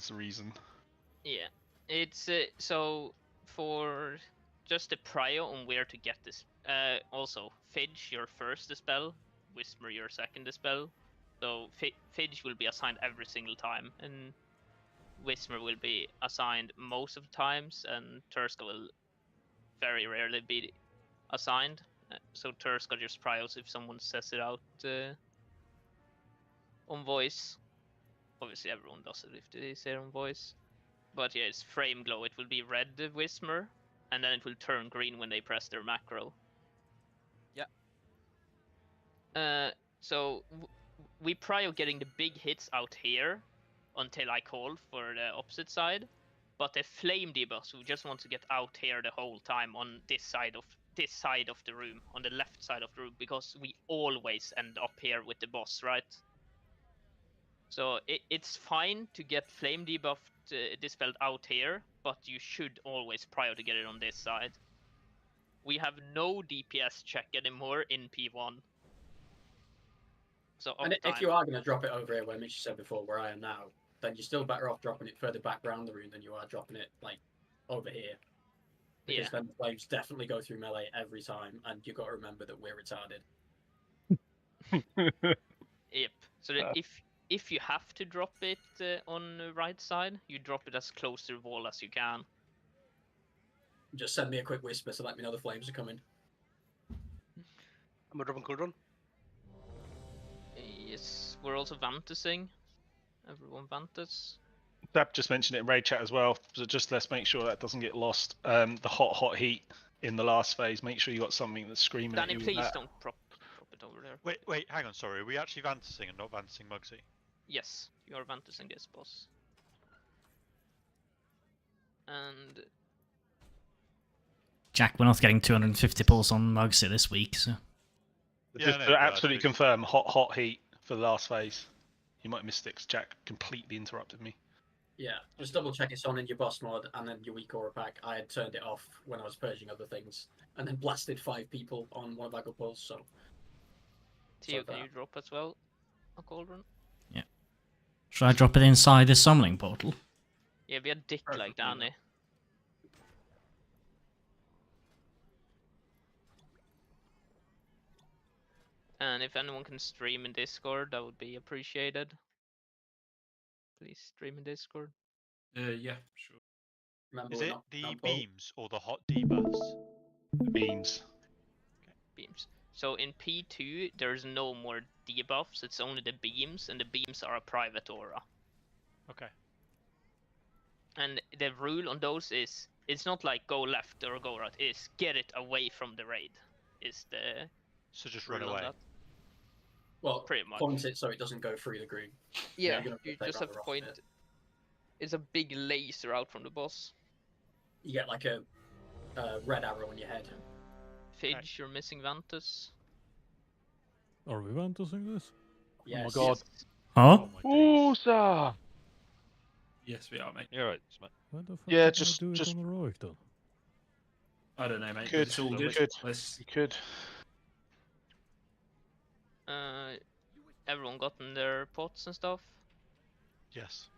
was the reason. Yeah, it's so for just the prio on where to get this. Also, Fidge your first dispel, Whisper your second dispel. So Fidge will be assigned every single time, and Whisper will be assigned most of the times, and Turska will very rarely be assigned. So Turska just prios if someone says it out on voice. Obviously, everyone does it if they say it on voice. But yeah, it's frame glow. It will be red Whismer, and then it will turn green when they press their macro. Yeah. So we prio getting the big hits out here until I call for the opposite side. But the flame debuffs, we just want to get out here the whole time on this side of the room, on the left side of the room, because we always end up here with the boss, right? So it's fine to get flame debuff dispelled out here, but you should always prio to get it on this side. We have no DPS check anymore in P1. So and if you are going to drop it over here, where Mitch said before, where I am now, then you're still better off dropping it further back around the room than you are dropping it like over here. Because then the flames definitely go through melee every time, and you've got to remember that we're retarded. Yep. So if you have to drop it on the right side, you drop it as close to the wall as you can. Just send me a quick whisper to let me know the flames are coming. Am I dropping cooldown? Yes, we're also Vantusing. Everyone Vantus. Dab just mentioned it in raid chat as well, so just let's make sure that doesn't get lost. The hot heat in the last phase, make sure you got something that's screaming Danny, at you. please don't prop it over there. Wait, hang on, sorry. Are we actually Vantusing and not Vantusing Mugsy? Yes, you are Vantusing this boss. And Jack, we're not getting 250 pulls on Mugsy this week, so... Just to absolutely confirm, hot heat for the last phase. You might have missed it 'cause Jack completely interrupted me. Yeah, just double check it's on in your boss mod and then your weak aura pack. I had turned it off when I was purging other things, and then blasted 5 people on one of our pulls. So, Tio, can you drop as well a cauldron? Yeah. Should I drop it inside the summoning portal? Yeah, be a dick like Danny. And if anyone can stream in Discord, that would be appreciated. Please stream in Discord. Yeah, sure. Remember, is it the beams or the hot debuffs? The beams. Okay. Beams. So in P2, there's no more debuffs, it's only the beams, and the beams are a private aura. Okay. And the rule on those is, it's not like go left or go right, it's get it away from the raid. Is the So just run away. Well, pretty much. point it so it doesn't go through the green. Yeah, you just have to point. It's a big laser out from the boss. You get like a red arrow on your head. Fidge, you're missing Vantus. Are we Vantusing this? Yes. Oh my god. Huh? Oh, sir. Yes, we are, mate. You're right, mate. Why the fuck Yeah, did I do it just on heroic then? I don't know, mate. Could, It's all good. You could. Everyone gotten their pots and stuff? Yes.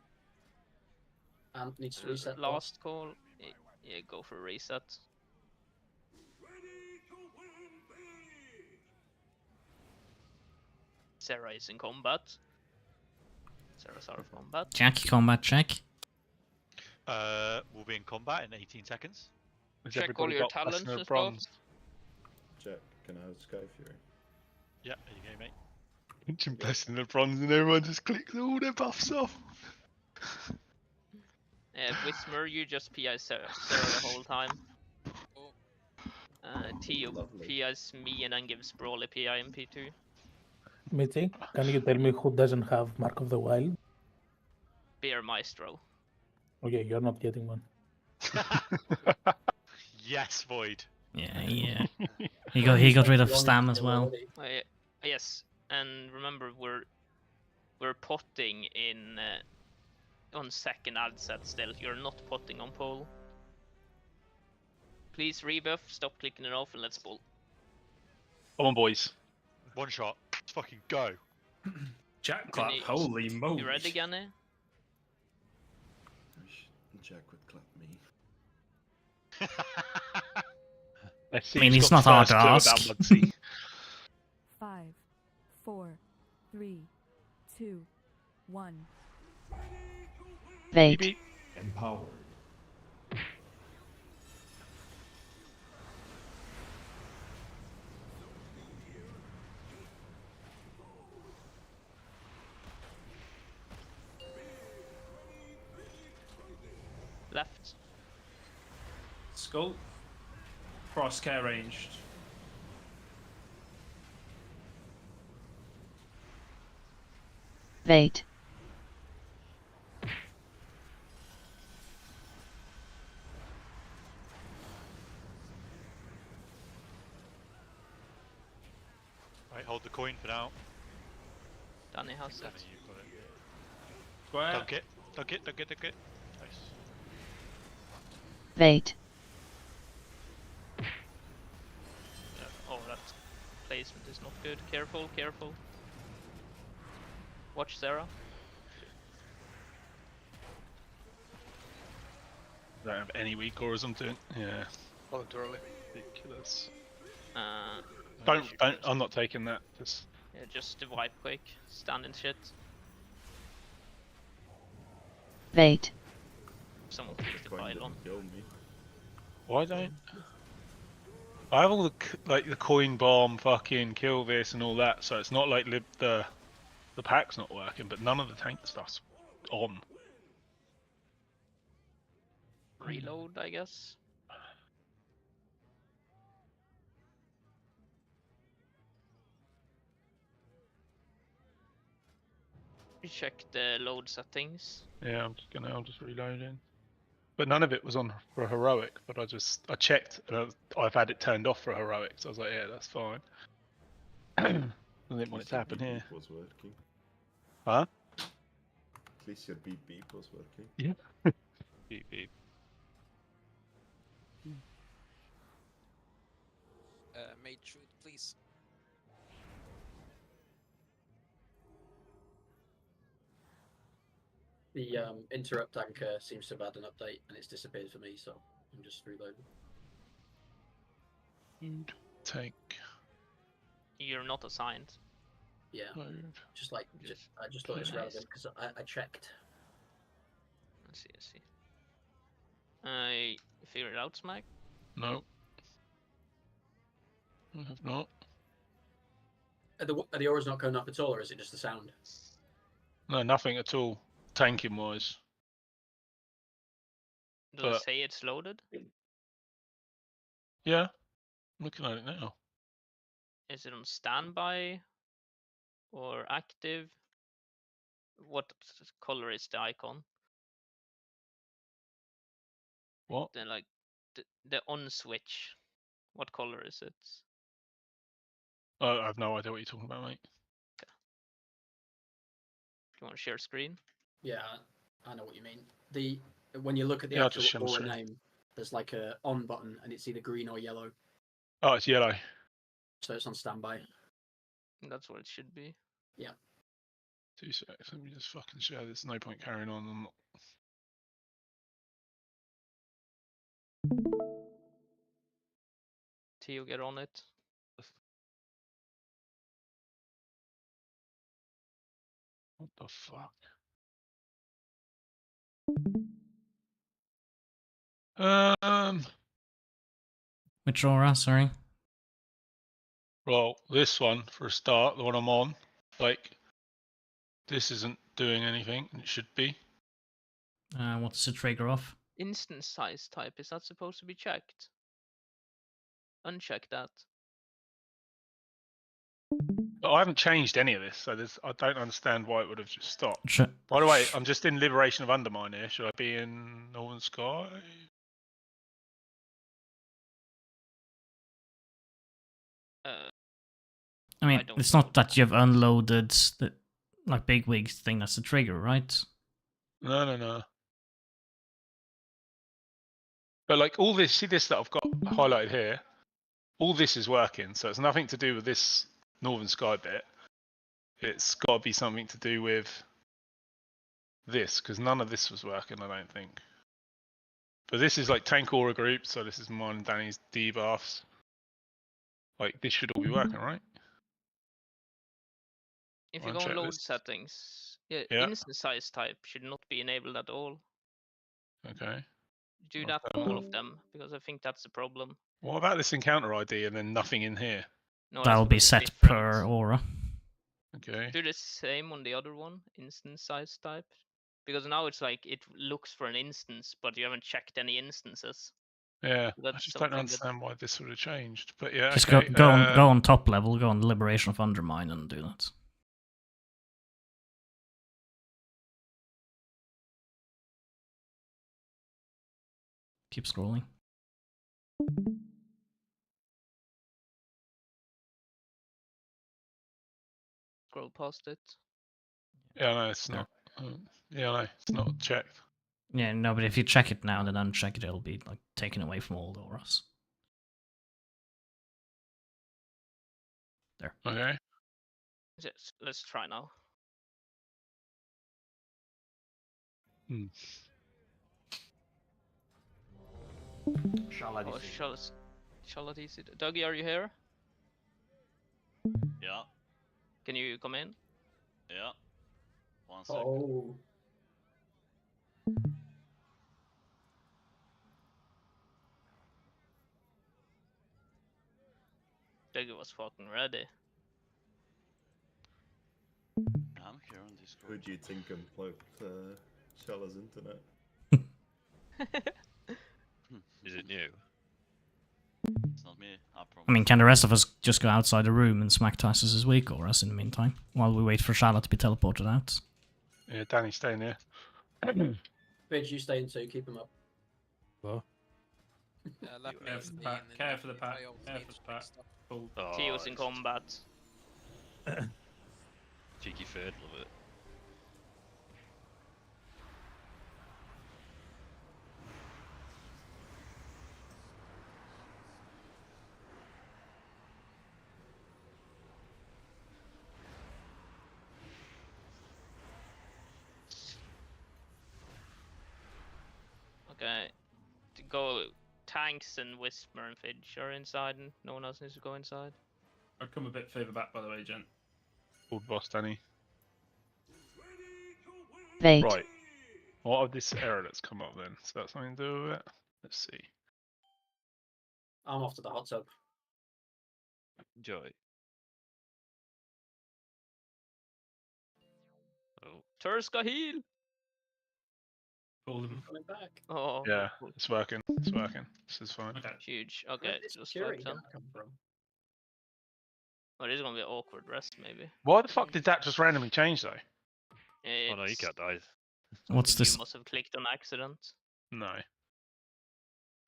And needs to reset. Last call. Yeah, go for a reset. Sarah is in combat. Sarah's out of combat. Jack, combat check. We'll be in combat in 18 seconds. Check all your talents and stuff. Check. Can I have Sky Fury? Yeah, there you go, mate. Mention blessing the bronze and everyone just clicks all their buffs off. Whismer, you just PI Sarah the whole time. Tio PIs me and then gives Brawly PI in P2. Mitzi, can you tell me who doesn't have Mark of the Wild? Beer Maestro. Okay, you're not getting one. Yes, Void. Yeah, yeah. He got rid of Stam as well. Yes, and remember we're potting in on second ad set still. You're not potting on pole. Please rebuff, stop clicking it off, and let's pull. Come on, boys. One shot. Let's fucking go. Jack clap. Holy moly. You ready, Ganny? Jack would clap me. Let's see I mean, who's it's got not the hard first to clue ask. about Mugsy. 5, 4, 3, 2, 1. Bait. Beep, Empowered. Left. Skull. Crosshair ranged. Bait. Right, hold the coin for now. Danny has Danny, it. you've got it. Square. Dunk it. Dunk it. Dunk it. Dunk it. Nice. Bait. Oh, that placement is not good. Careful, careful. Watch Sarah. Don't have any weak auras I'm doing. Yeah. Voluntarily. Ridiculous. Don't. I'm not taking that. Just. Yeah, just wipe quick. Stand in shit. Bait. Someone takes the Coin pylon. didn't kill me. Why don't? I have all the like the coin bomb, fucking kill this and all that, so it's not like the pack's not working, but none of the tank stuff's on. Reload, I guess. You check the load settings. Yeah, I'm just reloading. But none of it was on for heroic. But I checked, and I've had it turned off for heroic. So I was like, yeah, that's fine. I didn't want it to happen here. Was working. Huh? At least your beep beep was working. Yeah. Beep beep. Mage shoot, please. The interrupt anchor seems to have had an update and it's disappeared for me, so I'm just reloading. Tank. You're not assigned. Yeah, Load. just like I just thought it was Nice. relevant because I checked. Let's see, I figured it out, Smack. No. I have not. Are the auras not going up at all, or is it just the sound? No, nothing at all. Tanking wise. Does it But- say it's loaded? Yeah. I'm looking at it now. Is it on standby or active? What color is the icon? What? Then like the on switch. What color is it? Oh, I have no idea what you're talking about, mate. Do you want to share screen? Yeah, I know what you mean. When you look at the Yeah, I'll just actual share my aura screen. name, there's like a on button, and it's either green or yellow, Oh, it's yellow. so it's on standby. That's what it should be. 2 seconds. Let me just fucking share. There's no point carrying on. I'm not... Tio, get on it. What the fuck? Which aura, sorry? Well, this one for a start, the one I'm on, like, this isn't doing anything, and it should be. What's the trigger of? Instance size type, is that supposed to be checked? Uncheck that. But I haven't changed any of this, so I don't understand why it would have just stopped. Sh- By the way, I'm just in Liberation of Undermine here. Should I be in Northern Sky? I mean, I don't it's know. not that you've unloaded the like big wigs thing that's the trigger, right? No. But like all this, see this that I've got highlighted here? All this is working, so it's nothing to do with this Northern Sky bit. It's got to be something to do with this, because none of this was working, I don't think. But this is like tank aura group, so this is mine and Danny's debuffs. Like this should all be working, right? If you One go on check load this. settings, yeah, Yeah. instant size type should not be enabled at all. Okay. Do I'll that turn for all on. of them, because I think that's the problem. What about this encounter ID and then nothing in here? No, That'll that's be because set it's per different. aura. Okay. Do the same on the other one, instance size type. Because now it's like it looks for an instance, but you haven't checked any instances. Yeah. I That's just don't something that- understand why this would have changed. But yeah, Just okay. go on top level, go on Liberation of Undermine and do that. Keep scrolling. Scroll past it. Yeah, no, it's not. Yeah, no, it's not checked. Yeah, no, but if you check it now and then uncheck it, it'll be like taken away from all the auras. There. Okay. Yes, let's try now. Hmm. Oh, shall I DC? Dougie, are you here? Yeah, Can you come in? yeah. 1 second. Oh. Dougie was fucking ready. I'm here on Discord. Who do you think unplugged Shala's internet? Is it new? It's not me, I promise. I mean, can the rest of us just go outside the room and smack Tysus' weak auras in the meantime, while we wait for Shala to be teleported out? Yeah, Danny, stay in here. Bidge, you stay in too. Keep them up. Well, Let me Care for the stay pack. in and Care for the pack. try all Care the for the HQ pack. stuff. Cool. Oh, Tio's in it's combat. cheeky third, love it. Okay. To go tanks and Whisper and Fidge are inside and no one else needs to go inside. I'd come a bit further back, by the way, gent. Old boss, Danny. Wait. Right. What of this error that's come up then? So that's something to do with it? Let's see. I'm off to the hot tub. Enjoy. Oh, Turska heal! Pull them. Coming back. Oh, Yeah, it's working. It's working. This is fine. Okay. huge. Where Okay, did this just security like guard them. come from? Oh, this is gonna be an awkward rest, maybe. Why the fuck did that just randomly change though? oh no, you It's- can't die. What's You this? must have clicked on accident. No.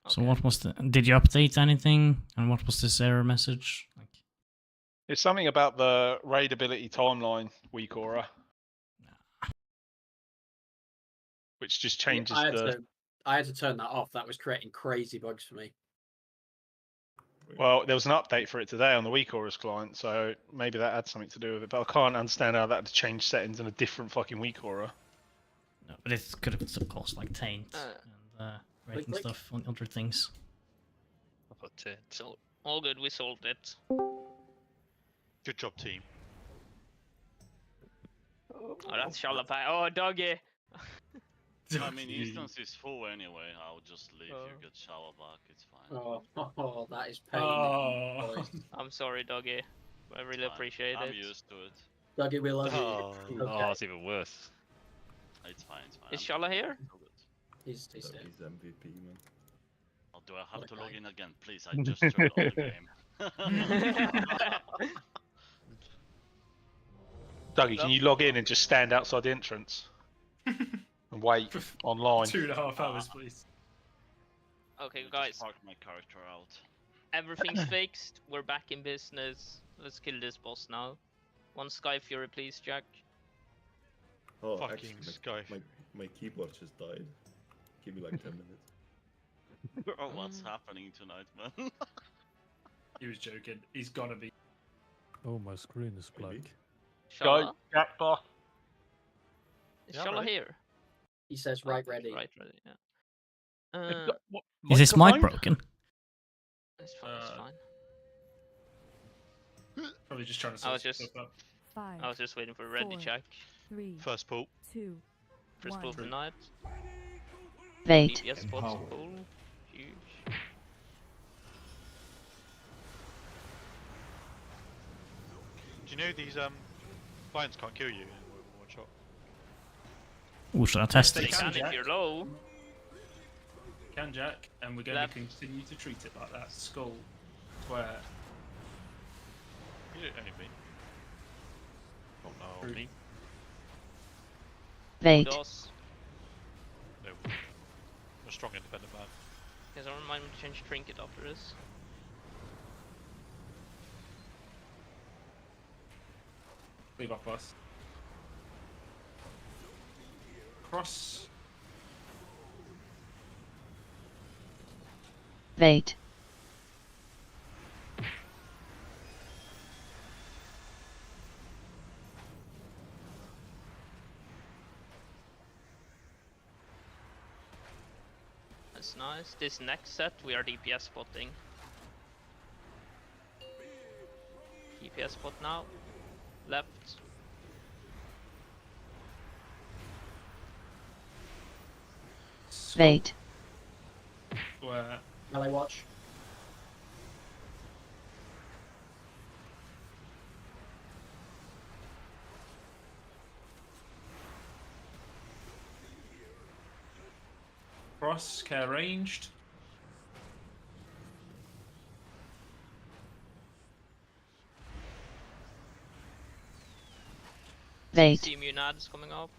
So Okay. what was the? Did you update anything? And what was this error message? Like, It's something about the raid ability timeline weak aura. Which just changes I had to turn that off. That was creating crazy bugs for me. Well, there was an update for it today on the weak auras client, so maybe that had something to do with it. But I can't understand how that had to change settings in a different fucking weak aura. no, but it could have still caused like taint and breaking click. stuff on other things. I've got 10. So, all good, we solved it. Good job, team. Oh, that's Shalapai. Oh, doggy! I mean, instance is full anyway. I'll just leave you get shower back. It's fine. Oh, that is pain. Oh. boys. I'm sorry, doggy. I really Fine. appreciate I'm it. used to it. Dougie, we love Oh, you. oh, Okay. it's even worse. It's fine. It's fine. Is Shala here? All good. He's He's there. MVP, man. Oh, do I have What a to log guy. in again? Please, I just turned on the game. Dougie, can you log in and just stand outside the entrance and wait online? 2.5 hours, please. Okay, Just guys. park my character out. Everything's fixed. We're back in business. Let's kill this boss now. One Sky Fury, please, Jack. Oh, Fucking actually, Sky. my keyboard just died. Give me like 10 minutes. Oh, what's happening tonight, man? He was joking. He's gotta be. oh, my screen is black. Maybe. Shala? Go, Jack boss. Is Yeah, Shala ready. here? He says right ready. Right ready, yeah. Is this mic broken? It's fine. It's fine. Probably just trying to I was sort just, stuff out. 5, I was just waiting for ready 4, check. 3, First pull. 2, First pull 1. tonight. Wait. DPS spots pull. Huge. Do you know these lions can't kill you in one shot? Ooh, should I test They it? can if you're low. Can Jack, and we're going Left. to continue to treat it like that. Skull, square. You don't only me. Oh no, True. me. Wait. DOS. No. I'm a strong independent man. Because I don't mind to change trinket after this. Leave off us. Cross. Wait. That's nice. This next set we are DPS spotting. DPS spot now. Left. Wait. Square. Melee watch. Cross. Care ranged. Wait. See immune ads coming up.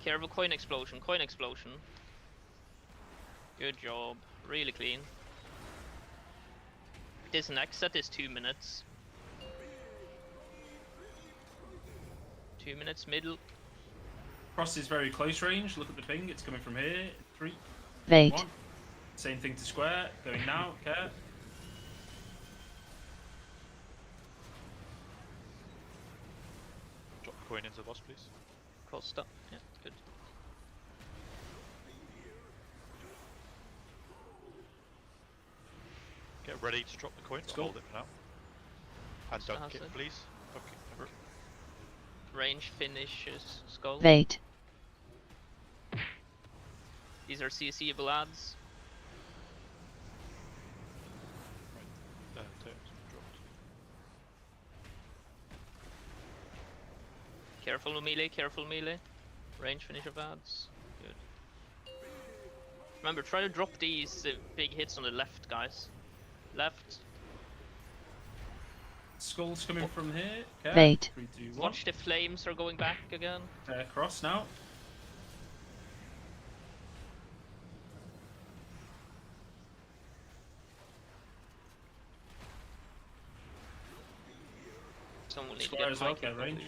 Careful, coin explosion, coin explosion. Good job, really clean. This next set is 2 minutes. 2 minutes middle. Cross is very close range. Look at the ping. It's coming from here. 3, Wait. 1. Same thing to square. Going now. Care. Drop the coin into the boss, please. Costa, yeah, good. Get ready to drop the coin. Let's go. Hold it for now. And Costa dunk has it, it. please. Okay. Range finishes skull. Wait. These are CCable ads. Terms dropped. Careful melee, careful melee. Range finish of ads. Good. Remember, try to drop these big hits on the left, guys. Left. Skull's coming from here. Care. Wait. 3, 2, 1. Watch the flames are going back again. Cross now. Someone need to Square get as well. Mike in Care range.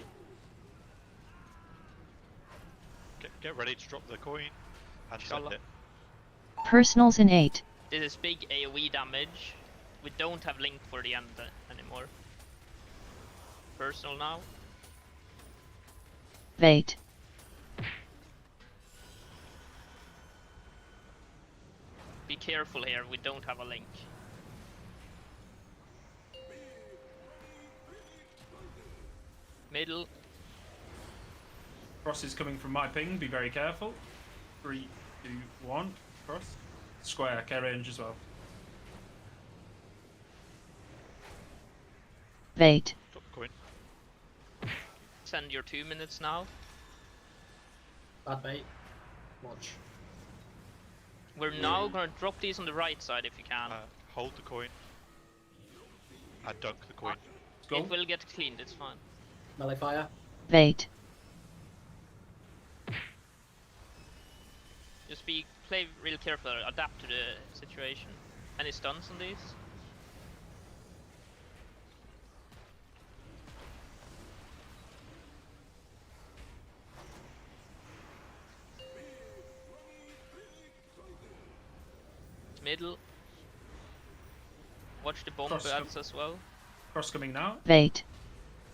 Get ready to drop the coin. And send Inshallah. it. Personals in 8. This is big AoE damage. We don't have link for the end anymore. Personal now. Wait. Be careful here, we don't have a link. Middle. Cross is coming from my ping. Be very careful. 3, 2, 1. Cross. Square. Care range as well. Wait. Drop the coin. Send your 2 minutes now. Bad bait. Watch. We're now gonna drop these on the right side if you can. Hold the coin. And dunk the coin. Go. It will get cleaned, it's fine. Melee fire. Wait. Just play real careful, adapt to the situation. Any stuns on these? Middle. Watch the bomb Cross ads as well. Cross coming now. Wait.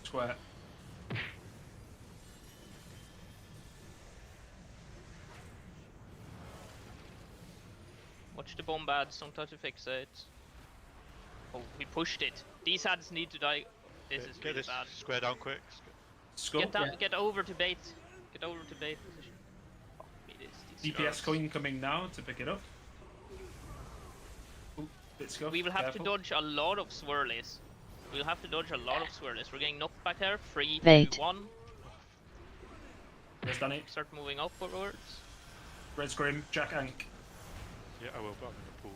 Square. touch the bomb ads, don't touch the fixate. Oh, we pushed it. These ads need to die. This is Get really this bad. square down quick. Skull. Get down, get over to bait. Get over to bait position. Fuck me, these DPS nerfs. coin coming now to pick it up. Ooh, bit scuffed, We will have careful. to dodge a lot of swirlies. We'll have to dodge a lot of swirlies. We're getting knocked back there. 3, 2, Wait. 1. There's Danny. Start moving upwards. Red Scrim, Jack Ank. Yeah, I will, but I'm in the pool.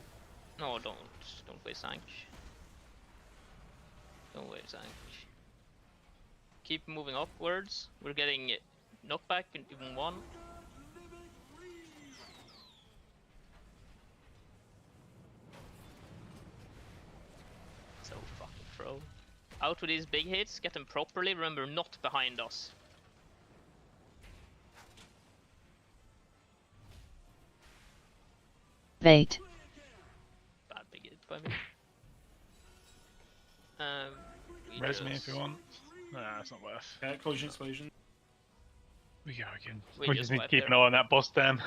No, don't waste Ank. Don't waste Ank. Keep moving upwards. We're getting knocked back in even 1. So fucking pro. Out with these big hits, get them properly. Remember, not behind us. Wait. Bad big hit by me. We Res me if just- you want. Nah, it's not worth. Explosion, explosion. We go again. We We just just need to wiped keep an there. eye on that boss dam.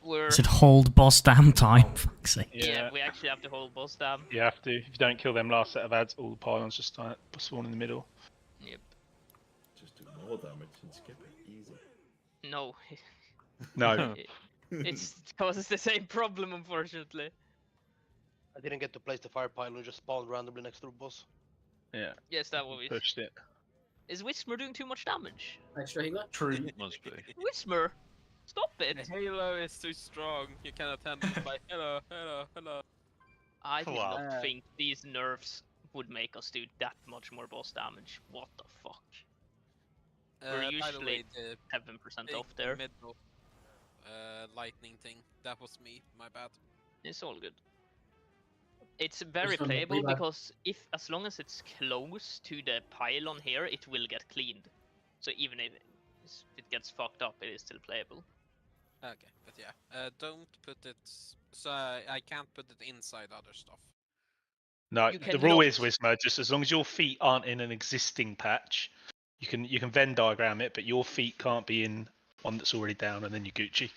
We're Is it hold boss damn time? Fuck's sake. yeah, we actually have to hold boss down. You have to. If you don't kill them last set of ads, all the pylons just start spawn in the middle. Yep. Just do more damage and skip it. Easy. No, No. it causes the same problem, unfortunately. I didn't get to place the fire pylon, just spawned randomly next to the boss. Yeah. Yes, that will be. Pushed it. Is Whismer doing too much damage? Extra healer? True. Must be. Whismer, stop it! Halo is too strong. You cannot handle it by hello, hello, hello. I did Wow. not think these nerfs would make us do that much more boss damage. What the fuck? We're By the usually way, the 7% big off there. middle lightning thing, that was me, my bad. It's all good. It's very Just remember, playable we have- because as long as it's close to the pylon here, it will get cleaned. So even if it gets fucked up, it is still playable. Okay, but yeah, don't put it. So I can't put it inside other stuff. No, You the rule cannot. is Wisma, just as long as your feet aren't in an existing patch, you can Venn diagram it, but your feet can't be in one that's already down, and then you Gucci.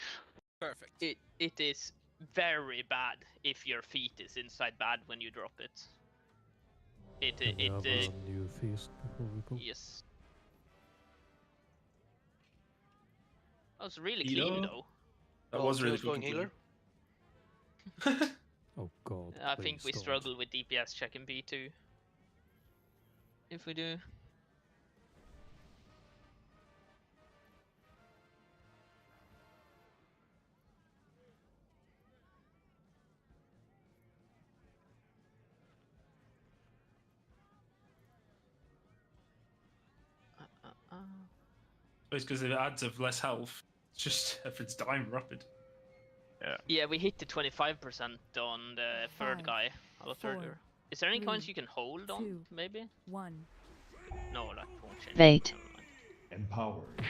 Perfect. It is very bad if your feet is inside bad when you drop it. Can we have a new feast before we go? Yes. That was really Healer? clean though. That Oh, was really Phil's going fucking healer. Oh god. I think please we don't. struggle with DPS checking B2. If we do. It's because the ads have less health. It's just everything's dying rapid. Yeah, we hit the 25% on the third 5, guy. Our third 4, guy. Is there any coins 3, you can hold on? 2, Maybe? 1. No, that won't change. Wait. Never mind. Empowered.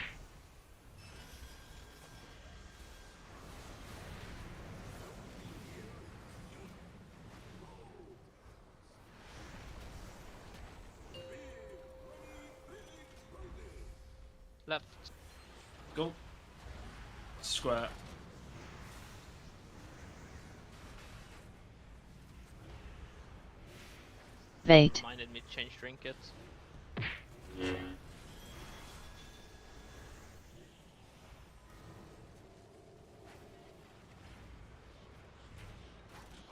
Left. Go. Square. Wait. Minded me to change trinkets.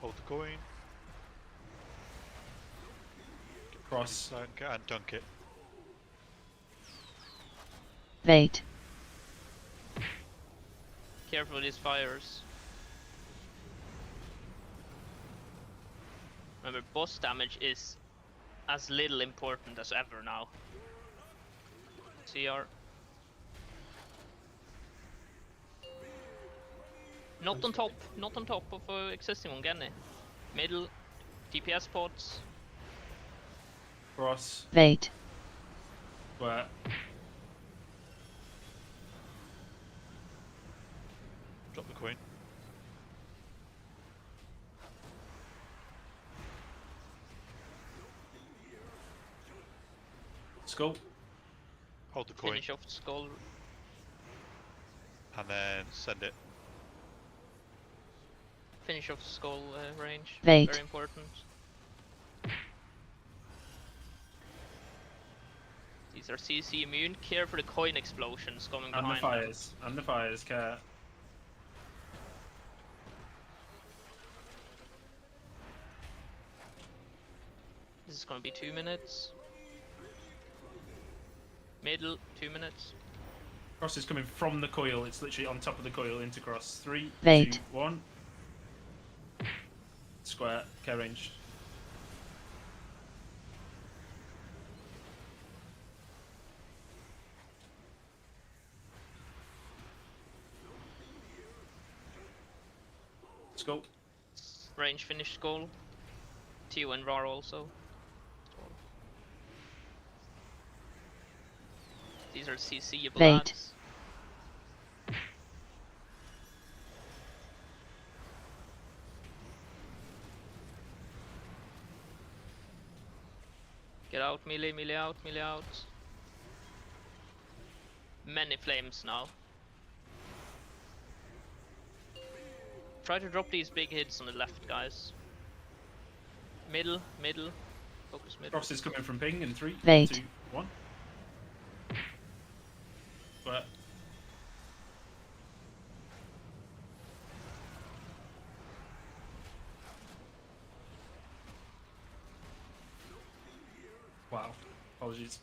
Hold the coin. Cross. And dunk it. Wait. Careful with these fires. Remember, boss damage is as little important as ever now. CR. Not on top of existing one, Genny. Middle, DPS pods. Cross. Wait. Square. Drop the coin. Skull. Hold the coin. Finish off skull. And then send it. Finish off skull range. Wait. Very important. These are CC immune. Care for the coin explosions coming And the behind. fires. And the fires, care. This is gonna be 2 minutes. Middle, 2 minutes. Cross is coming from the coil. It's literally on top of the coil into cross. 3, Wait. 2, 1. Square, care ranged. Skull. Range finished skull. Tio and Rar also. These are CC-able Wait. lads. Get out, melee, melee out, melee out. Many flames now. Try to drop these big hits on the left, guys. Middle, middle. Focus middle. Cross is coming from ping in 3, Wait. 2, 1. Square. Wow. Apologies.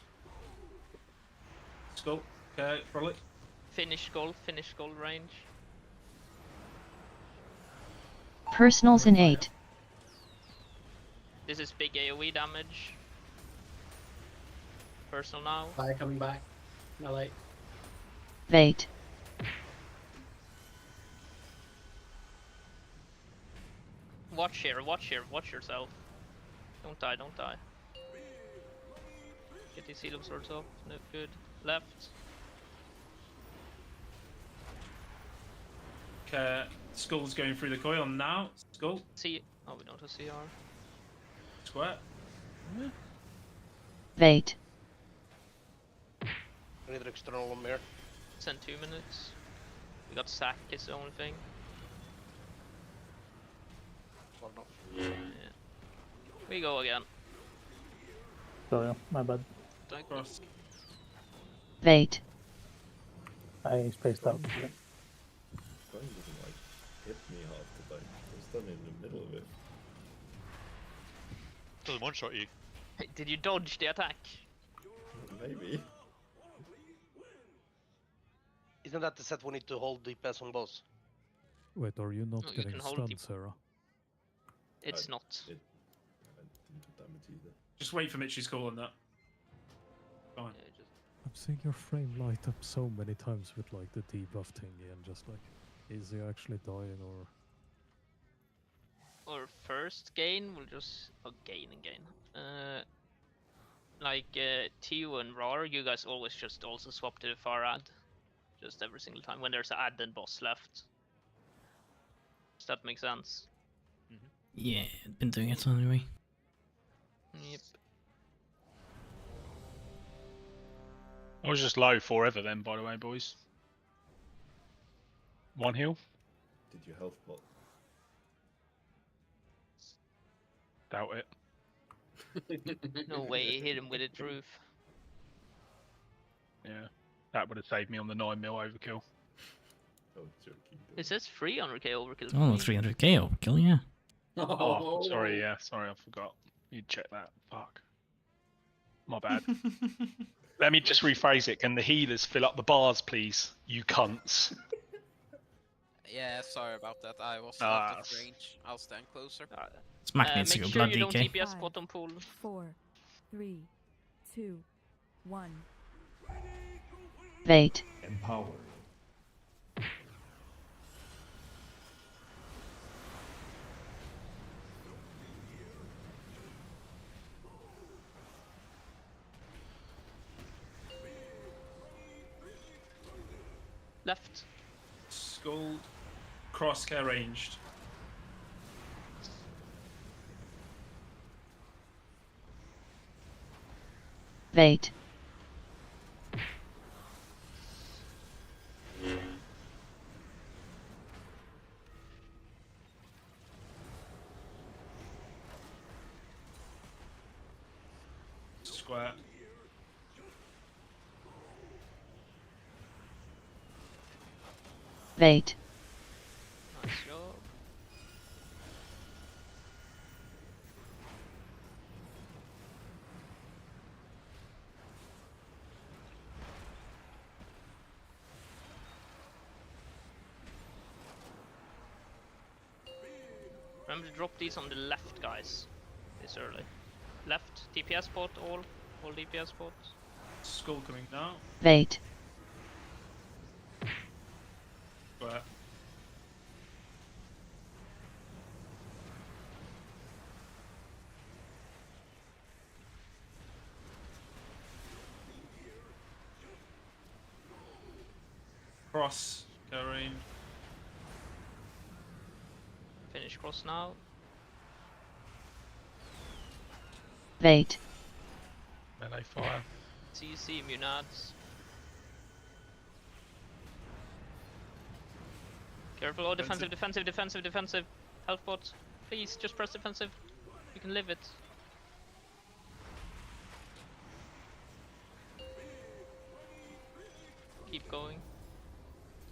Skull. Okay, Frolic. Finish skull range. Personals in 8. This is big AoE damage. Personal now. Fire coming back. Melee. Wait. Watch here, watch yourself. Don't die, don't die. Get these heal swords up. No good. Left. Okay, Skull's going through the coil now. Skull. See. Oh, we don't have CR. Square. Wait. I need an external on here. It's in 2 minutes. We got sack, it's the only thing. Or not. Yeah. We go again. Sorry, my bad. Don't Cross. Wait. I spaced out. Coin doesn't like hit me half the time. I'm standing in the middle of it. Doesn't one-shot you. Did you dodge the attack? Maybe. Isn't that the set we need to hold DPS on boss? Wait, are you not No, you getting can hold stunned, deep- Sarah? It's not. I didn't do damage either. Just wait for Mitchie's call on that. Fine. Yeah, just... I'm seeing your frame light up so many times with like the debuff thingy and just like, is he actually dying or? Or first gain, we'll just gain. Like Tio and Rar, you guys always just also swap to the far ad, just every single time when there's an ad and boss left. Does that make sense? Yeah, been doing it anyway. Yep. I was just low forever then, by the way, boys. One heal. Did your health pot? Doubt it. No way, he hit him with its roof. Yeah, that would have saved me on the 9 mil overkill. Oh, joking. It says 300k overkill. for Oh, me. 300k overkill, yeah. Oh, sorry, yeah, sorry, I forgot. You'd check that. Fuck. My bad. Let me just rephrase it. Can the healers fill up the bars, please? You cunts. Yeah, sorry about that. I was Ah, out of range. I'll stand closer. Smack needs to Make go sure blood you don't DK. TPS bottom pool. 4, 3, 2, 1. Wait. Empower. Left. Skull. Crosshair ranged. Wait. Bait. Nice job. Remember to drop these on the left, guys. This early. Left, DPS spot, all DPS spots. Skull coming now. Bait. Square. Cross, carrying. Finish cross now. Bait. Melee fire. CC, Munads. Careful, oh, defensive, defensive, defensive, defensive. Health bot. Please, just press defensive. You can live it. Keep going.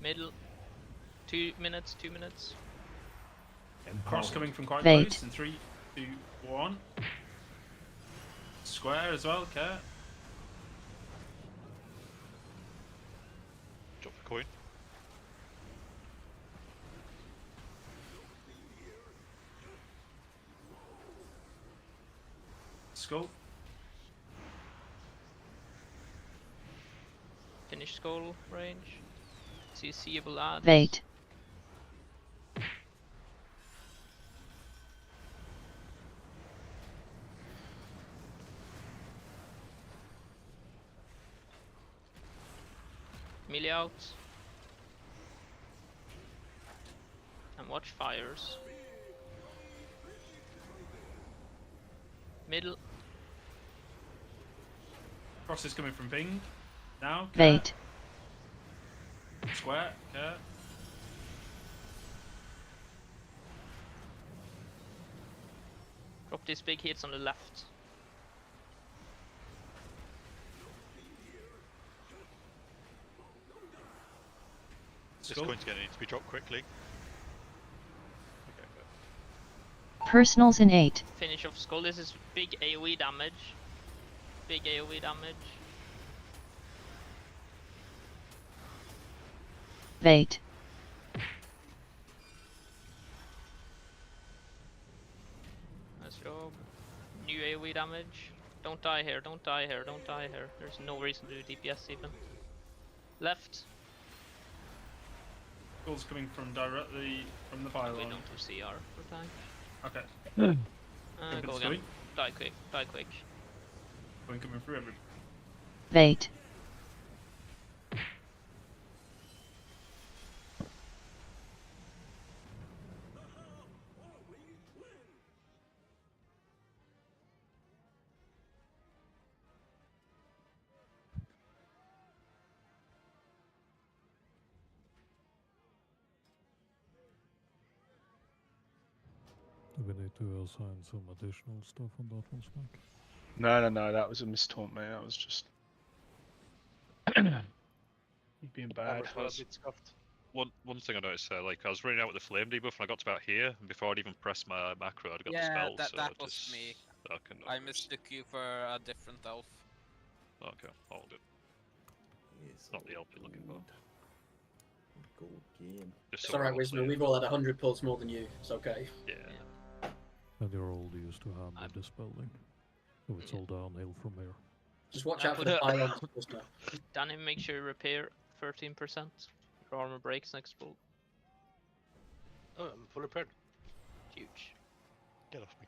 Middle. 2 minutes, 2 minutes. Cross coming from quite Bait. close in 3, 2, 1. Square as well, care. Drop the coin. Skull. Finish skull range. CCable ads. Bait. Melee out. And watch fires. Middle. Cross is coming from Bing. Now, care. Bait. Square, care. Drop these big hits on the left. This coin's going to need to be dropped quickly. Okay, Personals in 8. Finish off skull. This is big AoE damage. Big AoE damage. Bait. Nice job. New AoE damage. Don't die here, don't die here, don't die here. There's no reason to do DPS even. Left. Skull's coming from directly from the pylon. We don't do CR for time. Okay. Go again. Die quick, die quick. Going coming through every. Bait. Do we need to assign some additional stuff on that one, Smack? No, that was a mistaunt, mate. That was just... you being bad. One thing I noticed there, like I was running out with the flame debuff and I got to about here, and before I'd even pressed my macro, I'd got the spell. that, so that I was just, me. Okay, no I worries. mistook you for a different elf. Okay, I'll do. Not the elf you're looking for. Good game. Just It's alright, Wisma. We've all had 100 pulse more than you. It's okay. Yeah. And you're all used to hammer dispelling. So it's all downhill from here. Just watch out for the pylons, Wisma. Danny, make sure you repair 13%. Your armor breaks next pull. Oh, I'm fully repaired. Huge. Get off me,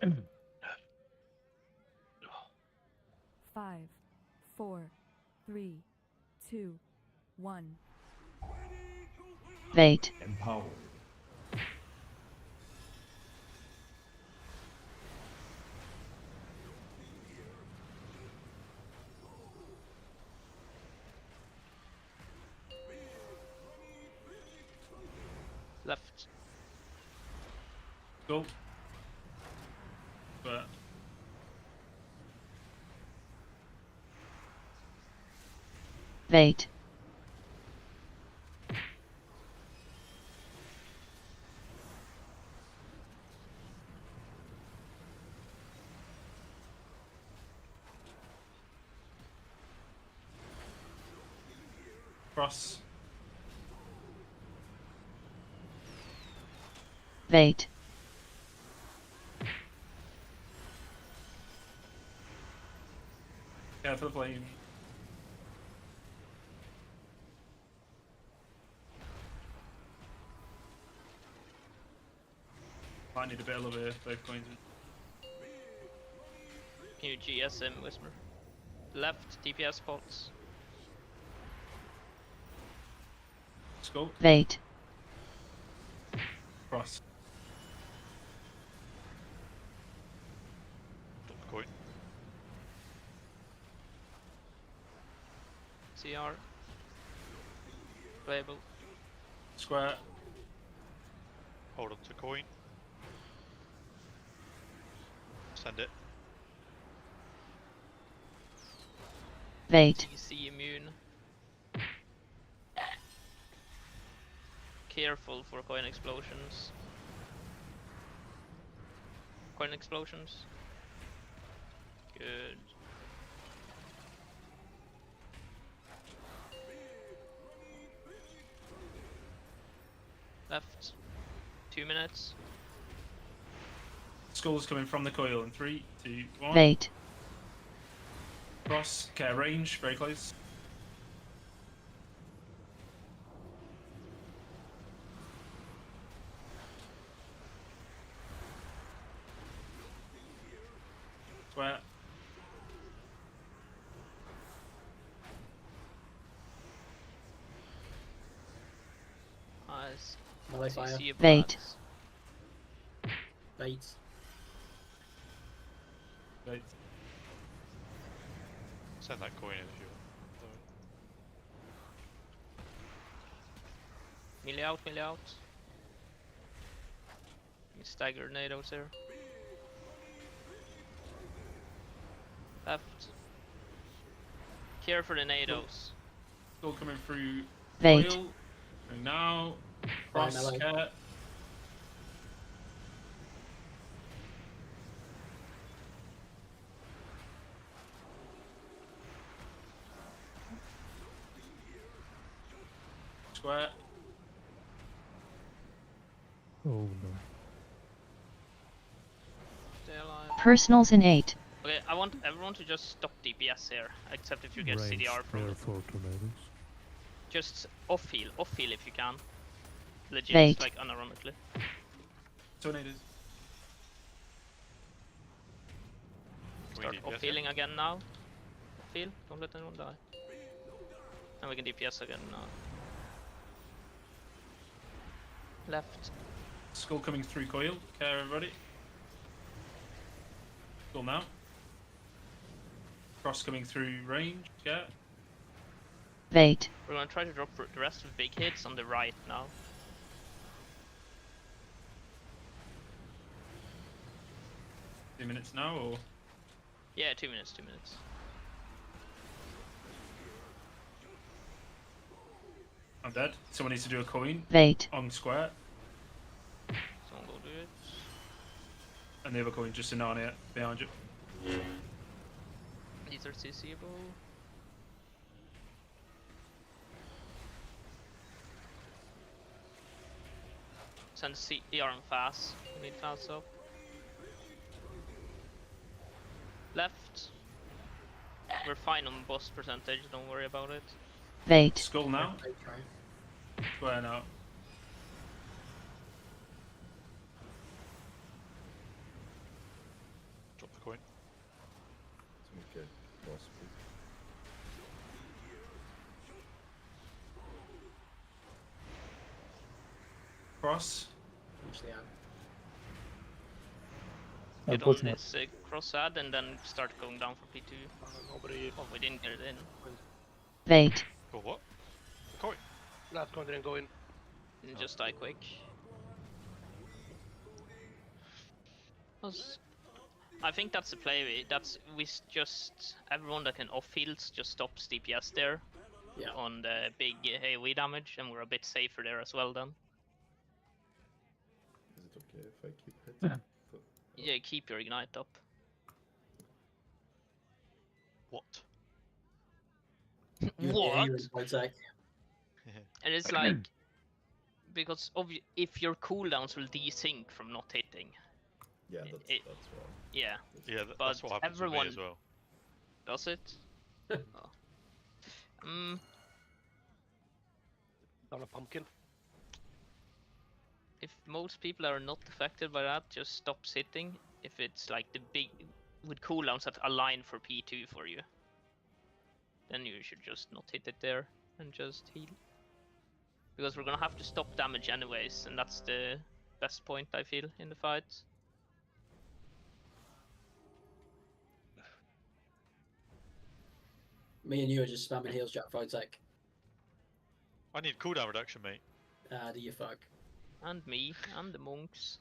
TA. 5, 4, 3, 2, 1. Bait. Empower. Left. Go. But Bait. Cross. Bait. Careful of flame. Might need a bit of love here, both coins. Can you GSM Whisper? Left DPS spots. Skull. Bait. Cross. Drop the coin. CR. Playable. Square. Hold on to coin. Send it. Bait. DC immune. Careful for coin explosions. Coin explosions. Good. Left. 2 minutes. Skull's coming from the coil in 3, 2, 1. Bait. Cross. Care range. Very close. Square. Nice. Melee fire. CC Bait. Bait. Bait. Send that coin in if you want. Melee out, melee out. You stagger nados here. Left. Care for the nados. Skull coming through Bait. coil. And now. Fire Cross. melee. Care. Square. Oh no. Stay alive. Personals in 8. Okay, I want everyone to just stop DPS here, except if you get Range CDR from there it. for tornadoes. Just off heal if you can. Legit, Bait. like unironically. Tornadoes. Start off healing again now. Off heal, don't let anyone die. And we can DPS again now. Left. Skull coming through coil. Care everybody. Skull now. Cross coming through range. Yeah. Bait. We're gonna try to drop the rest of big hits on the right now. Two minutes now, or Yeah, 2 minutes, 2 minutes. I'm dead. Someone needs to do a coin Bait. on square, Someone go do it. and the other coin just in Narnia behind you. These are CCable. Send CR and fast. We need fast up. Left. We're fine on boss percentage, don't worry about it. Bait. Skull now. Bait try. Square now. Drop the coin. Okay, boss, please. Cross. Usually out. Get on Unfortunate. this cross ad and then start going down for P2. Nobody. Oh, we didn't get it in. Bait. Go what? The coin. Last coin didn't go in. And just die quick. I think that's the play. Just everyone that can off fields just stops DPS there. Yeah. On the big AoE damage, and we're a bit safer there as well then. Is it okay if I keep hitting? Yeah, keep your ignite up. What? You What? in one sec. And it's like, because if your cooldowns will desync from not hitting. Yeah, that's why. Yeah. Yeah, but that's what happens everyone with me as well. does it. Oh. Down a pumpkin. If most people are not affected by that, just stop sitting. If it's like the big with cooldowns that align for P2 for you, then you should just not hit it there and just heal. Because we're gonna have to stop damage anyways, and that's the best point I feel in the fight. Me and you are just spamming heals, Jack Photek. I need cooldown reduction, mate. Do you fuck? And me, and the monks.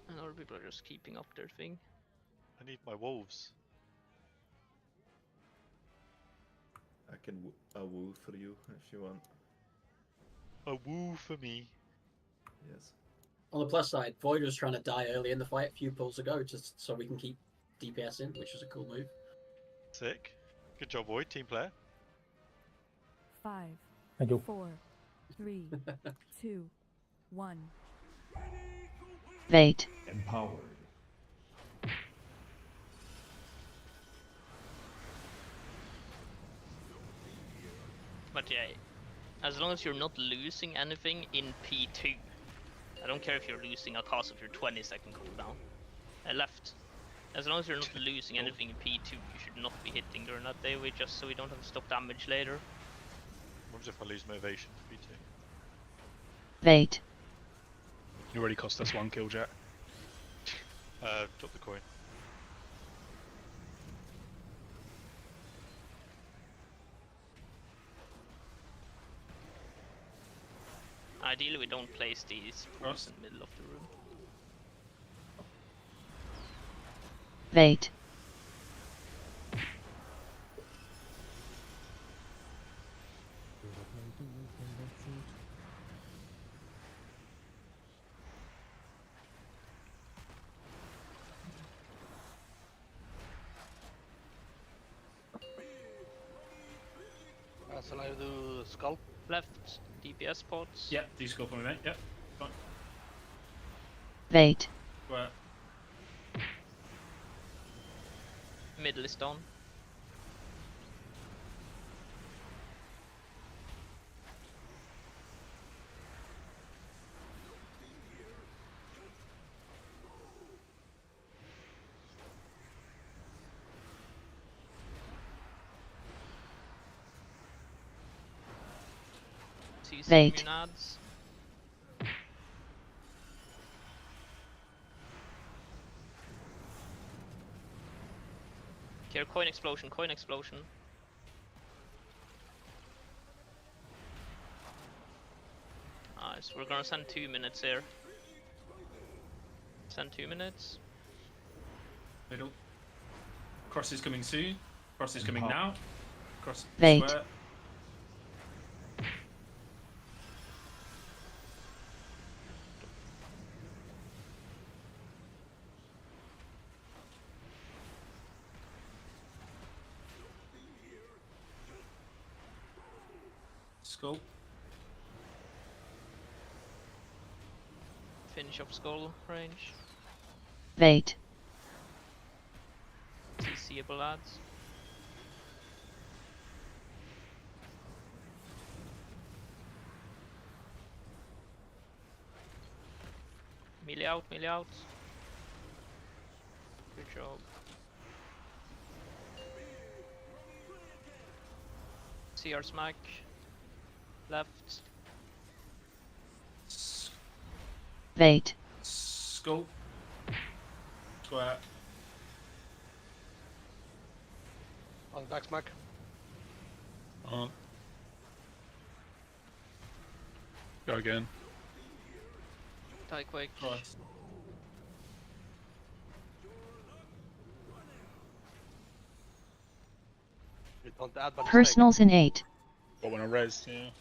And other people are just keeping up their thing. I need my wolves. I can woo for you if you want. A woo for me. Yes. On the plus side, Void was trying to die early in the fight a few pulls ago, just so we can keep DPS in, which was a cool move. Sick. Good job, boy. Team player. 5, Thank you. 4, 3, 2, 1. Vate. Empowered. But yeah, as long as you're not losing anything in P2, I don't care if you're losing a cast of your 20-second cooldown. Left. As long as you're not losing anything in P2, you should not be hitting during that day, just so we don't have to stop damage later. What if I lose motivation for P2? Vate. You already cost us 1 kill, Jack. Drop the coin. Ideally, we don't place these pools in the middle of the room. Vate. Shall I do skull? Left DPS pots. Yeah, do skull for me, mate. Yeah, fine. Vate. Where? Middle is done. Vate. Ads. Here, coin explosion, coin explosion. Nice, we're gonna send 2 minutes here. Send 2 minutes. Middle. Cross is coming soon. Cross is coming now. Cross. Vate. Square. Skull. Finish up skull range. Vate. CCable ads. Melee out, melee out. Good job. CR smack. Left. Vate. Skull. Square. On back smack. Go again. Die quick. Cross. You don't add by mistake. Personals in 8. Got one on res, yeah.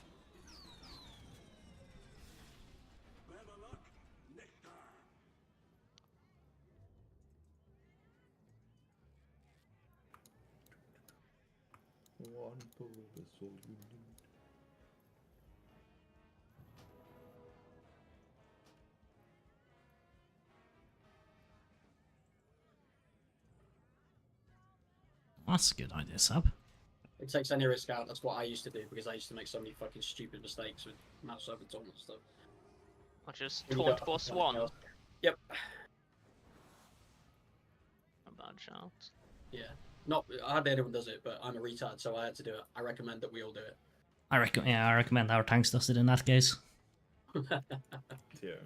One pull is all you need. That's a good idea, Sab. It takes any risk out. That's what I used to do because I used to make so many fucking stupid mistakes with mouse over taunt and stuff. Or just When you taunt don't boss have 1. else. Yep. A bad shout. Yeah. Not hardly anyone does it, but I'm a retard, so I had to do it. I recommend that we all do it. I recommend our tanks does it in that case. Yeah.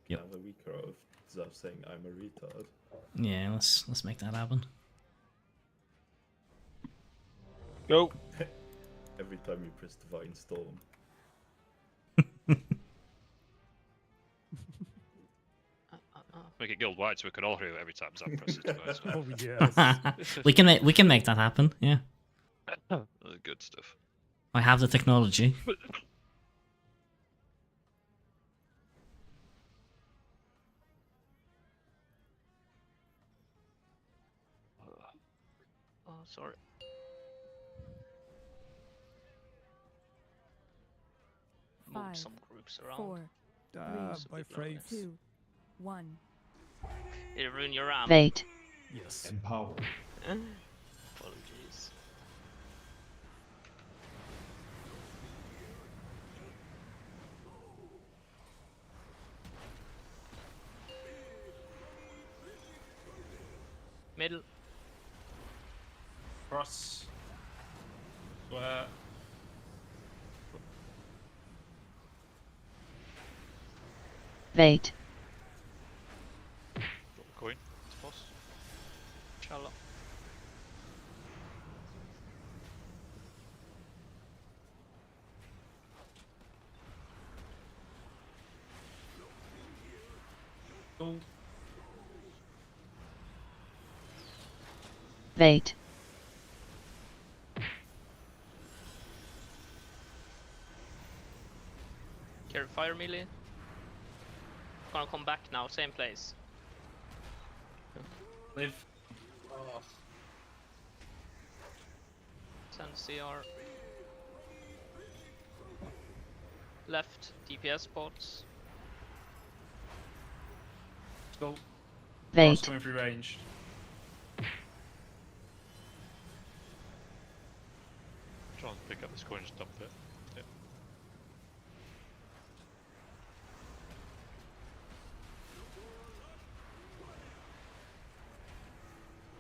Yep. Have a week of Zav saying I'm a retard. Yeah, let's make that happen. Go. Every time you press Divine Storm. Make it guild wide so we can all hear it every time Zav presses Divine Storm. Oh yes. we can make that happen. Yeah. Good stuff. I have the technology. Oh, sorry. Move 5, some groups around. 4, My 3, frames. 2, 1. It'll ruin your ramp. Bait. Yes. Empower. Apologies. Middle. Cross. Square. Bait. Drop the coin. It's boss. Shallow. Gold. Bait. Carry fire melee. Gonna come back now, same place. Live. Oh, Send CR. Left, DPS spots. Go. Cross Bait. coming through ranged. Try and pick up this coin and just dump it. Yep.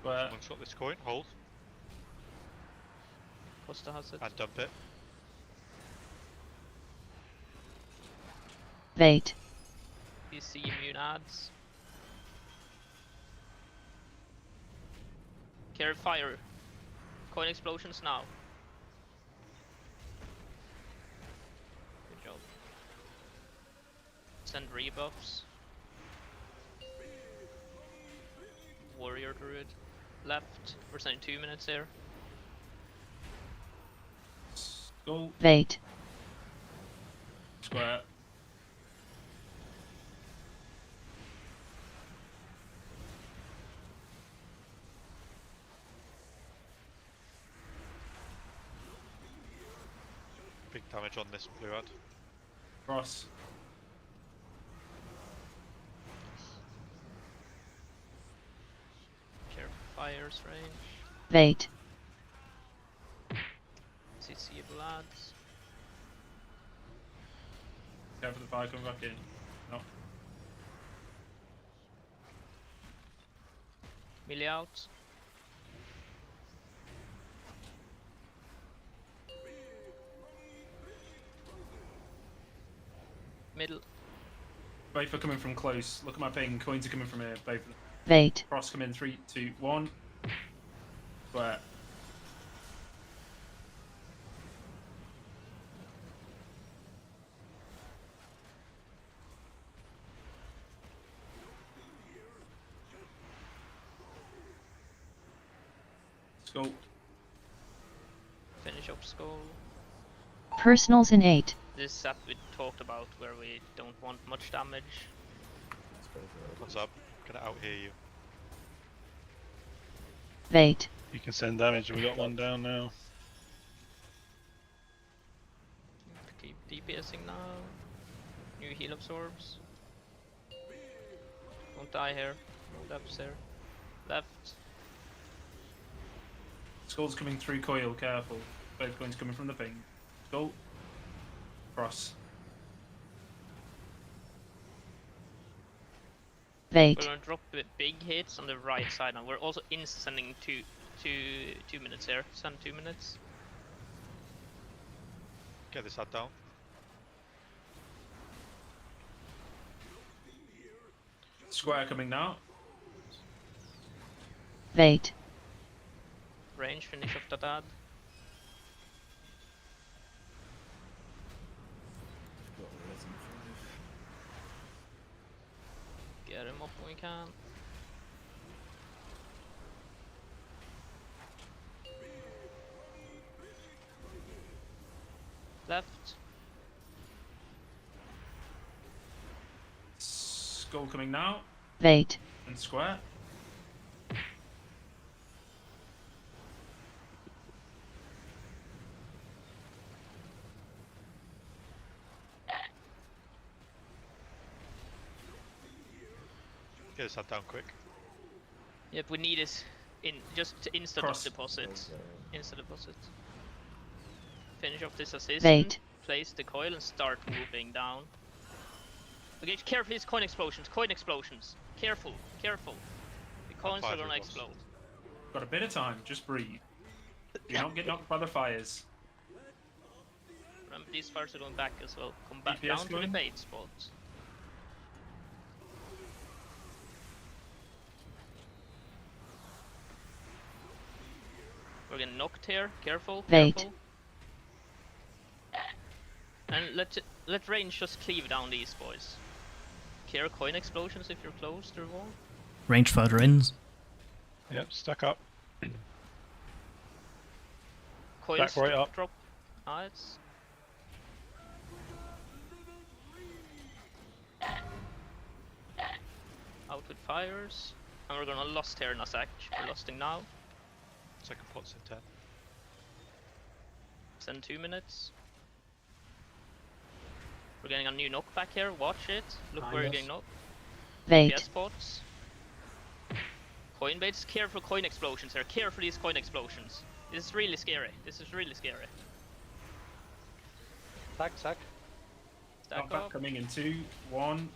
Square. One shot this coin, hold, Costa has it. and dump it. Bait. PC immune ads. Carry fire. Coin explosions now. Good job. Send rebuffs. Warrior druid. Left. We're sending 2 minutes here. Go. Bait. Square. Big damage on this blue ad. Cross. Carry fire's range. Bait. CCable ads. Go for the fire coming back in. No. Melee out. Middle. Both are coming from close. Look at my ping. Coins are coming from here. Both of them. Bait. Cross come in. 3, 2, 1. Square. Skull. Finish up skull. Personals in 8. This set we talked about where we don't want much damage. What's up? Gonna out hear you. Bait. You can send damage. We got one down now. Keep DPSing now. New heal absorbs. Don't die here. No depths here. Left. Skull's coming through coil, careful. Both coins coming from the ping. Skull. Cross. Bait. We're gonna drop the big hits on the right side now. We're also sending two minutes here. Send 2 minutes. Get this hut down. Square coming now. Bait. Range, finish off that ad. Get him up when we can. Left. Skull coming now. Bait. And square. Get this hut down quick. Yep, we need is just instant Cross. deposit. Instant deposit. Finish off this assist. Bait. Place the coil and start moving down. Okay, careful, these coin explosions. Coin explosions. Careful, careful. The coins are gonna explode. Got a bit of time, just breathe. Do not get knocked by the fires. Remember, these fires are going back as well. Come back DPS down to the going? bait spot. We're getting knocked here. Careful. Bait. Careful. And let range just cleave down these boys. Care coin explosions if you're close to the wall. Range further in. Yep, stuck up. Coils Back right up. drop. Nice. Out with fires. And we're gonna lost here in a sec. We're losting now. Second pot's in 10. Send 2 minutes. We're getting a new knockback here. Watch it. Look where you're getting knocked. Bait. PS spots. Coin baits. Careful coin explosions here. Careful these coin explosions. This is really scary. This is really scary. Sack. Stack Knockback up. coming in 2, 1.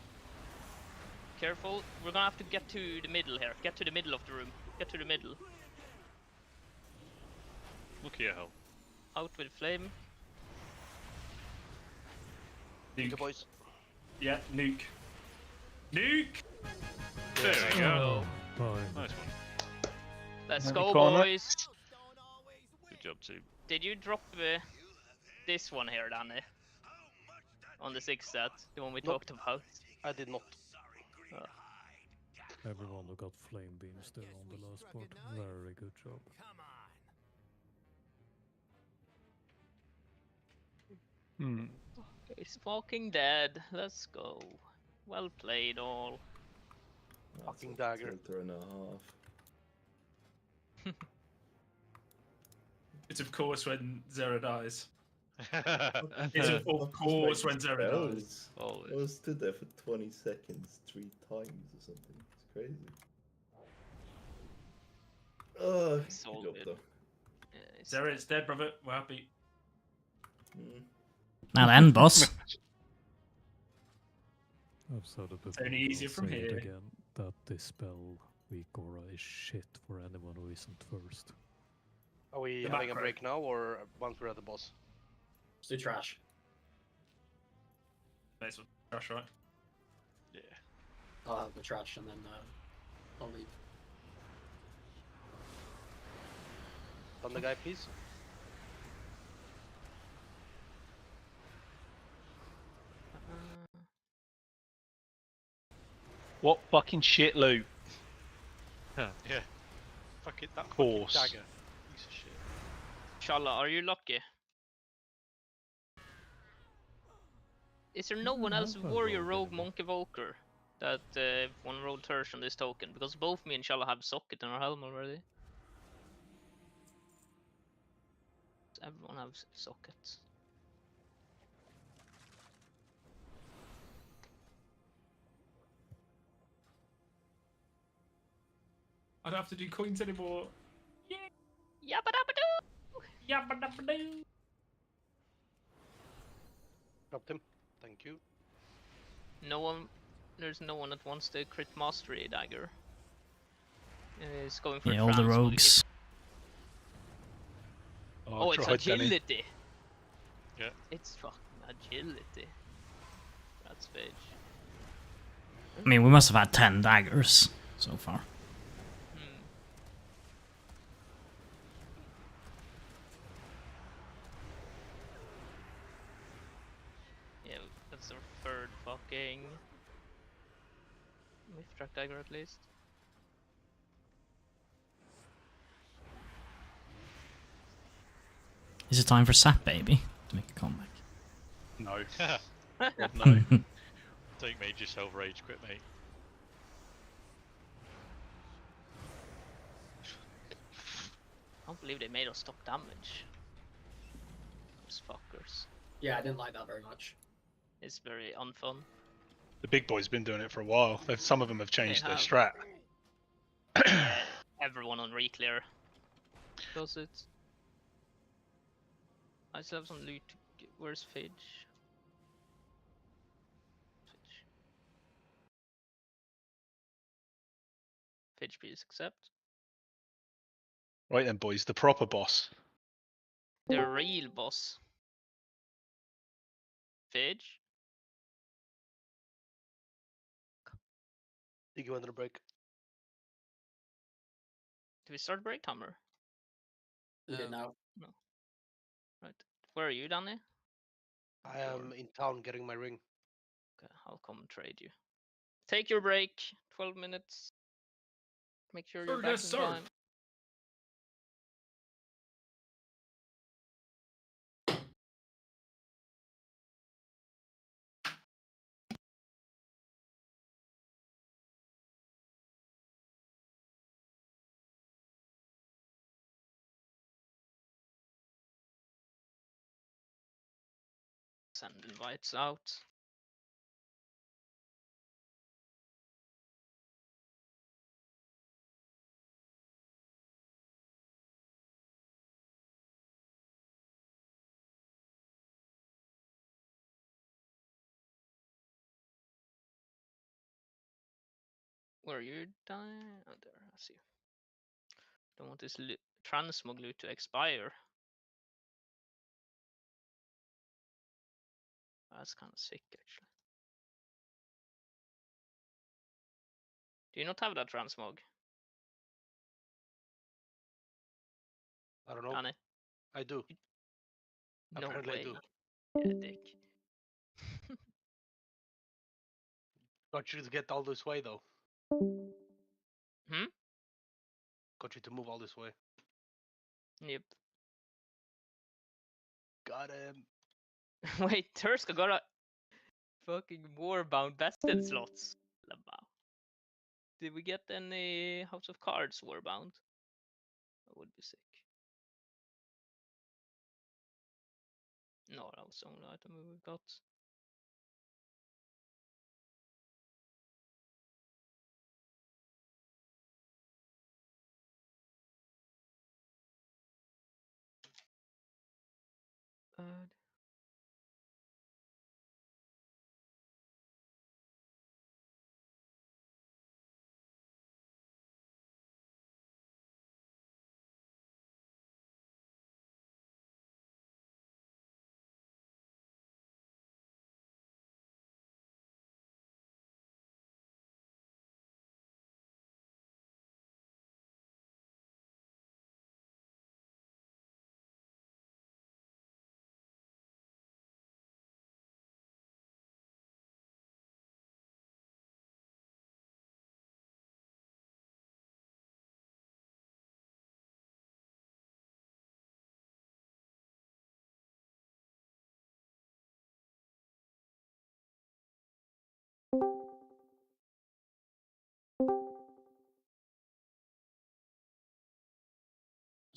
Careful. We're gonna have to get to the middle here. Get to the middle of the room. Get to the middle. Look here, hell. Out with flame. Nuke. Boys. Yeah, nuke. Nuke! There we go. Fine. Nice one. Let's Have go, a corner. boys. Good job, team. Did you drop this one here, Danny? On the 6th set? The one we Nope. talked about? I did not. Everyone who got flame beams there on the last part. Very good job. Hmm. He's fucking dead. Let's go. Well played, all. Fucking dagger. Filter and a half. It's of course when Zero dies. It's of course when Zero dies. I was stood there for 20 seconds 3 times or something. It's crazy. Oh, It's all good job good. though. Zero is dead, brother. We're happy. Now then, boss. I've said it before. only easier I'll from say it here. again, that Dispel weak aura is shit for anyone who isn't first. Are we The having a macro. break now, or once we're at the boss? Let's do trash. That's what trash, right? Yeah. I'll have the trash and then I'll leave. Thunder guy, please. What fucking shit loot? Yeah. Fuck it, that Course. fucking dagger. Piece of shit. Shala, are you lucky? Is there no one else warrior, rogue, monk, evoker that one rolled Tersh on this token? Because both me and Shala have socket in our helm already. Does everyone have sockets? I don't have to do coins anymore. Yabba dabba doo! Yabba dabba doo! Dropped him. Thank you. There's no one that wants the crit mastery dagger. It's going for Yeah, all the rogues. Oh, it's try, Danny. agility. Yeah. It's fucking agility. That's Phage. I mean, we must have had 10 daggers so far. Yeah, that's our third fucking Mithrak dagger at least. Is it time for Sap Baby to make a comeback? No. God, no. Don't make yourself rage quit, mate. I don't believe they made us stop damage. Those fuckers. Yeah, I didn't like that very much. It's very unfun. The big boys been doing it for a while. Some of them have changed their have. strat. Everyone on Reclear does it. I still have some loot. Where's Phage? Phage, please accept. Right then, boys, the proper boss. The real boss. Phage? Think you went on a break. Do we start break timer? We did now. No. Right. Where are you, Danny? I am in town getting my ring. Okay, I'll come and trade you. Take your break. 12 minutes. Make sure you're back in time. Send invites out. Where are you, Danny? Oh, there. I see. Don't want this transmog loot to expire. That's kind of sick, actually. Do you not have that transmog? I don't know. Danny? I do. No Apparently way. I do. Yeah, dick. Got you to get all this way though. Hmm? Got you to move all this way. Yep. Got him. Wait, Turska got a fucking warbound Bastion slots. Wow. Did we get any House of Cards warbound? That would be sick. No, that was the only item we got.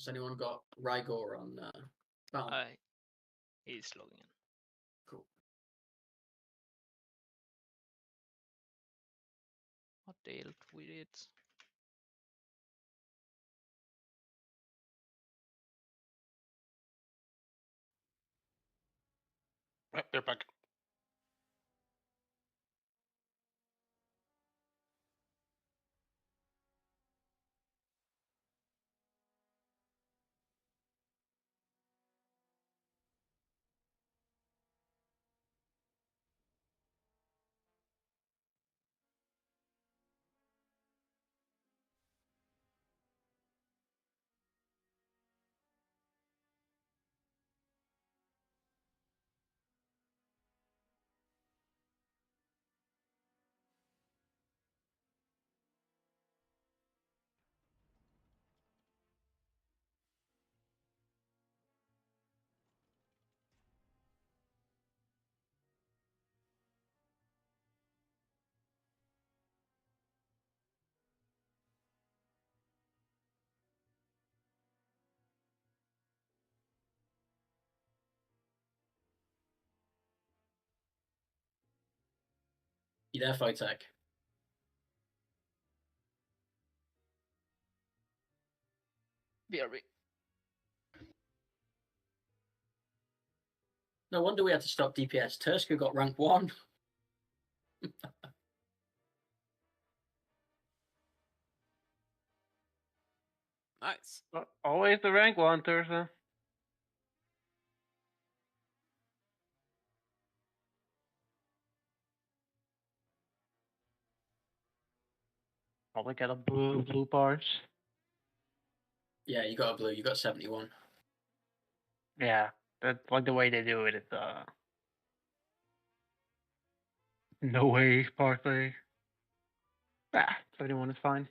Has anyone got Rygor on Battle? He's logging in. Cool. What dealt with it? They're back. You there, Photek? BRB. No wonder we had to stop DPS. Turska got rank 1. Nice. Always the rank one, Tursa. Probably get a blue parts. Yeah, you got a blue. You got 71. Yeah, that's like the way they do it. It's no way parsley. Ah, 71 is fine.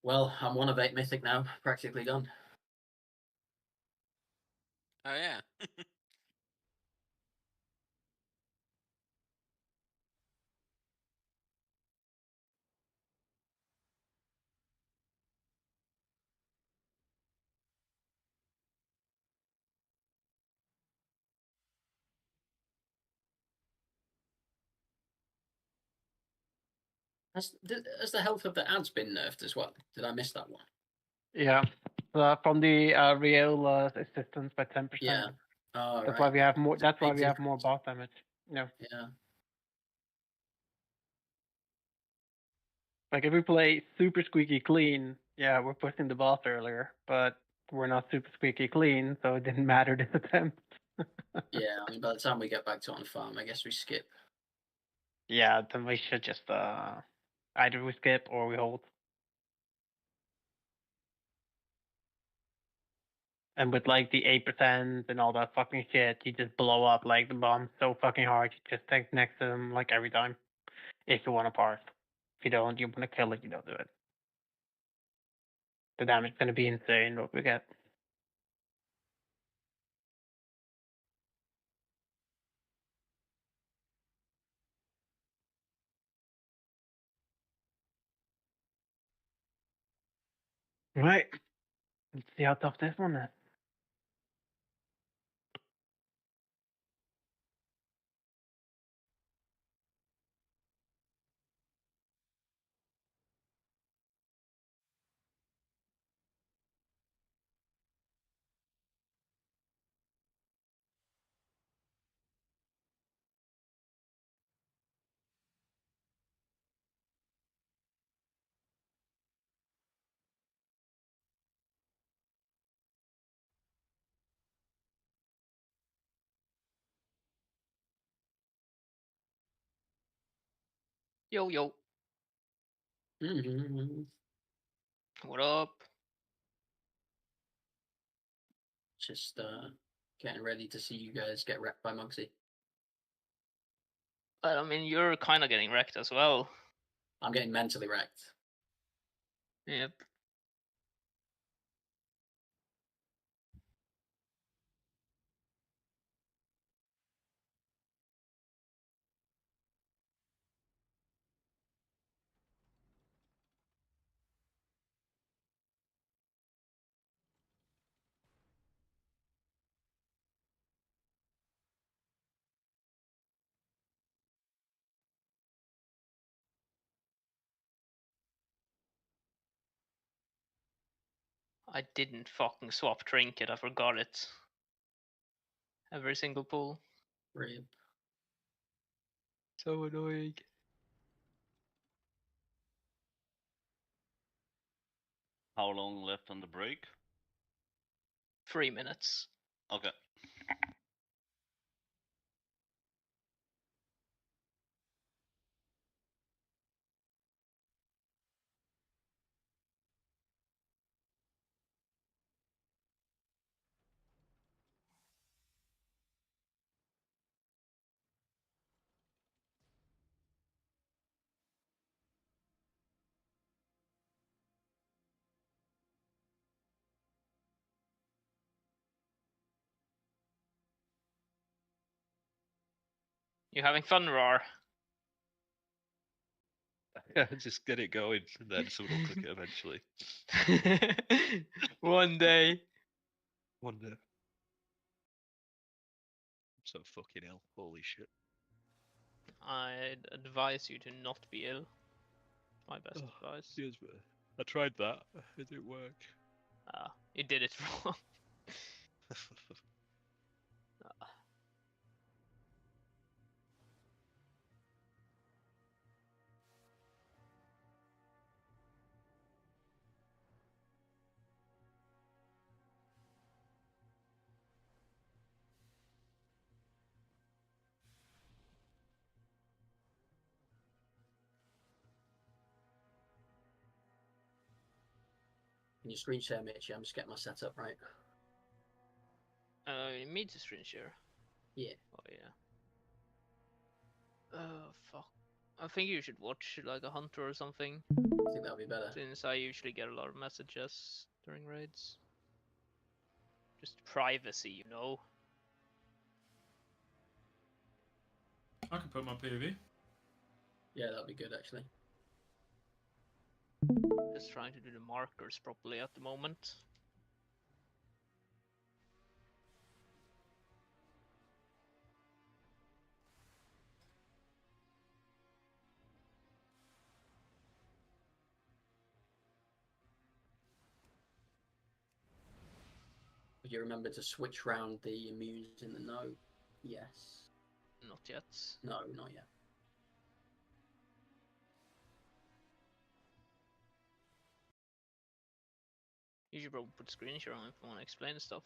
Well, I'm 1 of 8 mythic now. Practically done. Oh yeah. Has the health of the ads been nerfed as well? Did I miss that one? Yeah, from the real assistance by 10%. Yeah. Oh, That's right. why we have more. It's a That's why big we have more difference. boss damage. Yeah. Yeah. Like if we play super squeaky clean, yeah, we're pushing the boss earlier, but we're not super squeaky clean, so it didn't matter this attempt. Yeah, I mean, by the time we get back to on farm, I guess we skip. Yeah, then we should just either we skip or we hold. And with like the 8% and all that fucking shit, you just blow up like the bomb so fucking hard. You just take next to them like every time. If you want to parse. If you don't, you want to kill it, you don't do it. The damage is gonna be insane what we get. Right. Let's see how tough this one is. Yo yo. Mm-hmm. What up? Just getting ready to see you guys get wrecked by Mugsy. But I mean, you're kind of getting wrecked as well. I'm getting mentally wrecked. Yep. I didn't fucking swap trinket. I forgot it. Every single pull. Brilliant. So annoying. How long left on the break? 3 minutes. Okay. You having fun, Roar? Just get it going, and then someone will click it eventually. One day. One day. I'm so fucking ill. Holy shit. I'd advise you to not be ill. My best advice. Cheers, man. I tried that. It didn't work. Ah, you did it wrong. Can you screen share, Mitch? I'm just getting my setup right. You need to screen share. Yeah. Oh yeah. Oh fuck. I think you should watch like a hunter or something. I think that'll be better. Since I usually get a lot of messages during raids. Just privacy, you know. I can put my POV. Yeah, that'd be good actually. Just trying to do the markers properly at the moment. Would you remember to switch round the amuse in the no? Yes. Not yet. No, not yet. You should probably put screen share on if you want to explain stuff.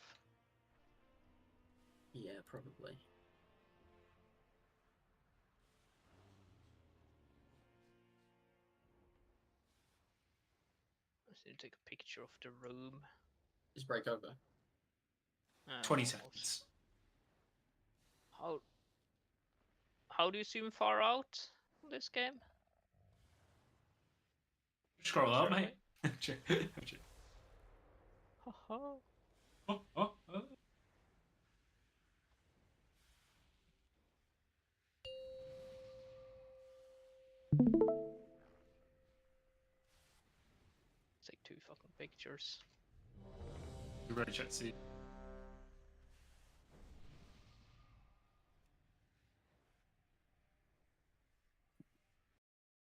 Yeah, probably. I just need to take a picture of the room. Just break over. 20 almost. seconds. How do you zoom far out in this game? Scroll out, mate. Oh. Take 2 fucking pictures. You ready, chat? See.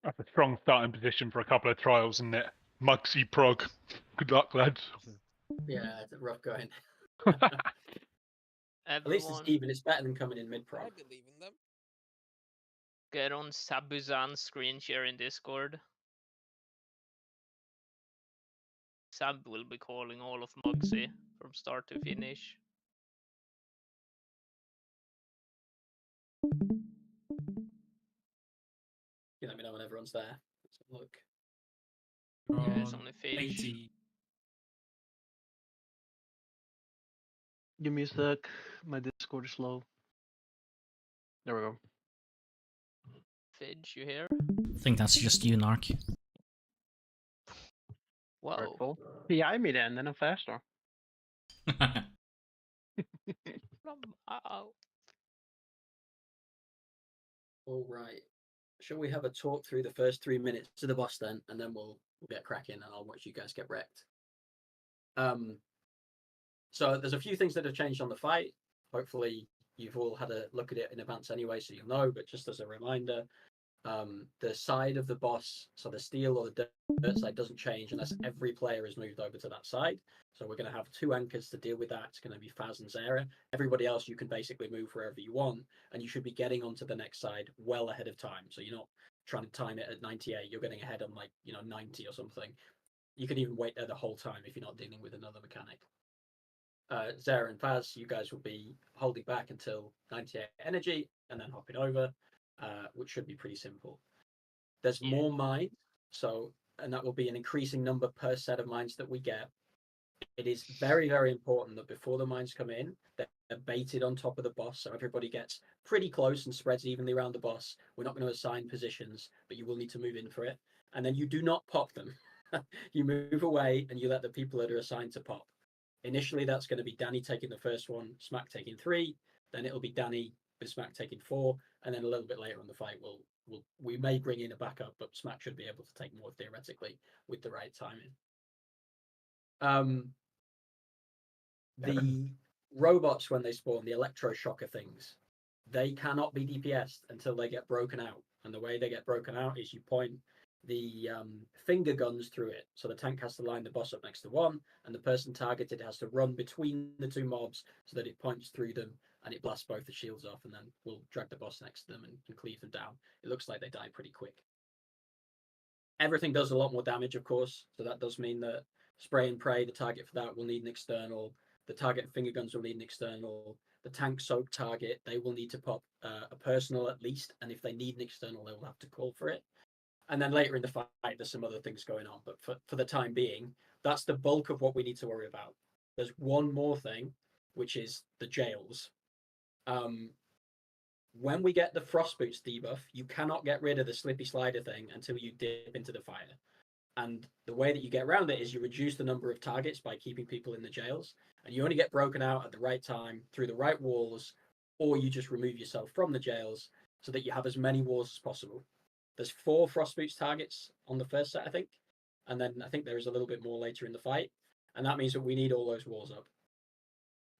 That's a strong starting position for a couple of trials, isn't it? Mugsy prog. Good luck, lads. Yeah, it's rough going. Everyone, At least it's even. It's better than coming in mid-pro. I believe in them. get on Sabuzan's screen share in Discord. Sab will be calling all of Mugsy from start to finish. You let me know when everyone's there. Let's have a look. Yeah, it's only fish. 80. Give me a sec. My Discord is slow. There we go. Fidge, you here? I think that's just you, Narc. Whoa. Hurtful. PI me then I'm faster. Uh-oh. All right. Shall we have a talk through the first 3 minutes to the boss then, and then we'll get cracking, and I'll watch you guys get wrecked. So there's a few things that have changed on the fight. Hopefully you've all had a look at it in advance anyway, so you'll know. But just as a reminder, The side of the boss, so the steel or the dirt side, doesn't change unless every player is moved over to that side. So we're going to have 2 anchors to deal with that. It's going to be Faz and Zera. Everybody else you can basically move wherever you want, and you should be getting onto the next side well ahead of time. So you're not trying to time it at 98. You're getting ahead on 90 or something. You can even wait there the whole time if you're not dealing with another mechanic. Zera and Faz, you guys will be holding back until 98 energy and then hopping over, which should be pretty simple. There's more mines, and that will be an increasing number per set of mines that we get. It is very, very important that before the mines come in, they're baited on top of the boss, so everybody gets pretty close and spreads evenly around the boss. We're not going to assign positions, but you will need to move in for it. And then you do not pop them. You move away and you let the people that are assigned to pop. Initially, that's going to be Danny taking the first one, Smack taking 3. Then it'll be Danny with Smack taking 4, and then a little bit later on the fight, we may bring in a backup, but Smack should be able to take more theoretically with the right timing. The robots, when they spawn, the electroshocker things, they cannot be DPS'd until they get broken out. And the way they get broken out is you point the finger guns through it. So the tank has to line the boss up next to one, and the person targeted has to run between the 2 mobs so that it points through them and it blasts both the shields off, and then we'll drag the boss next to them and cleave them down. It looks like they die pretty quick. Everything does a lot more damage, of course, so that does mean that spray and pray, the target for that, will need an external. The target finger guns will need an external. The tank soak target, they will need to pop a personal at least, and if they need an external, they will have to call for it. And then later in the fight, there's some other things going on, but for the time being, that's the bulk of what we need to worry about. There's one more thing, which is the jails. When we get the Frost Boots debuff, you cannot get rid of the Slippy Slider thing until you dip into the fire. And the way that you get around it is you reduce the number of targets by keeping people in the jails, and you only get broken out at the right time through the right walls, or you just remove yourself from the jails so that you have as many walls as possible. There's 4 Frost Boots targets on the first set, I think, and then I think there is a little bit more later in the fight, and that means that we need all those walls up.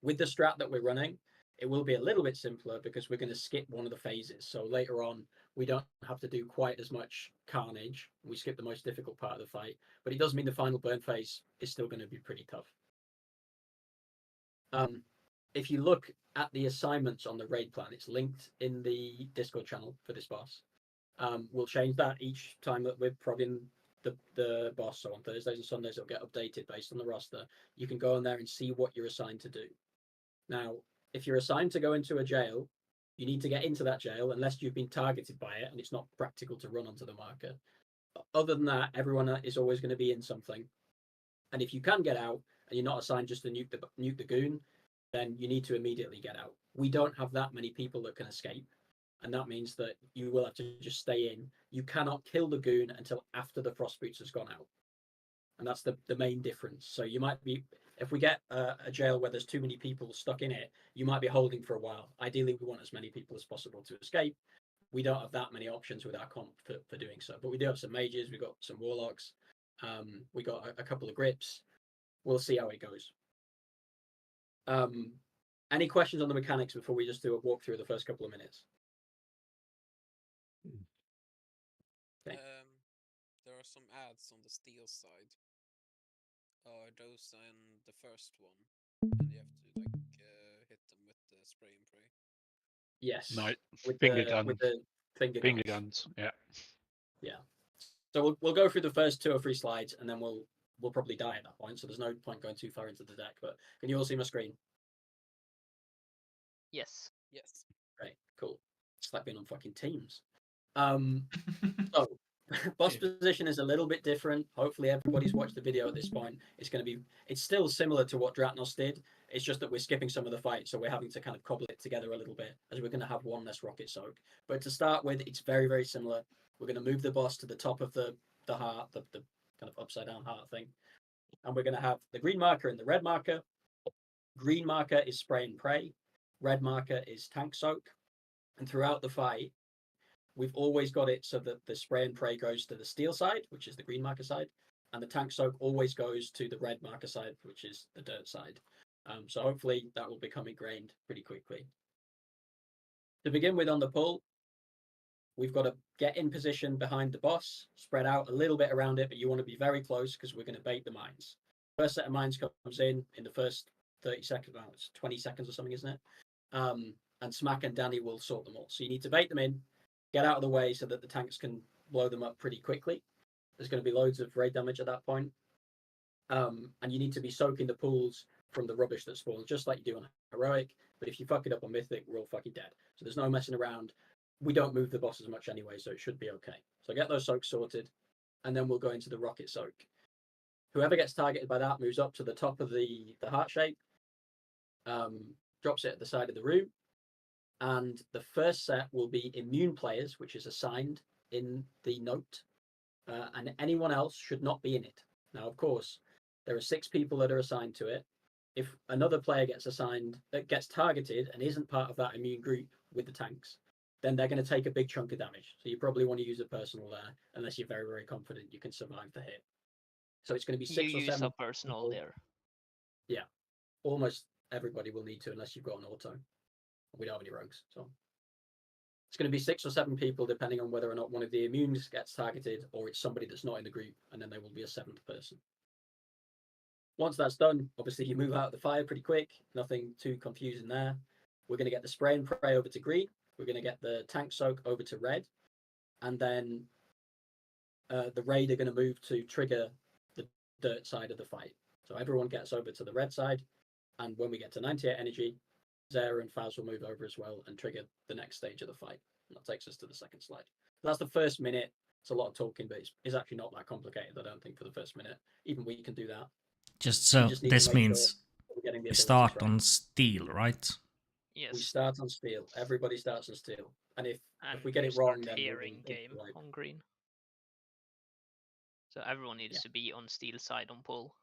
With the strat that we're running, it will be a little bit simpler because we're going to skip one of the phases. So later on, we don't have to do quite as much carnage. We skip the most difficult part of the fight, but it does mean the final burn phase is still going to be pretty tough. If you look at the assignments on the raid plan, it's linked in the Discord channel for this boss. We'll change that each time that we're progging the boss. So on Thursdays and Sundays, it'll get updated based on the roster. You can go on there and see what you're assigned to do. Now, if you're assigned to go into a jail, you need to get into that jail unless you've been targeted by it and it's not practical to run onto the marker. Other than that, everyone is always going to be in something. And if you can get out and you're not assigned just to nuke the goon, then you need to immediately get out. We don't have that many people that can escape. And that means that you will have to just stay in. You cannot kill the goon until after the Frost Boots has gone out. And that's the main difference. So you might be, if we get a jail where there's too many people stuck in it, you might be holding for a while. Ideally, we want as many people as possible to escape. We don't have that many options with our comp for doing so. But we do have some mages, we've got some warlocks, we got a couple of grips. We'll see how it goes. Any questions on the mechanics before we just do a walkthrough of the first couple of minutes? Okay. There are some ads on the steel side. Are those in the first one? And you have to hit them with the spray and pray. Yes. No, with finger the, guns. With the finger guns. Yeah. Yeah. So we'll go through the first 2 or 3 slides, and then we'll probably die at that point. So there's no point going too far into the deck. But can you all see my screen? Yes. Yes. Great. Cool. It's like being on fucking Teams. So boss position is a little bit different. Hopefully everybody's watched the video at this point. It's still similar to what Dratnos did. It's just that we're skipping some of the fight, so we're having to kind of cobble it together a little bit, as we're going to have one less rocket soak. But to start with, it's very, very similar. We're going to move the boss to the top of the heart, the kind of upside down heart thing. And we're going to have the green marker and the red marker. Green marker is spray and pray. Red marker is tank soak. And throughout the fight, we've always got it so that the spray and pray goes to the steel side, which is the green marker side, and the tank soak always goes to the red marker side, which is the dirt side. So hopefully that will become ingrained pretty quickly. To begin with on the pull, we've got to get in position behind the boss, spread out a little bit around it, but you want to be very close because we're going to bait the mines. First set of mines comes in the first 30 seconds, well, it's 20 seconds or something, isn't it? And Smack and Danny will sort them all. So you need to bait them in, get out of the way so that the tanks can blow them up pretty quickly. There's going to be loads of raid damage at that point. And you need to be soaking the pools from the rubbish that spawns, just like you do on Heroic. But if you fuck it up on Mythic, we're all fucking dead. So there's no messing around. We don't move the boss as much anyway, so it should be okay. So get those soaks sorted, and then we'll go into the rocket soak. Whoever gets targeted by that moves up to the top of the heart shape, drops it at the side of the room, and the first set will be immune players, which is assigned in the note, and anyone else should not be in it. Now, of course, there are 6 people that are assigned to it. If another player gets targeted and isn't part of that immune group with the tanks, then they're going to take a big chunk of damage. So you probably want to use a personal there, unless you're very, very confident you can survive the hit. So it's going to be 6 or 7. You use a personal there. Yeah, almost everybody will need to, unless you've got an auto. We don't have any rogues, so it's going to be 6 or 7 people, depending on whether or not one of the immunes gets targeted, or it's somebody that's not in the group, and then there will be a 7th person. Once that's done, obviously you move out of the fire pretty quick. Nothing too confusing there. We're going to get the spray and pray over to green. We're going to get the tank soak over to red, and then the raid are going to move to trigger the dirt side of the fight. So everyone gets over to the red side, and when we get to 98 energy, Zera and Faz will move over as well and trigger the next stage of the fight. And that takes us to the second slide. That's the first minute. It's a lot of talking, but it's actually not that complicated, I don't think, for the first minute. Even we can do that. Just so this means we start on steel, right? Yes. We start on steel. Everybody starts on steel. And if we get it wrong, then here in game on green. So everyone needs to be on steel side on pull.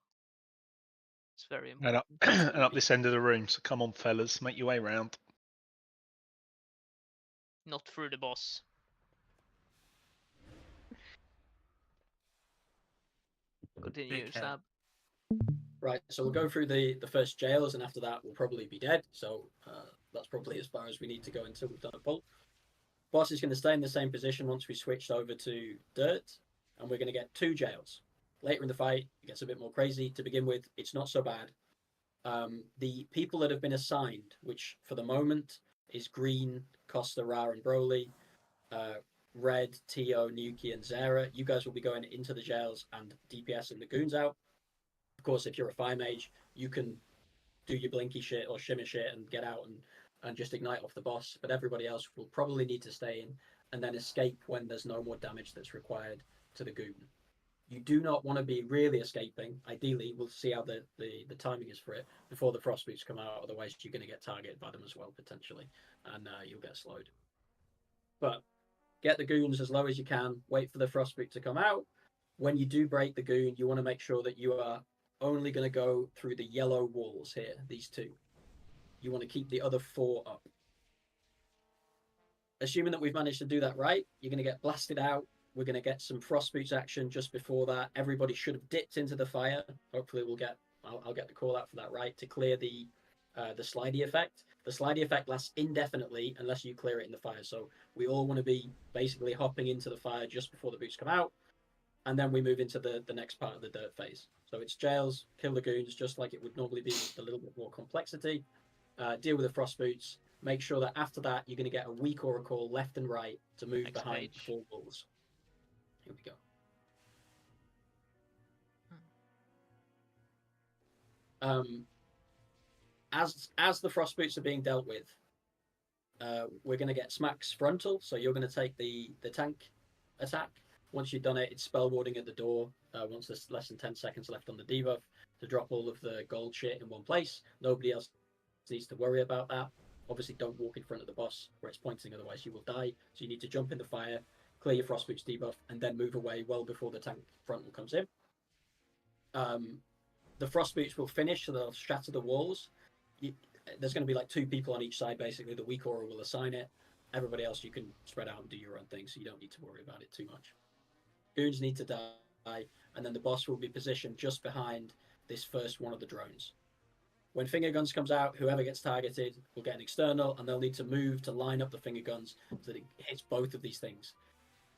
It's very important. And up this end of the room. So come on, fellas, make your way round. Not through the boss. Continue, Sab. Right, so we'll go through the first jails, and after that we'll probably be dead. So that's probably as far as we need to go until we've done a pull. Boss is going to stay in the same position once we switched over to dirt, and we're going to get 2 jails. Later in the fight, it gets a bit more crazy. To begin with, it's not so bad. The people that have been assigned, which for the moment is green, Costa, Ra, and Broly, red, Tio, Nuki, and Zera, you guys will be going into the jails and DPSing the goons out. Of course, if you're a fire mage, you can do your blinky shit or shimmer shit and get out and just ignite off the boss, but everybody else will probably need to stay in and then escape when there's no more damage that's required to the goon. You do not want to be really escaping. Ideally, we'll see how the timing is for it before the frost boots come out, otherwise you're going to get targeted by them as well, potentially, and you'll get slowed. But get the goons as low as you can, wait for the frost boot to come out. When you do break the goon, you want to make sure that you are only going to go through the yellow walls here, these 2. You want to keep the other 4 up. Assuming that we've managed to do that right, you're going to get blasted out. We're going to get some frost boots action just before that. Everybody should have dipped into the fire. Hopefully I'll get the call out for that right, to clear the slidey effect. The slidey effect lasts indefinitely unless you clear it in the fire. So we all want to be basically hopping into the fire just before the boots come out. And then we move into the next part of the dirt phase. So it's jails, kill the goons, just like it would normally be, with a little bit more complexity. Deal with the frost boots. Make sure that after that, you're going to get a weak oracle left and right to move behind the 4 walls. Here we go. As the frost boots are being dealt with, we're going to get Smack's frontal. So you're going to take the tank attack. Once you've done it, it's spell warding at the door. Once there's less than 10 seconds left on the debuff, to drop all of the gold shit in one place. Nobody else needs to worry about that. Obviously, don't walk in front of the boss where it's pointing, otherwise you will die. So you need to jump in the fire, clear your frost boots debuff, and then move away well before the tank frontal comes in. The frost boots will finish, so they'll shatter the walls. There's going to be like 2 people on each side, basically. The weak aura will assign it. Everybody else, you can spread out and do your own thing, so you don't need to worry about it too much. Goons need to die, and then the boss will be positioned just behind this first one of the drones. When finger guns comes out, whoever gets targeted will get an external, and they'll need to move to line up the finger guns so that it hits both of these things.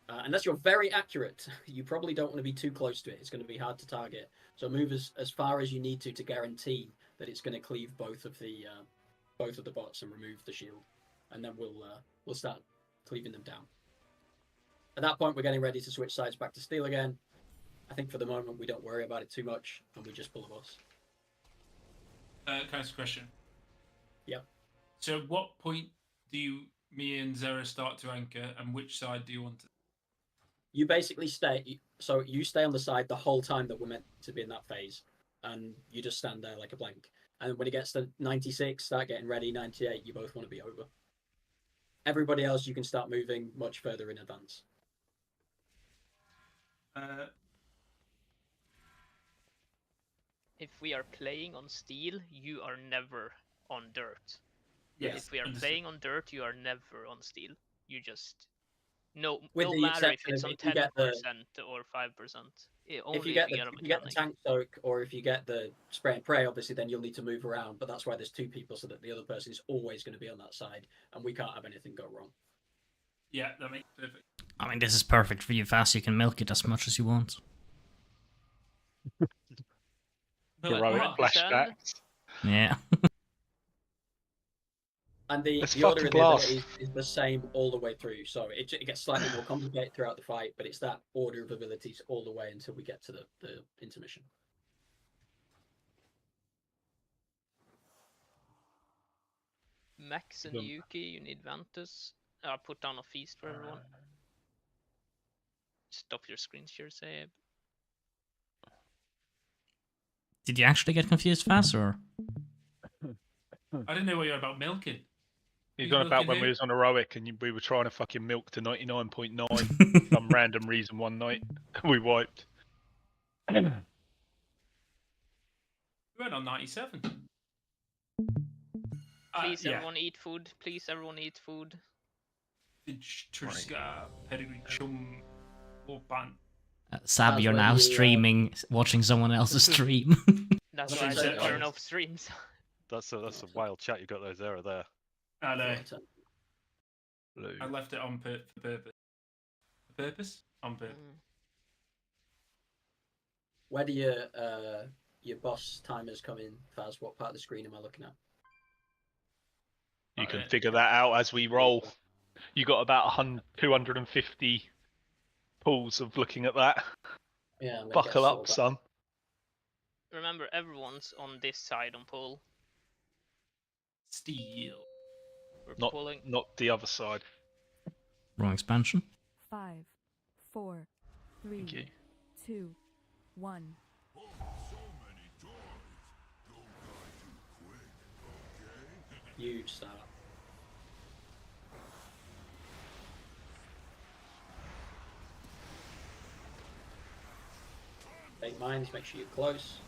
Unless you're very accurate, you probably don't want to be too close to it. It's going to be hard to target. So move as far as you need to guarantee that it's going to cleave both of the bots and remove the shield, and then we'll start cleaving them down. At that point, we're getting ready to switch sides back to steel again. I think for the moment we don't worry about it too much, and we just pull a boss. Can I ask a question? Yep. So, at what point do me and Zera start to anchor, and which side do you want to? You basically stay. So you stay on the side the whole time that we're meant to be in that phase, and you just stand there like a blank. And when it gets to 96, start getting ready. 98, you both want to be over. Everybody else, you can start moving much further in advance. If we are playing on steel, you are never on dirt. Yes, If we are understood. playing on dirt, you are never on steel. You just no With no the matter if exception it's of on if you get the- 10% or 5%. Only If you get a the mechanic. tank soak, or if you get the spray and pray, obviously then you'll need to move around. But that's why there's two people, so that the other person is always going to be on that side, and we can't have anything go wrong. Yeah, that makes perfect. I mean, this is perfect for you, Fast. You can milk it as much as you want. But like, Heroic Mark, flashbacks. Yeah. And the Let's order of fucking the blast. abilities is the same all the way through. So it gets slightly more complicated throughout the fight, but it's that order of abilities all the way until we get to the intermission. Max and Them. Yuki, you need Ventus. I'll put down a feast for everyone. Stop your screen share, Seb. Did you actually get confused, Fast, or? I didn't know what you were about milking. He's Who's on about milking when who? we was on heroic and we were trying to fucking milk to 99.9 for some random reason one night. We wiped. We went on 97. Please, yeah. everyone eat food. Please, everyone eat food. Triska, Pedigree, Chum, or Ban. Sab, That's you're where now the, streaming, watching someone else's stream. That's What why I is said it? turn off streams. That's a wild chat you got there. There. I know. Blue. I left it on for purpose. For purpose? On purpose. Where do your boss timers come in, Faz? What part of the screen am I looking at? You can Okay. figure that out as we roll. You got about 250 pulls of looking at that. Yeah, I'm gonna Buckle get up, sold son. Remember, everyone's on this side on pull. Steel. We're Not pulling. not the other side. Wrong expansion. 5, 4, 3, Thank you. 2, 1. You start. Take mines, make sure you're close.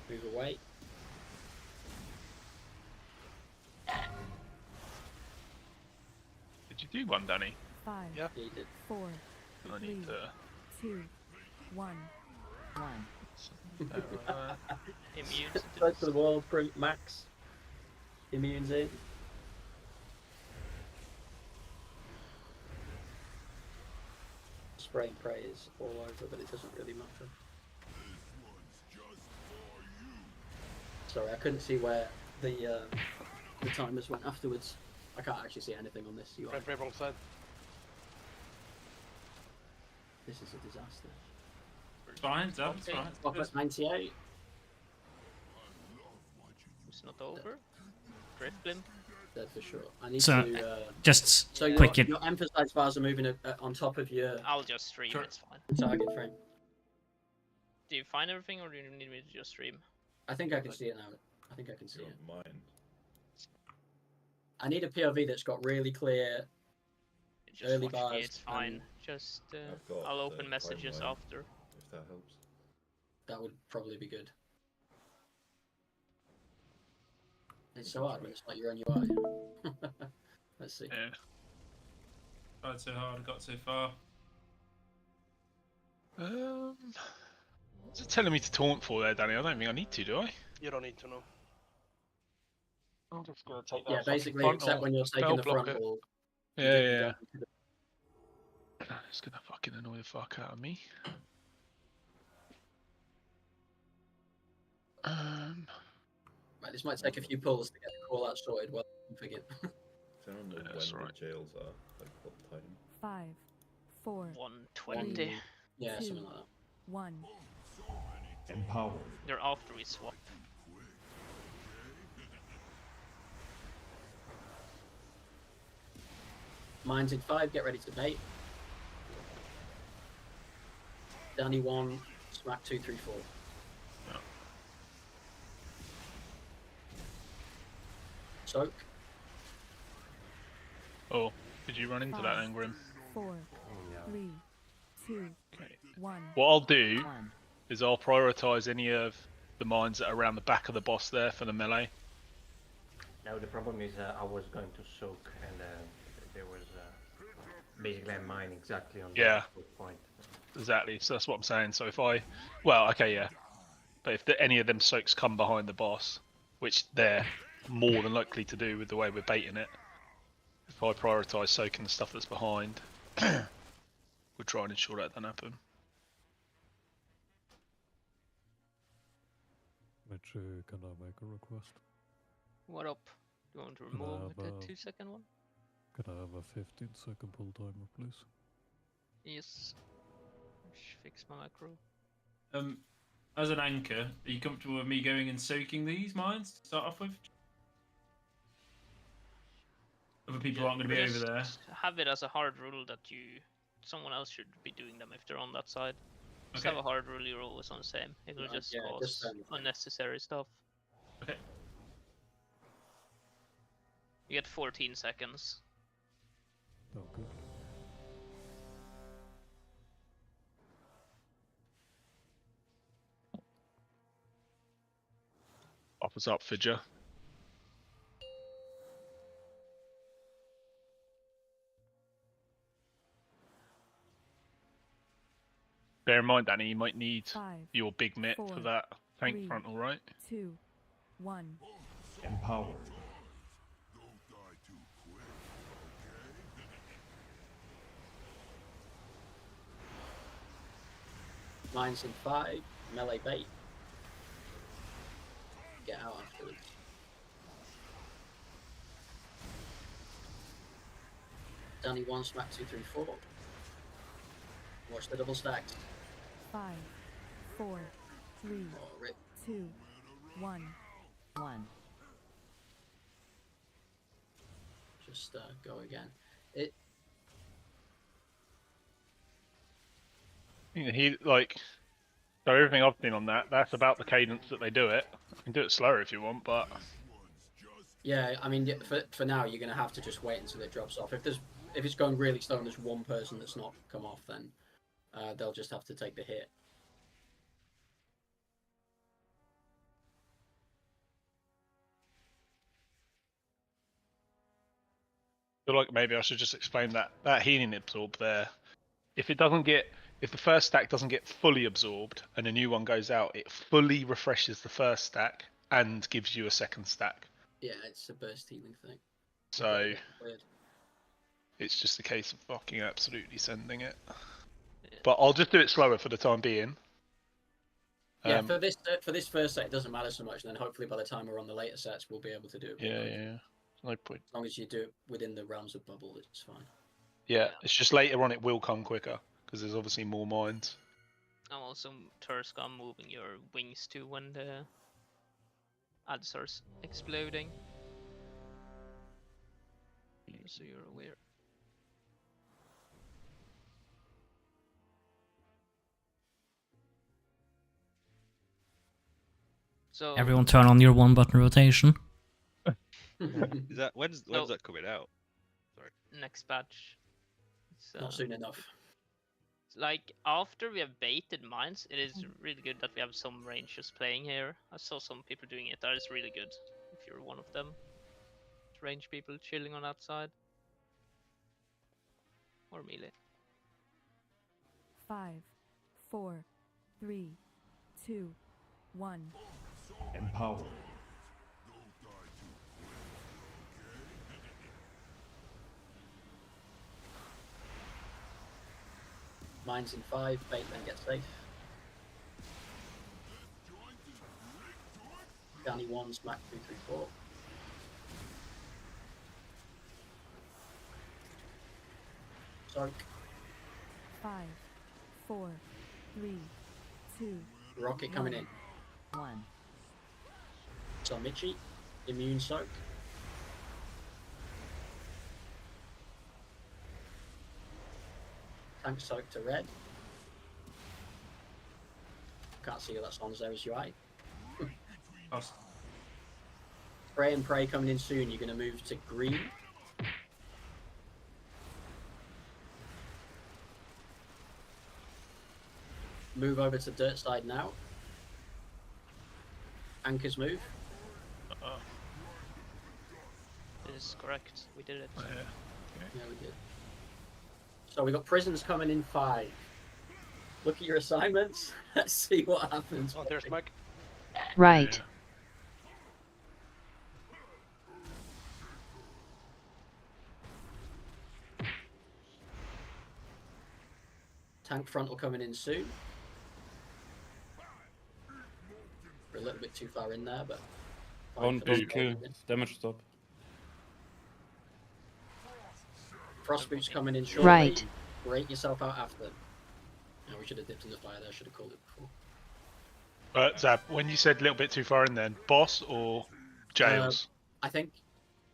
Move away. Did you do one, Danny? 5, Yeah, you did. 4, I 3, need to. 2, 1. Immune Close to the wall, Max. Immune's in. Spray and pray is all over, but it doesn't really matter. Sorry, I couldn't see where the timers went afterwards. I can't actually see anything on this UI. Wrong side. This is a disaster. It's fine, Zab, it's fine. Stop at 98. It's not over. Drifblim. Dead for sure. I need So, to. just So quick. your emphasize bars are moving on top of your I'll just stream. It's fine. target frame. Do you find everything, or do you need me to just stream? I think I can see it now. I think I can see it. Mine. I need a POV that's got really clear Just early watch me, bars. it's fine. and Just I've got I'll the open messages timeline. after. If that helps. That would probably be good. It's so hard when it's not your own UI. Let's see. Yeah. Tried so hard, got so far. What's it telling me to taunt for there, Danny? I don't think I need to, do I? You don't need to know. I'm just gonna take that. Yeah, fucking basically, front except wall. when you're taking Spell the block front it. wall. Yeah. It's gonna fucking annoy the fuck out of me. Right, this might take a few pulls to get the call out sorted. Well, forget. I don't know when that's the right. jails are. Like what time? 5, 4, 120. Yeah, 2, something like that. 1. Empowered. They're after we swap. Mine's in 5. Get ready to bait. Danny 1. Smack 2, 3, 4. Soak. Oh, did you run into that then, Grim? 4, 3, 2, 1. What I'll do is I'll prioritise any of the mines that are around the back of the boss there for the melee. Now the problem is I was going to soak and there was basically a mine exactly on Yeah. the point. Exactly, so that's what I'm saying. So if I, well, okay, yeah, but if any of them soaks come behind the boss, which they're more than likely to do with the way we're baiting it, if I prioritise soaking the stuff that's behind, we'll try and ensure that doesn't happen. Mitch, can I make a request? What up? Do you want to Can I remove have the a- 2-second one? Can I have a 15-second pull timer, please? Yes. Fix my macro. As an anchor, are you comfortable with me going and soaking these mines to start off with? Other people aren't going to be over there. Just have it as a hard rule that someone else should be doing them if they're on that side. Just Okay. have a hard rule you're always on the same. It will just yeah, cause just unnecessary stuff. Okay. You get 14 seconds. Oh, good. Offers up, Fidger. Bear in mind, Danny, you might need 5, your big mitt 4, for that tank 3, frontal, right? 2, 1. Empowered. Mine's in 5. Melee bait. Get out afterwards. Danny 1. Smack 2, 3, 4. Watch the double stacks. 5, 4, 3, Oh, rip. 2, 1. Just go again. It. He like, so everything I've seen on that's about the cadence that they do it. You can do it slower if you want, but Yeah, I mean, for now, you're gonna have to just wait until it drops off. If it's going really slow and there's one person that's not come off, then they'll just have to take the hit. I feel like maybe I should just explain that healing absorb there. If the first stack doesn't get fully absorbed and a new one goes out, it fully refreshes the first stack and gives you a second stack. Yeah, it's a burst healing thing. So Weird. it's just a case of fucking absolutely sending it. But I'll just do it slower for the time being. Yeah, for this first set, it doesn't matter so much. And then hopefully by the time we're on the later sets, we'll be able to do it. Yeah. No point. As long as you do it within the realms of bubble, it's fine. Yeah, it's just later on it will come quicker because there's obviously more mines. I'm also Turscom moving your wings to when the ad starts exploding. So you're aware. So Everyone turn on your one button rotation. Is that when's that coming out? Sorry. next batch. So, Not soon enough. like after we have baited mines, it is really good that we have some rangers playing here. I saw some people doing it. That is really good. If you're one of them, range people chilling on that side or melee. 5, 4, 3, 2, 1. Empower. Mine's in 5, bait then get safe. Danny 1, smack 2, 3, 4. Soak. 5, 4, 3, 2. Rocket coming in. 1. So Michi, immune soak. Tank soak to red. Can't see that's on Zera's UI. Spray and pray coming in soon. You're going to move to green. Move over to dirt side now. Anchors move. This is correct. We did it. Yeah, we did. So we got prisons coming in 5. Look at your assignments. Let's see what happens. Oh, there's Mike. Right. Tank frontal coming in soon. We're a little bit too far in there, but Don't kill. Damage stop. Frost boots coming in shortly. Right. Rate yourself out after. No, we should have dipped in the fire there. Should have called it before. Zab, when you said a little bit too far in, then boss or jails? I think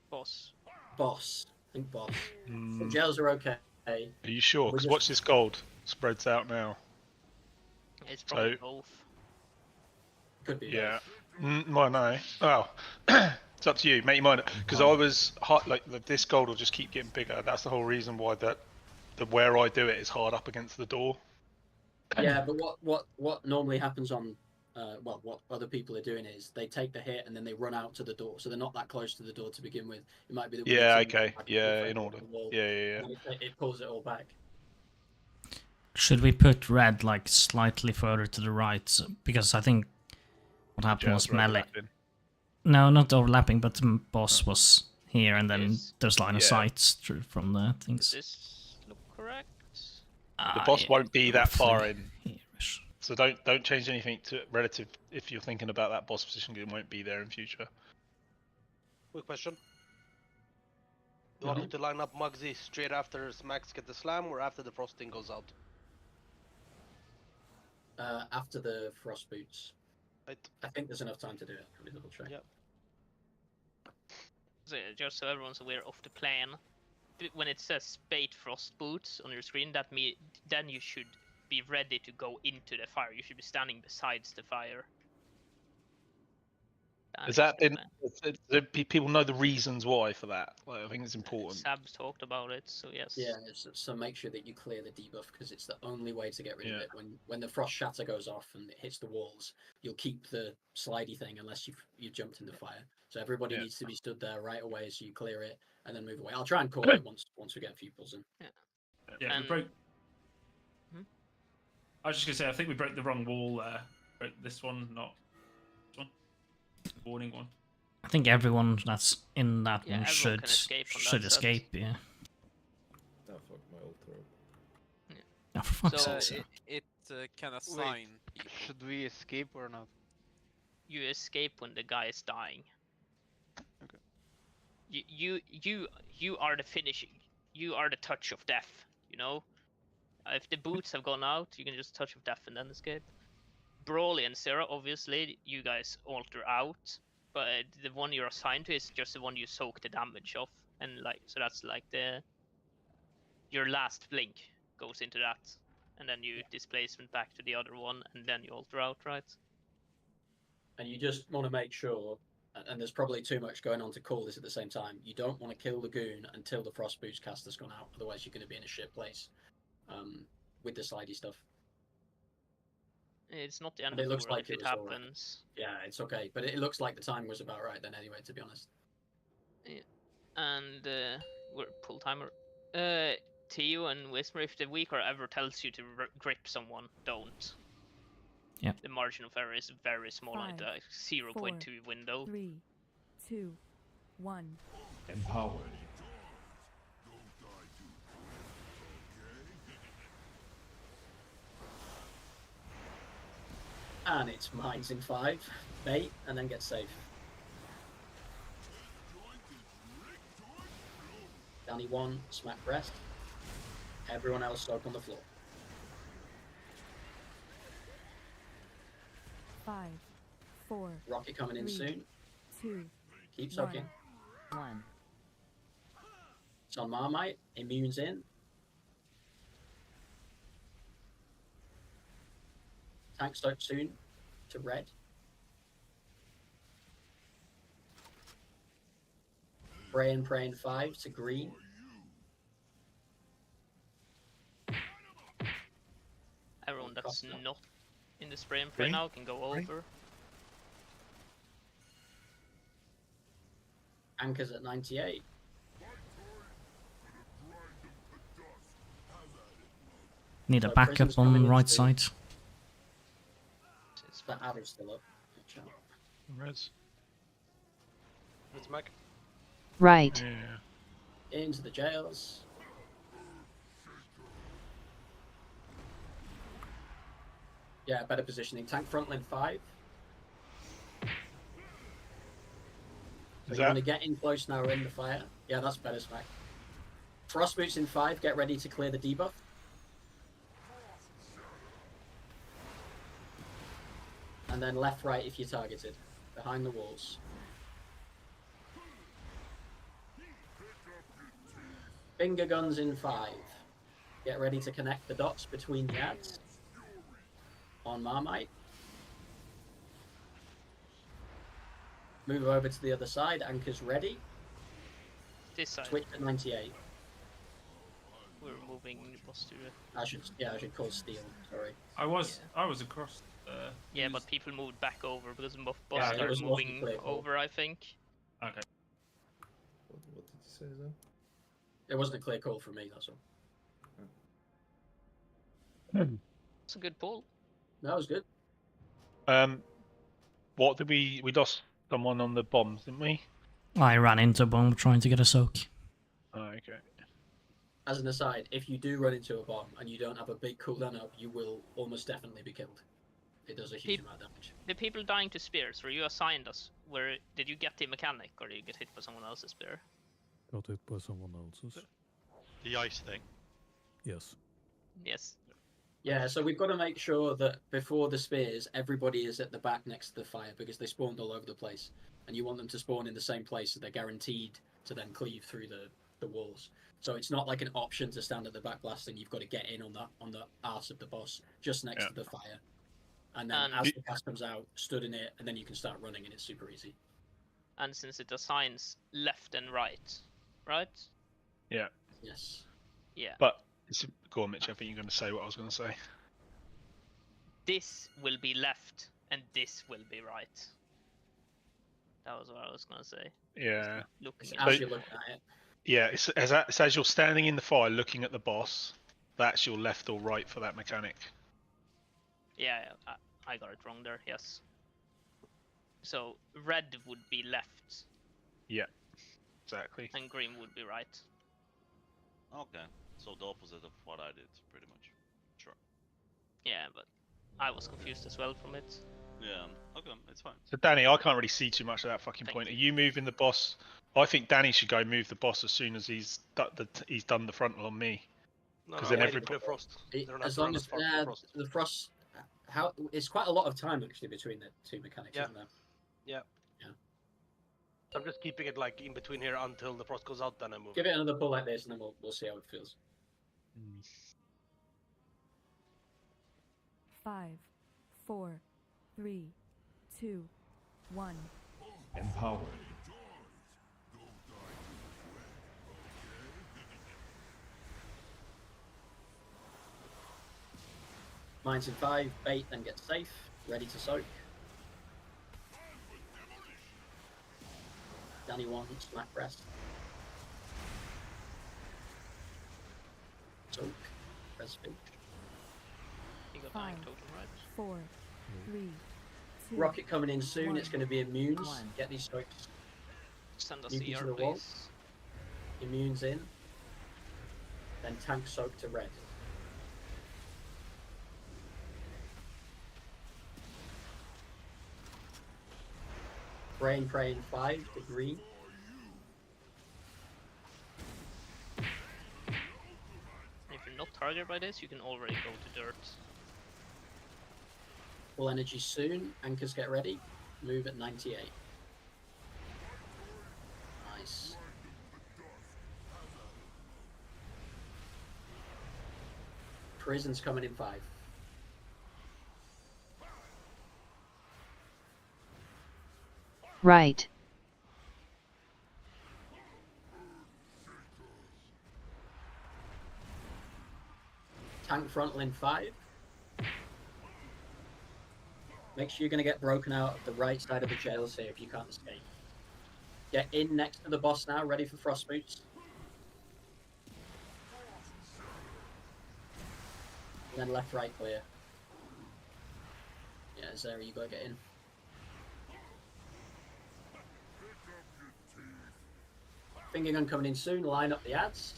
boss. Boss. I think boss. The jails are okay. Are you sure? Because watch this gold spreads out now. It's probably both. Could be. Yeah. Well, no. Oh, it's up to you. Make your mind up. Because I was hard, like this gold will just keep getting bigger. That's the whole reason why where I do it is hard up against the door. Yeah, but what normally happens on what other people are doing is they take the hit and then they run out to the door, so they're not that close to the door to begin with. It might be that Yeah. Okay. Yeah. In order. Yeah. It pulls it all back. Should we put red like slightly further to the right? Because I think what happened was melee. No, not overlapping, but the boss was here, and then there's line of sight from the things. Does this look correct? The boss won't be that far in, so don't change anything to relative. If you're thinking about that boss position, it won't be there in future. Quick question. Do you want me to line up Muggsy straight after Smacks get the slam, or after the frosting goes out? After the frost boots. Right. I think there's enough time to do it. Let me double check. Yep. So, just so everyone's aware of the plan, when it says Spate Frost Boots on your screen, then you should be ready to go into the fire. You should be standing besides the fire. Has that been? People know the reasons why for that. Like, I think it's important. Sab's talked about it, so yes. Yeah, so make sure that you clear the debuff because it's the only way to get rid of it. When the frost shatter goes off and it hits the walls, you'll keep the slidey thing unless you've jumped in the fire. So everybody needs to be stood there right away, so you clear it and then move away. I'll try and call it once we get a few pulls in. Yeah, we broke. I was just gonna say, I think we broke the wrong wall there. Broke this one, not this one. Warning one. I think everyone that's in that one everyone can should escape. Yeah. Oh fuck, my ult throw. Oh, for fuck's So sake. it can assign. Should we escape or not? You escape when the guy is dying. Okay. You are the finishing. You are the touch of death. You know, if the boots have gone out, you can just touch of death and then escape. Brawly and Sarah, obviously, you guys alter out, but the one you're assigned to is just the one you soak the damage of, and so that's like your last blink goes into that, and then you displacement back to the other one, and then you alter out, right? And you just want to make sure, and there's probably too much going on to call this at the same time, you don't want to kill the goon until the frost boots cast has gone out, otherwise you're going to be in a shit place with the slidey stuff. It's not the end And of it the looks world like if it was all right. happens. Yeah, it's okay, but it looks like the time was about right then anyway, to be honest. Yeah. And we're pull timer. Tio and Whisper, if the weaker ever tells you to grip someone, don't. Yep. The margin of error is very small, like the 0.2 window. 3, 2, 1. Empowered. And it's mines in 5. Bait, and then get safe. Danny 1, smack rest. Everyone else soak on the floor. 5, 4. Rocket coming in 3, soon. 2. Keep soaking. 1. It's on Marmite. Immune's in. Tank soak soon to red. Praying 5 to green. Everyone that's not in the spray and pray Green? now can go Green? over. Anchors at 98. Need a So backup prison's coming on in right soon. side. That adder's still up. Watch out. Res. It's Mac. Right. Yeah. Into the jails. Yeah, better positioning. Tank frontline 5. So Is you want that- to get in close now. We're in the fire. Yeah, that's better, Smack. Frost boots in 5. Get ready to clear the debuff. And then left, right if you're targeted. Behind the walls. Finger guns in 5. Get ready to connect the dots between the ads. On Marmite. Move over to the other side. Anchors ready. This side. Switch to 98. We're moving boss to the... I should call steel. Sorry. I was across. Yeah, but people moved back over because boss Yeah, it started wasn't moving clear call. over, I think. Okay. What did you say then? It wasn't a clear call for me, that's all. It's a good pull. That was good. What did we lost someone on the bombs, didn't we? I ran into a bomb trying to get a soak. Oh, okay. As an aside, if you do run into a bomb and you don't have a big cooldown up, you will almost definitely be killed. It does a huge amount of damage. The people dying to spears, were you assigned us? Did you get the mechanic or did you get hit by someone else's spear? Got hit by someone else's. The ice thing. Yes. Yes. Yeah, so we've got to make sure that before the spears, everybody is at the back next to the fire because they spawned all over the place. And you want them to spawn in the same place so they're guaranteed to then cleave through the walls. So it's not like an option to stand at the back blasting. You've got to get in on the arse of the boss, just next to the fire. And then as the cast comes out, stood in it, and then you can start running, and it's super easy. And since it assigns left and right, right? Yeah. Yes. Yeah. But go on, Mitch. I think you're going to say what I was going to say. This will be left, and this will be right. That was what I was going to say. Yeah. Looking As you're looking at it. Yeah, it's as you're standing in the fire looking at the boss, that's your left or right for that mechanic. Yeah, I got it wrong there, yes. So red would be left. Yeah, exactly. And green would be right. Okay, so the opposite of what I did, pretty much. Sure. Yeah, but I was confused as well from it. Yeah, okay, it's fine. So Danny, I can't really see too much of that fucking point. Are you moving the boss? I think Danny should go move the boss as soon as he's done the frontal on me. Because then every frost. As long as the frost, it's quite a lot of time actually between the two mechanics, isn't there? Yeah. So I'm just keeping it like in between here until the frost goes out, then I move. Give it another pull like this, and then we'll see how it feels. 5, 4, 3, 2, 1. Empowered. Mine's in 5, bait, then get safe, ready to soak. Danny 1, smack rest. Soak, rest speed. He got 5, 9 total, right? 4, 3, 2, Rocket coming in soon. 1. It's going to be immunes. 1. Get these strikes. Send us Nuke into ER, the wall. please. Immunes in. Then tank soak to red. Brain praying 5 to green. If you're not targeted by this, you can already go to dirt. Full energy soon. Anchors get ready. Move at 98. Nice. Prison's coming in 5. Right. Tank frontline 5. Make sure you're going to get broken out of the right side of the jails here if you can't escape. Get in next to the boss now, ready for frost boots. And then left, right clear. Yeah, Zeri, you gotta get in. Finger gun coming in soon. Line up the ads.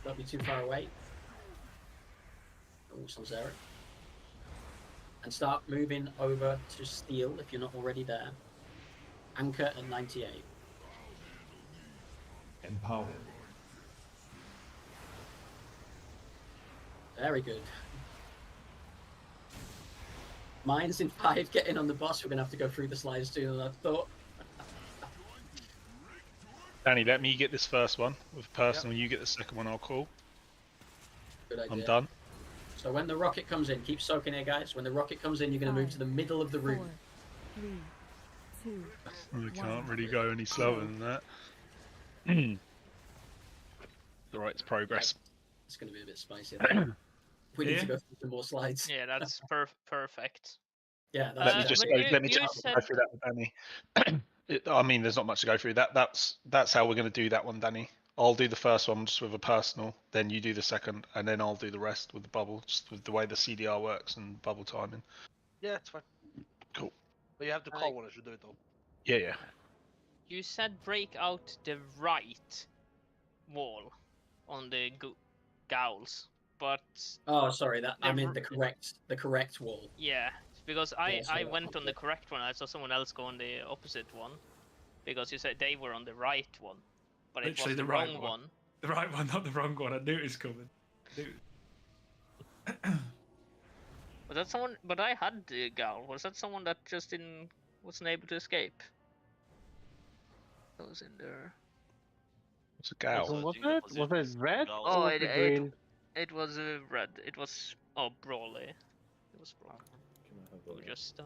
Don't be too far away. Oh, some Zeri. And start moving over to steel if you're not already there. Anchor at 98. Empower. Very good. Mine's in 5. Get in on the boss. We're gonna have to go through the slides sooner than I thought. Danny, let me get this first one with personal. You get the second one. I'll call. Good idea. I'm done. So when the rocket comes in, keep soaking here, guys. When the rocket comes in, you're going to move to the middle of the room. 3, 2, We can't really go any slower than that. Alright, it's progress. It's going to be a bit spicy. We need to go through some more slides. Yeah, that's perfect. Yeah, Let me just but go, let me you just said- go through that with Danny. I mean, there's not much to go through. That's how we're going to do that one, Danny. I'll do the first one just with a personal, then you do the second, and then I'll do the rest with the bubble, just with the way the CDR works and bubble timing. Yeah, it's fine. Cool. But you have to call when I should do it though. Yeah, yeah. You said break out the right wall on the gowls, but Oh, sorry. That I mean the correct wall. yeah, because I Yeah, sorry, went on the correct one. I saw someone else go on the opposite one, because you said they were on the right one, but it Literally was the the right wrong one. one. The right one, not the wrong one. I knew it was coming. Was that someone? But I had the gowl. Was that someone that just wasn't able to escape? That was in there. It's a gal. Was it red? Oh, or was it green? it was red. It was Brawley. It was Brawley. Who just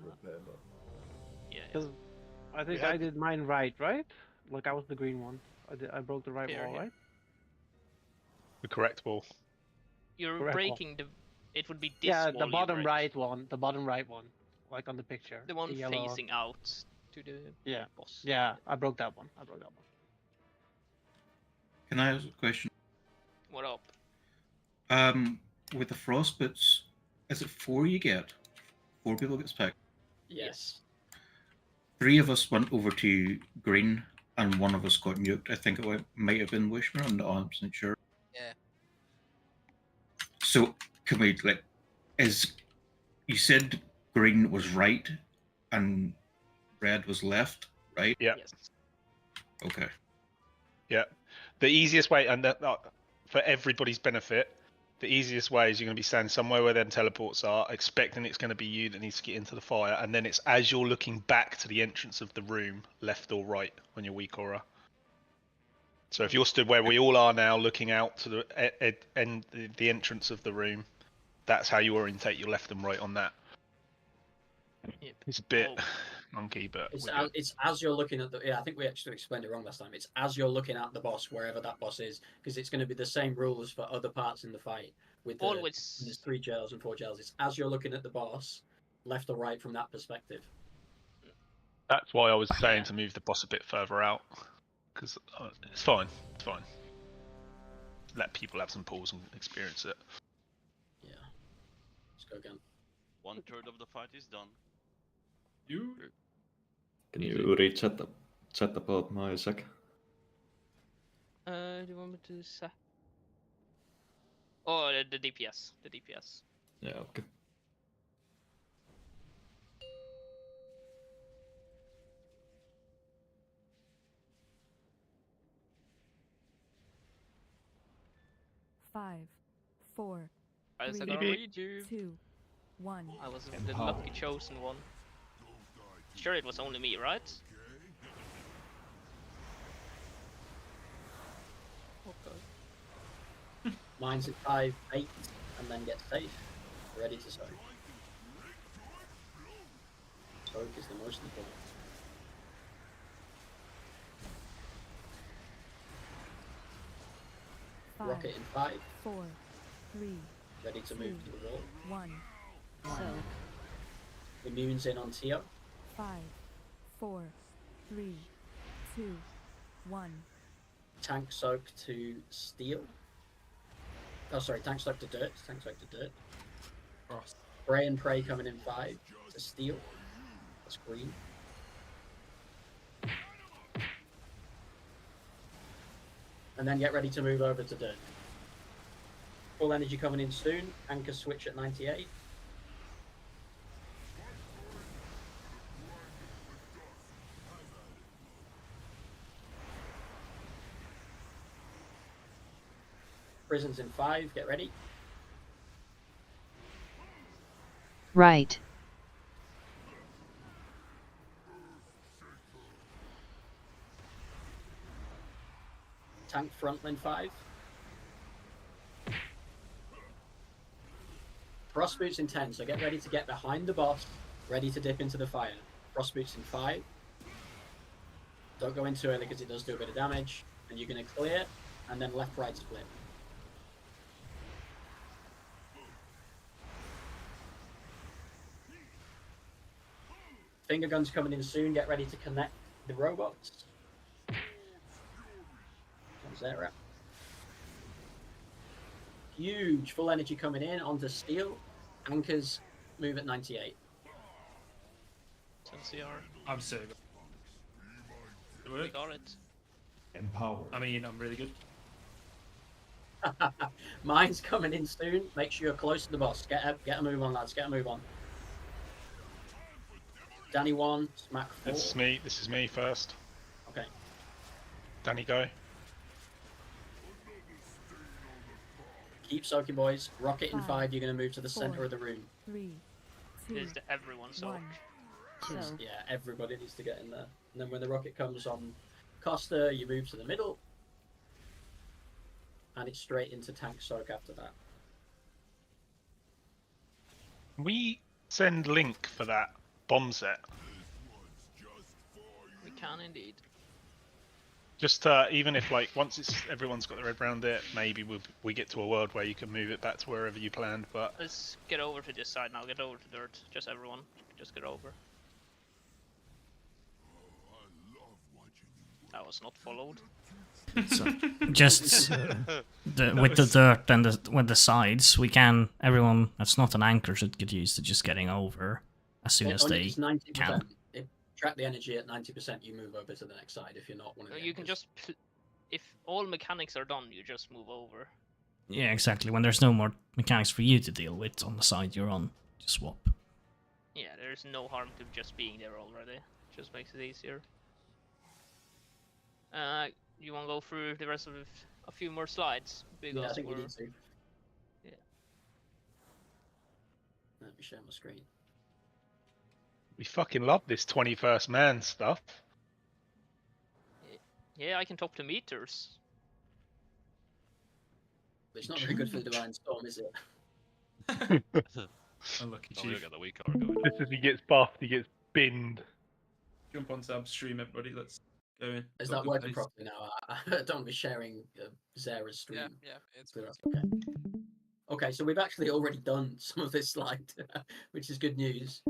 yeah. Because I think I did mine right? Like I was the green one. I broke the right wall, right? The correct wall. You're Correct breaking the. It would be this Yeah, wall the you bottom break. right one. The bottom right one, like on the picture. The one yellow. facing out to the Yeah. boss. Yeah, I broke that one. Can I ask a question? What up? With the frostbits, is it 4 you get? 4 people gets picked. Yes. 3 of us went over to green, and 1 of us got nuked. I think it might have been Wishmer. I'm not 100% sure. Yeah. So can we you said green was right and red was left, right? Yeah. Yes. Okay. Yeah. The easiest way, and for everybody's benefit, the easiest way is you're going to be standing somewhere where them teleports are, expecting it's going to be you that needs to get into the fire, and then it's as you're looking back to the entrance of the room, left or right, when you're weak aura. So if you're stood where we all are now, looking out to the entrance of the room, that's how you orientate your left and right on that. Yep. It's a bit monkey, but It's as you're looking at the. Yeah, I think we actually explained it wrong last time. It's as you're looking at the boss, wherever that boss is, because it's going to be the same rules for other parts in the fight. With Always. There's 3 jails and 4 jails. It's as you're looking at the boss, left or right from that perspective. that's why I was saying to move the boss a bit further out, because it's fine. It's fine. Let people have some pause and experience it. Yeah. Let's go again. 1/3 of the fight is done. Can you read chat about my sack? Do you want me to say? Oh, the DPS. The DPS. Yeah, okay. Five, four, I three, gotta read you. 2, 1. I was the lucky chosen one. Sure, it was only me, right? Okay. Mine's at 5, 8, and then get safe. Ready to soak. Soak is the most important. Rocket in 5, 4, 3, ready to move to the wall. 1. So, immune's in on Tio. 5, 4, 3, 2, 1. Tank soak to steel. Oh, sorry, tank soak to dirt. Tank soak to dirt. Cross. Spray and pray coming in 5 to steel. That's green. And then get ready to move over to dirt. Full energy coming in soon. Anchor switch at 98. Prison's in 5, get ready. Right. Tank frontline 5. Frost boots in 10, so get ready to get behind the boss, ready to dip into the fire. Frost boots in 5. Don't go in too early because it does do a bit of damage. And you're going to clear, and then left-right split. Finger guns coming in soon, get ready to connect the robots. Zera. Huge full energy coming in onto steel. Anchors move at 98. 10 CR. I'm so good. We got it. Empower. I mean, I'm really good. Mine's coming in soon. Make sure you're close to the boss. Get a move on, lads. Get a move on. Danny 1, smack 4. This is me first. Okay. Danny, go. Keep soaking, boys. Rocket in 5. 5, You're going to move to the 4, center of the room. 3, 2, Is the everyone soak? 1. Yeah, everybody needs to get in there. And then when the rocket comes on Costa, you move to the middle. And it's straight into tank soak after that. We send Link for that bomb set. We can indeed. Just even if like once everyone's got the red round it, maybe we get to a world where you can move it back to wherever you planned. But Let's get over to this side now. Get over to dirt. Just everyone. Just get over. That was not followed. So just with the dirt and with the sides, we can. Everyone that's not an anchor should get used to just getting over as soon as they can. If track the energy at 90%, you move over to the next side. If you're not one of the You can just, if all mechanics are done, you just move over. Yeah, exactly. When there's no more mechanics for you to deal with on the side you're on, just swap. Yeah, there's no harm to just being there already. Just makes it easier. You want to go through the rest of a few more slides? Yeah, I think we need to. Yeah. Let me share my screen. we fucking love this 21st man stuff. Yeah, I can top the meters. But it's not very good for the Divine Storm, is it? Unlucky Oh, chief. we got the weak hour going. Just as he gets buffed, he gets binned. Jump onto upstream, everybody. Let's go in. Is Got that good working pace. properly now? I don't want to be sharing Zera's stream. Yeah, it's So that's okay. Okay, so we've actually already done some of this slide, which is good news.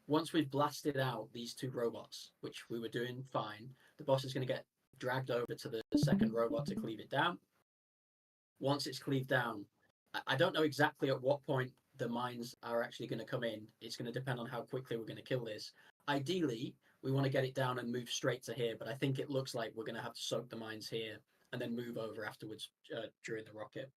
Once we've blasted out these 2 robots, which we were doing fine, the boss is going to get dragged over to the second robot to cleave it down. Once it's cleaved down, I don't know exactly at what point the mines are actually going to come in. It's going to depend on how quickly we're going to kill this. Ideally, we want to get it down and move straight to here, but I think it looks like we're going to have to soak the mines here and then move over afterwards during the rocket.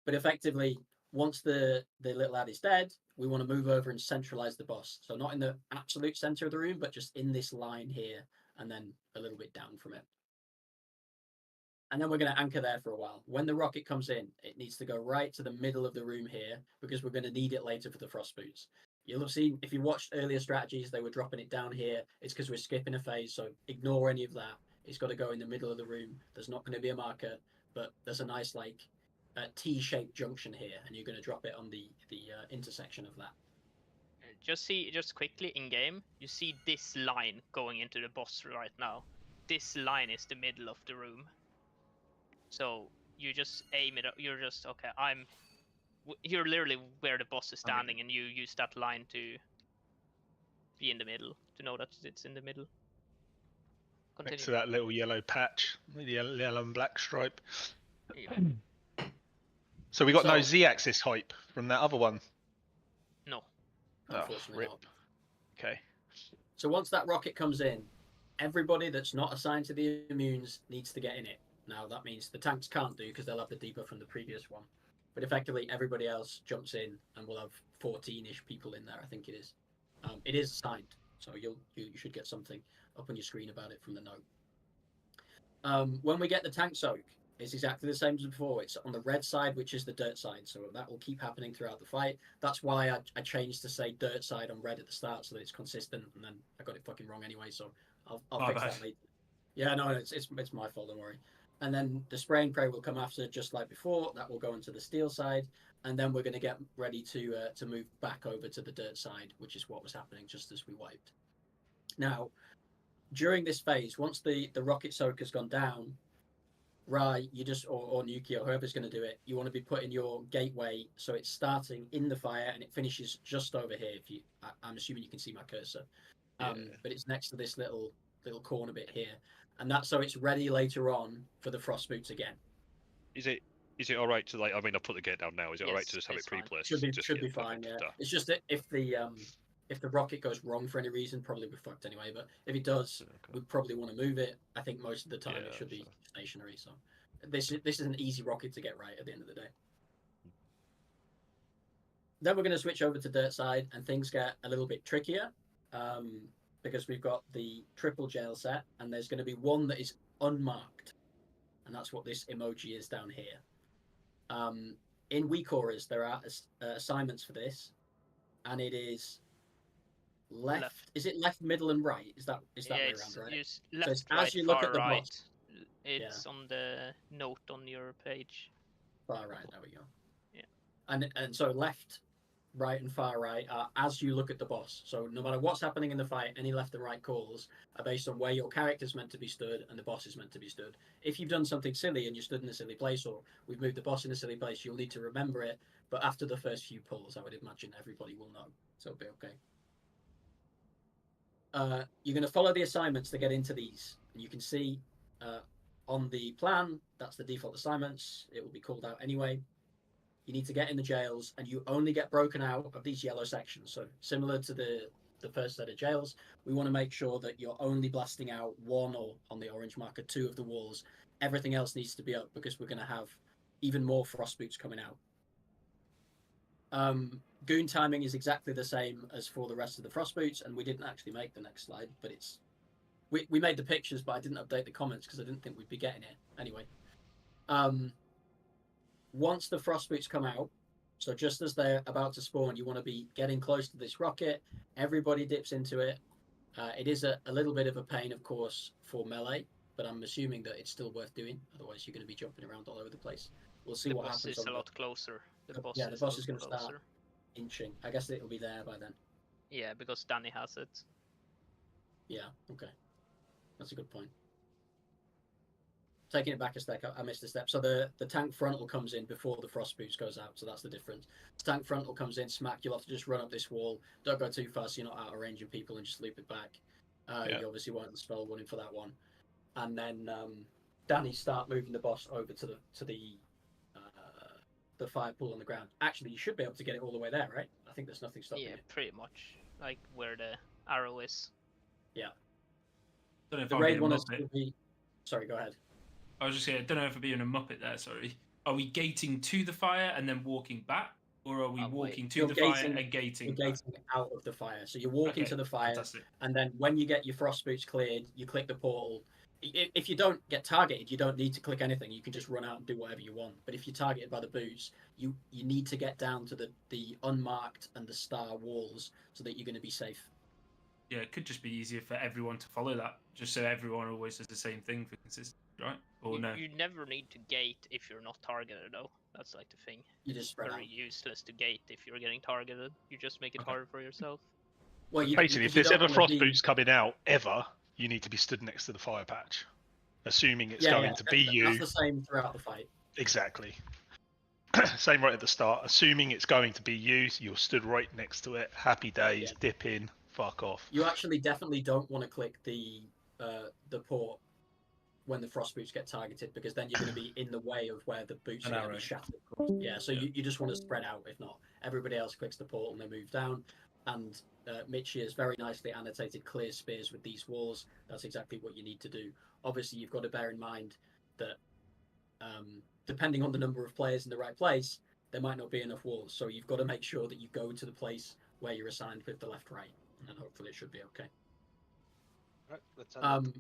But effectively, once the little ad is dead, we want to move over and centralize the boss. So not in the absolute center of the room, but just in this line here, and then a little bit down from it. And then we're going to anchor there for a while. When the rocket comes in, it needs to go right to the middle of the room here, because we're going to need it later for the frost boots. You'll have seen, if you watched earlier strategies, they were dropping it down here. It's because we're skipping a phase, so ignore any of that. It's got to go in the middle of the room. There's not going to be a marker, but there's a nice like T-shaped junction here, and you're going to drop it on the intersection of that. Just quickly in game, you see this line going into the boss right now. This line is the middle of the room. So you just aim it. You're just okay. You're literally where the boss is standing, and you use that line to be in the middle, to know that it's in the middle. Continue. Next to that little yellow patch, the yellow and black stripe. Yeah. So we got no Z-axis hype from that other one. No. Unfortunately not. Okay. So once that rocket comes in, everybody that's not assigned to the immunes needs to get in it. Now that means the tanks can't do because they'll have the debuff from the previous one. But effectively, everybody else jumps in, and we'll have 14-ish people in there. I think it is. It is assigned, so you should get something up on your screen about it from the note. When we get the tank soak, it's exactly the same as before. It's on the red side, which is the dirt side, so that will keep happening throughout the fight. That's why I changed to say dirt side on red at the start, so that it's consistent. And then I got it fucking wrong anyway, so I'll fix that later. Yeah, no, it's my fault. Don't worry. And then the spray and pray will come after, just like before. That will go into the steel side, and then we're going to get ready to move back over to the dirt side, which is what was happening just as we wiped. Now, during this phase, once the rocket soak has gone down, Rai, you just or Nuki or whoever's going to do it, you want to be putting your gateway so it's starting in the fire and it finishes just over here. If you, I'm assuming you can see my cursor, but it's next to this little corner bit here. And that's so it's ready later on for the frost boots again. Is it all right to like? I mean, I'll put the gate down now. Is it all right to just have it pre-placed? Should be fine. Yeah. It's just that if the rocket goes wrong for any reason, probably we're fucked anyway. But if it does, we probably want to move it. I think most of the time it should be stationary. So this is an easy rocket to get right at the end of the day. Then we're going to switch over to dirt side, and things get a little bit trickier. Because we've got the triple jail set, and there's going to be one that is unmarked, and that's what this emoji is down here. In weak auras, there are assignments for this, and it is left. Is it left, middle, and right? Is that way around, right? Left, so it's right, as you look at the right. boss. It's on the note on your page. Far right, there we go. Yeah. And so left, right, and far right are as you look at the boss. So no matter what's happening in the fight, any left and right calls are based on where your character's meant to be stood and the boss is meant to be stood. If you've done something silly and you stood in a silly place, or we've moved the boss in a silly place, you'll need to remember it. But after the first few pulls, I would imagine everybody will know. So it'll be okay. You're going to follow the assignments to get into these. And you can see on the plan, that's the default assignments. It will be called out anyway. You need to get in the jails, and you only get broken out of these yellow sections. So similar to the first set of jails, we want to make sure that you're only blasting out one, or on the orange marker, 2 of the walls. Everything else needs to be up because we're going to have even more frost boots coming out. Goon timing is exactly the same as for the rest of the frost boots, and we didn't actually make the next slide, but it's we made the pictures, but I didn't update the comments because I didn't think we'd be getting it anyway. Once the frost boots come out, so just as they're about to spawn, you want to be getting close to this rocket. Everybody dips into it. It is a little bit of a pain, of course, for melee, but I'm assuming that it's still worth doing. Otherwise, you're going to be jumping around all over the place. We'll see what happens. The boss is a lot closer. The boss is going to start inching. I guess it'll be there by then. Yeah, because Danny has it. Yeah, okay. That's a good point. Taking it back a step, I missed a step. So the tank frontal comes in before the frost boots goes out, so that's the difference. The tank frontal comes in, smack, you'll have to just run up this wall. Don't go too fast so you're not out of range of people, and just loop it back. You obviously want the spell warning for that one. And then Danny start moving the boss over to the the fire pool on the ground. Actually, you should be able to get it all the way there, right? I think there's nothing stopping Yeah, it. pretty much. Like where the arrow is. Yeah. Don't know if The I'm raid being a one is muppet. to be. Sorry, go ahead. I was just saying, I don't know if I'm being a muppet there. Sorry. Are we gating to the fire and then walking back, or are we walking to You're the fire and gating? You're gating out of the fire. So you're walking Okay, to the fire, fantastic. and then when you get your frost boots cleared, you click the portal. If you don't get targeted, you don't need to click anything. You can just run out and do whatever you want. But if you're targeted by the boots, you need to get down to the unmarked and the star walls so that you're going to be safe. Yeah, it could just be easier for everyone to follow that, just so everyone always does the same thing for consistency, right? Or no? You never need to gate if you're not targeted, though. That's like the thing. You just spread very out. useless to gate if you're getting targeted. You just make it harder for yourself. Well, basically, if there's ever frost boots coming out, ever, you need to be stood next to the fire patch, assuming it's going to be you. That's the same throughout the fight. Exactly. Same right at the start. Assuming it's going to be you, you're stood right next to it. Happy days. Dip in. Fuck off. You actually definitely don't want to click the port when the frost boots get targeted, because then you're going to be in the way of where the boots are going to be shattered. Yeah, so you just want to spread out. If not, everybody else clicks the portal and they move down. And Mitchie has very nicely annotated clear spears with these walls. That's exactly what you need to do. Obviously, you've got to bear in mind that depending on the number of players in the right place, there might not be enough walls. So you've got to make sure that you go to the place where you're assigned with the left-right, and hopefully it should be okay. Right, let's end it.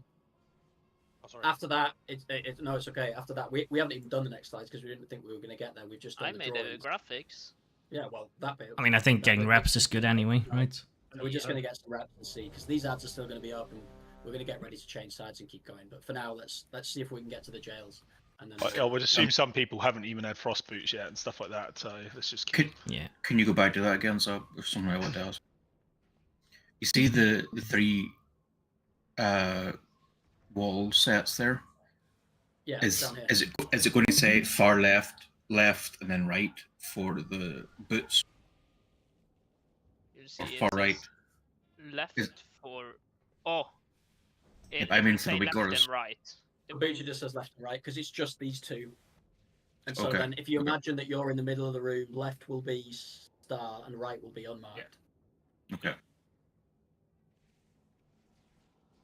After that, no, it's okay. After that, we haven't even done the next slides because we didn't think we were going to get there. We've just done I the made drawings. graphics. Yeah, well, that bit. I mean, I think getting reps is good anyway, right? So we're just going to get some reps and see, because these ads are still going to be open. We're going to get ready to change sides and keep going. But for now, let's see if we can get to the jails. And then I would assume some people haven't even had frost boots yet and stuff like that. So let's just keep. Can you go back to that again, so if someone else does? You see the three wall sets there? Yeah. Is down here. is it going to say far left, and then right for the boots? You see, Or it far says right? Left for. Oh. I mean, for say the left regardless. and right. The boots just says left and right because it's just these two. And so Okay. then, if you imagine that you're in the middle of the room, left will be star and right will be unmarked. Okay.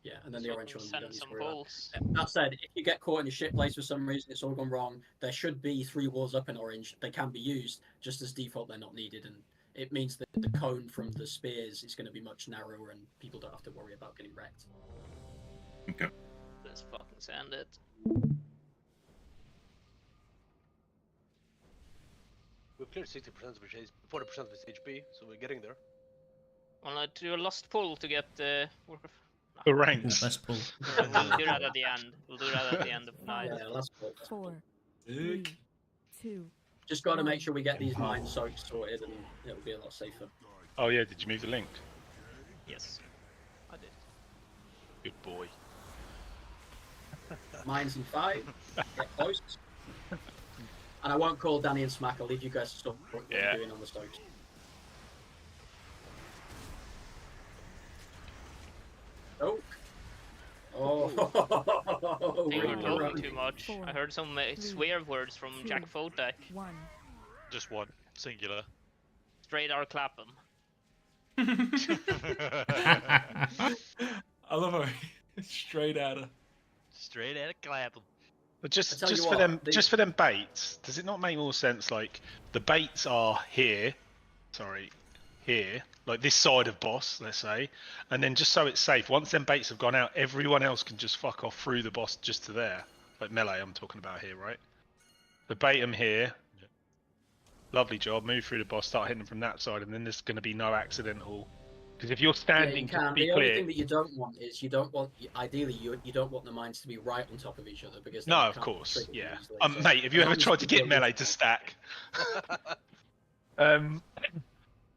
Yeah, and then the orange one. you Send don't need to some worry about. holes. That said, if you get caught in a shit place for some reason, it's all gone wrong, there should be 3 walls up in orange. They can be used, just as default they're not needed, and it means that the cone from the spears is going to be much narrower and people don't have to worry about getting wrecked. Okay. Let's fucking send it. We've cleared 60% of his 40% of his HP, so we're getting there. Wanna do a last pull to get the ranks. Last pull. We'll do that at the end. We'll do that at the end of the night. Yeah, last pull. 4, 3, 2. Just got to make sure we get these mines sorted, and it'll be a lot safer. Oh yeah, did you move the link? Yes, I did. Good boy. Mines in 5, get close. And I won't call Danny and Smack, I'll leave you guys to stop what you're doing on the stokes. Oh. I think you're Run. talking too much. I heard some swear words from Jack Fotek. Just one, singular. Straight R Clapham. I love how straight out of Clapham. But just tell you for what, them, just for them baits, does it not make more sense? Like the baits are here, here, like this side of boss, let's say, and then just so it's safe, once them baits have gone out, everyone else can just fuck off through the boss just to there. Like melee, I'm talking about here, right? The bait them here. Lovely job. Move through the boss, start hitting them from that side, and then there's going to be no accidental. Because if you're standing, yeah, you can. to be The only clear, thing that you don't want is you don't want the mines to be right on top of each other because no, then you of can't course, trigger them yeah. easily. So Mate, have you as ever long as tried to you get go- melee to stack?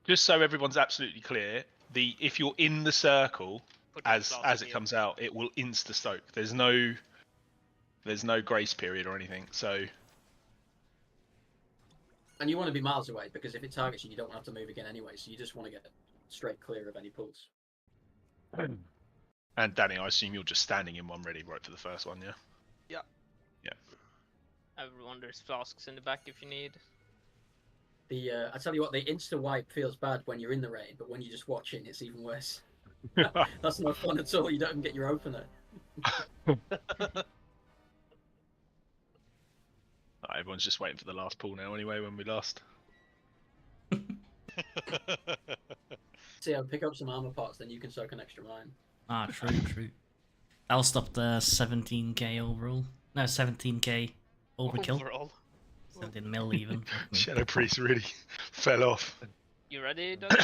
Just so everyone's absolutely clear, if you're in the circle as it comes out, it will insta stoke. There's no grace period or anything. So. And you want to be miles away because if it targets you, you don't want to have to move again anyway. So you just want to get straight clear of any pulls. And Danny, I assume you're just standing in one ready right for the first one, yeah? Yeah. Yeah. Everyone, there's flasks in the back if you need. The I tell you what, the insta wipe feels bad when you're in the raid, but when you're just watching, it's even worse. That's no fun at all. You don't even get your opener. Everyone's just waiting for the last pull now anyway when we lost. See, I'll pick up some armor parts, then you can soak an extra mine. Ah, true. I'll stop the 17k overall. No, 17k overkill. Overall. 17 mil even. Shadow Priest really fell off. You ready, Doug?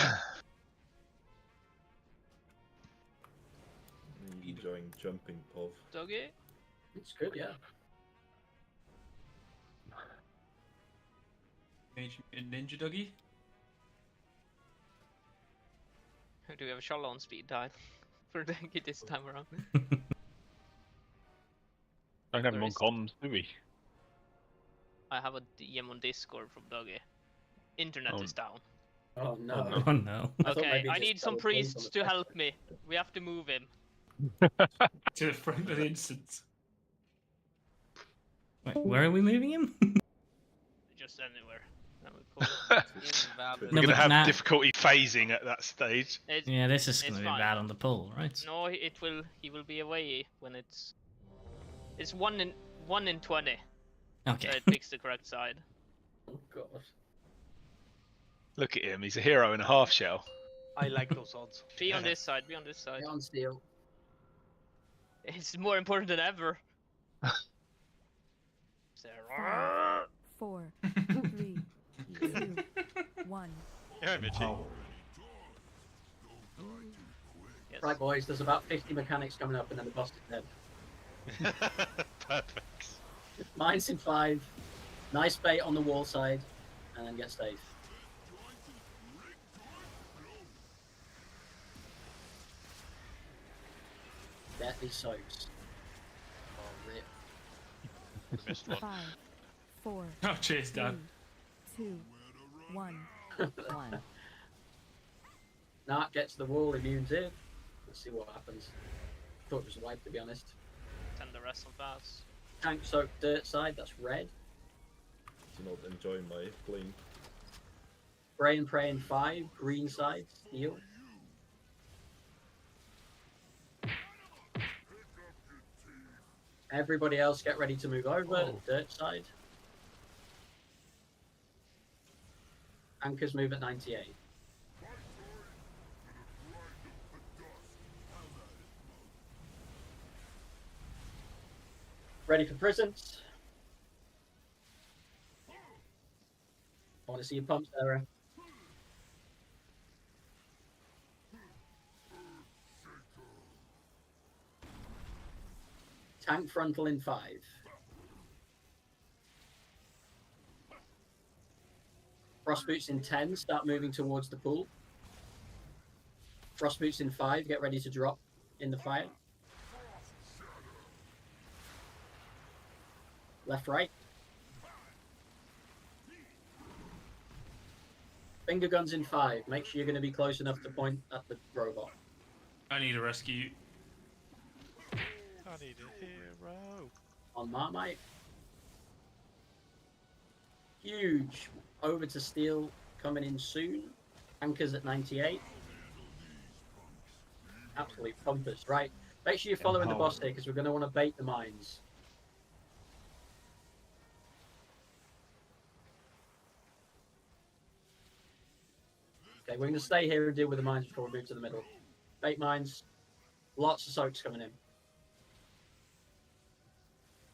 Enjoying jumping pov. Doggy? It's good, yeah. Ninja Doggy? Do we have a Shala on speed dial for Doggy this time around? Don't have him on comms, do we? I have a DM on Discord from Doggy. Internet is down. Oh no. Oh no. Okay, I need some priests to help me. We have to move him. To the front of the instance. Wait, where are we moving him? Just anywhere. Then we pull it. We're gonna have difficulty phasing at that stage. Yeah, this is gonna it's be fine. bad on the pull, right? No, it will. He will be away when it's. It's 1 in 20. Okay. So it picks the correct side. Oh god. Look at him, he's a hero in a half shell. I like those odds. Be on this side. Be on this side. Get on steel. It's more important than ever. 5, 4, 3, 2, 1. Yeah, Mitchie. Yes. Right, boys, there's about 50 mechanics coming up and then the boss is dead. Perfect. Mine's in 5. Nice bait on the wall side, and then get safe. Deathly soaks. Oh, rip. Missed one. 5, 4, Oh, cheers, Dad. 3, 2, 1. 1. Nart gets the wall, immunes in. Let's see what happens. Thought it was white, to be honest. Send the rest on fast. Tank soaked dirt side, that's red. Do not enjoy my blink. Pray and pray in 5, green side, steel. Everybody else get ready to move over, dirt side. Anchors move at 98. Ready for prisons. I want to see your pumps, Sarah. Tank frontal in 5. Frost boots in 10, start moving towards the pool. Frost boots in 5, get ready to drop in the fire. Left, right. Finger guns in 5. Make sure you're going to be close enough to point at the robot. I need a rescue. I need a hero. On Marmite. Huge. Over to steel coming in soon. Anchors at 98. Absolute pumpers. Right. Make sure you're following the boss here because we're going to want to bait the mines. Okay, we're going to stay here and deal with the mines before we move to the middle. Bait mines. Lots of soaks coming in.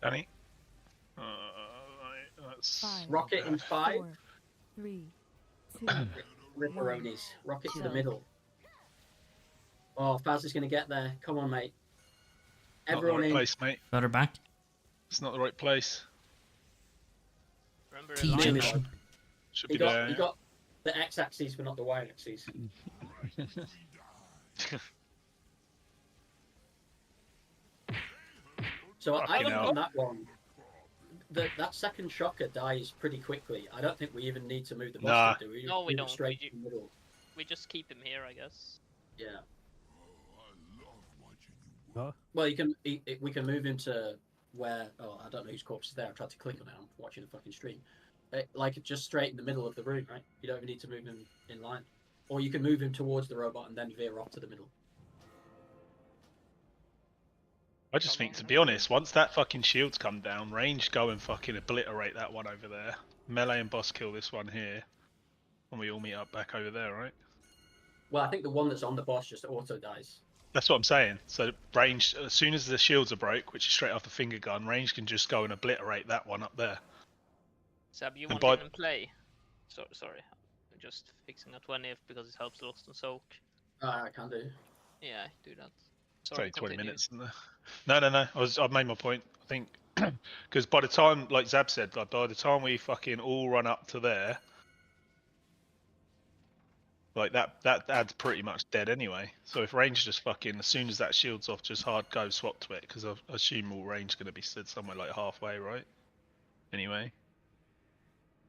Danny? That's... 5, Rocket in 5. 4, 3, 2, Ripperonis. Rocket to the middle. Oh, Faz is going to get there. Come on, mate. Everyone not the right in. place, mate. Further back. It's not the right place. Remember T the line junction. Should He be there. got the x-axis, but not the y-axis. So I Fucking think hell. on that one, that second shocker dies pretty quickly. I don't think we even need to move the boss, do we? No, we Move it don't. Straight to the middle. We just keep him here, I guess. Yeah. Huh? Well, we can move him to where. Oh, I don't know whose corpse is there. I tried to click on it. I'm watching a fucking stream. Like just straight in the middle of the room, right? You don't even need to move him in line. Or you can move him towards the robot and then veer off to the middle. I just think, to be honest, once that fucking shield's come down, range go and fucking obliterate that one over there. Melee and boss kill this one here. And we all meet up back over there, right? Well, I think the one that's on the boss just auto dies. That's what I'm saying. So range, as soon as the shields are broke, which is straight off the finger gun, range can just go and obliterate that one up there. Sab, you And want by- to play? Sorry. I'm just fixing a 20th because it helps Lost and Soak. I can do. Yeah, do that. It's Sorry, only 20 continue. minutes. No. I've made my point. I think because by the time, like Zab said, like by the time we fucking all run up to there, like that ad's pretty much dead anyway. So if range just fucking, as soon as that shield's off, just hard go swap to it, because I assume all range going to be stood somewhere like halfway, right? Anyway.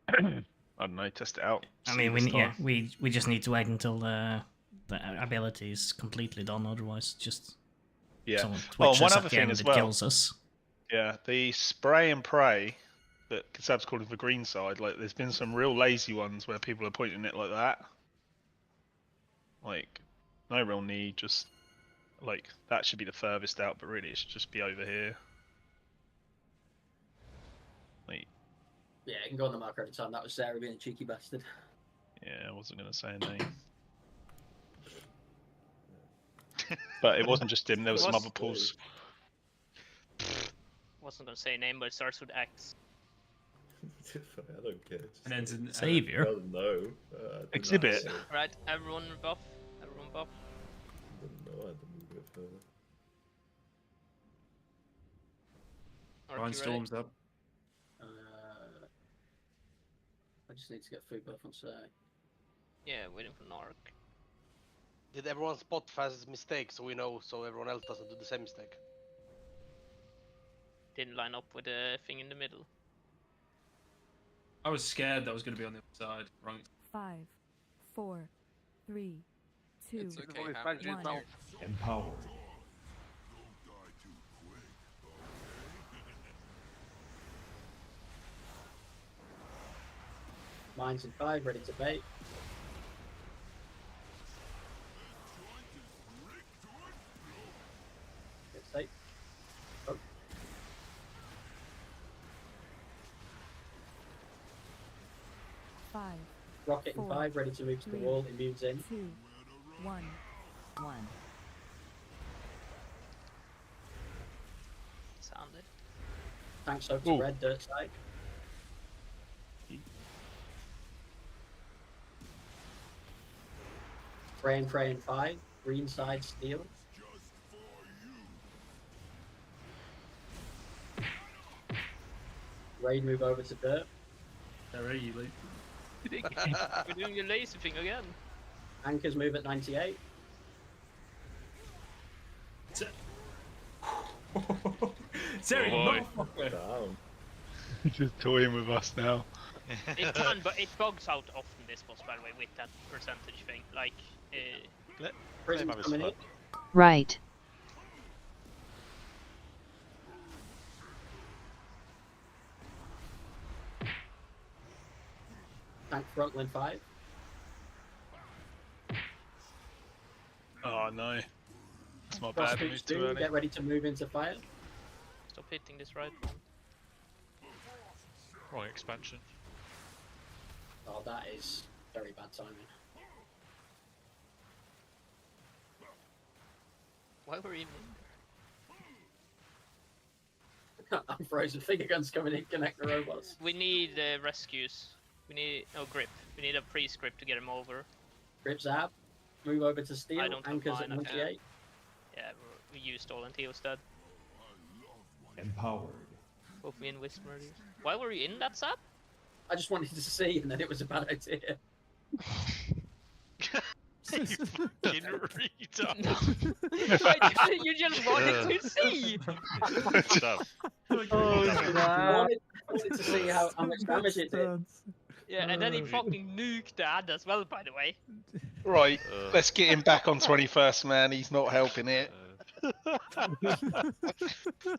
I don't know, test it out. I see mean, this we time. we just need to wait until the ability is completely done. Otherwise, just Yeah. someone Oh, twitches one at other the thing end, as it well. kills us. Yeah, the spray and pray that Kasab's calling the green side, like there's been some real lazy ones where people are pointing it like that. Like, no real need, just like that should be the furthest out, but really it should just be over here. Like, Yeah, you can go on the marker every time. That was Sarah being a cheeky bastard. yeah, I wasn't gonna say a name. But it wasn't just him, there was some other pulls. Wasn't gonna say a name, but it starts with X. I don't care. And ends in Savior. Well, no. Exhibit. Right, everyone buff. Everyone buff. I didn't know I had to move it further. Ryan storms up. I just need to get food buff on Sarah. Yeah, waiting for Narc. Did everyone spot Faz's mistake so we know, so everyone else doesn't do the same mistake? Didn't line up with the thing in the middle. I was scared that I was going to be on the other side. Right. 5, 4, 3, 2, It's okay, 1. Empowered. Mine's in 5, ready to bait. Get safe. Oh. Five, Rocket in 5, ready to move to the wall. Immune's in. 2, 1. Sounded. Tank soak to Ooh. red, dirt side. Pray in 5, green side steel. Raid move over to dirt. There are you, Luke. We're doing your laser thing again. Anchors move at 98. Terry, Boy. motherfucker. Down. Just toying with us now. It can, but it bugs out often this boss, by the way, with that percentage thing. Like, Prism coming in. Right. Tank frontline 5. Oh no. It's my Cross bad, hoops moved too 2, early. get ready to move into fire. stop hitting this right one. Wrong expansion. Oh, that is very bad timing. Why were you in? I'm frozen. Finger guns coming in, connect the robots. We need rescues. We need grip. We need a pre-script to get him over. Grip Zab. Move over to I steel. don't have Anchors at mine, I can't. 98. Yeah, we used all and Theo's dead. Empowered. Both me and Whisper. Why were you in that sap? I just wanted to see, and then it was a bad idea. You fucking retard. You just wanted to see. Stuff. I wanted to see how much damage it did. Yeah, and then he fucking nuked the ad as well, by the way. Right, let's get him back on 21st, man. He's not helping it. Didn't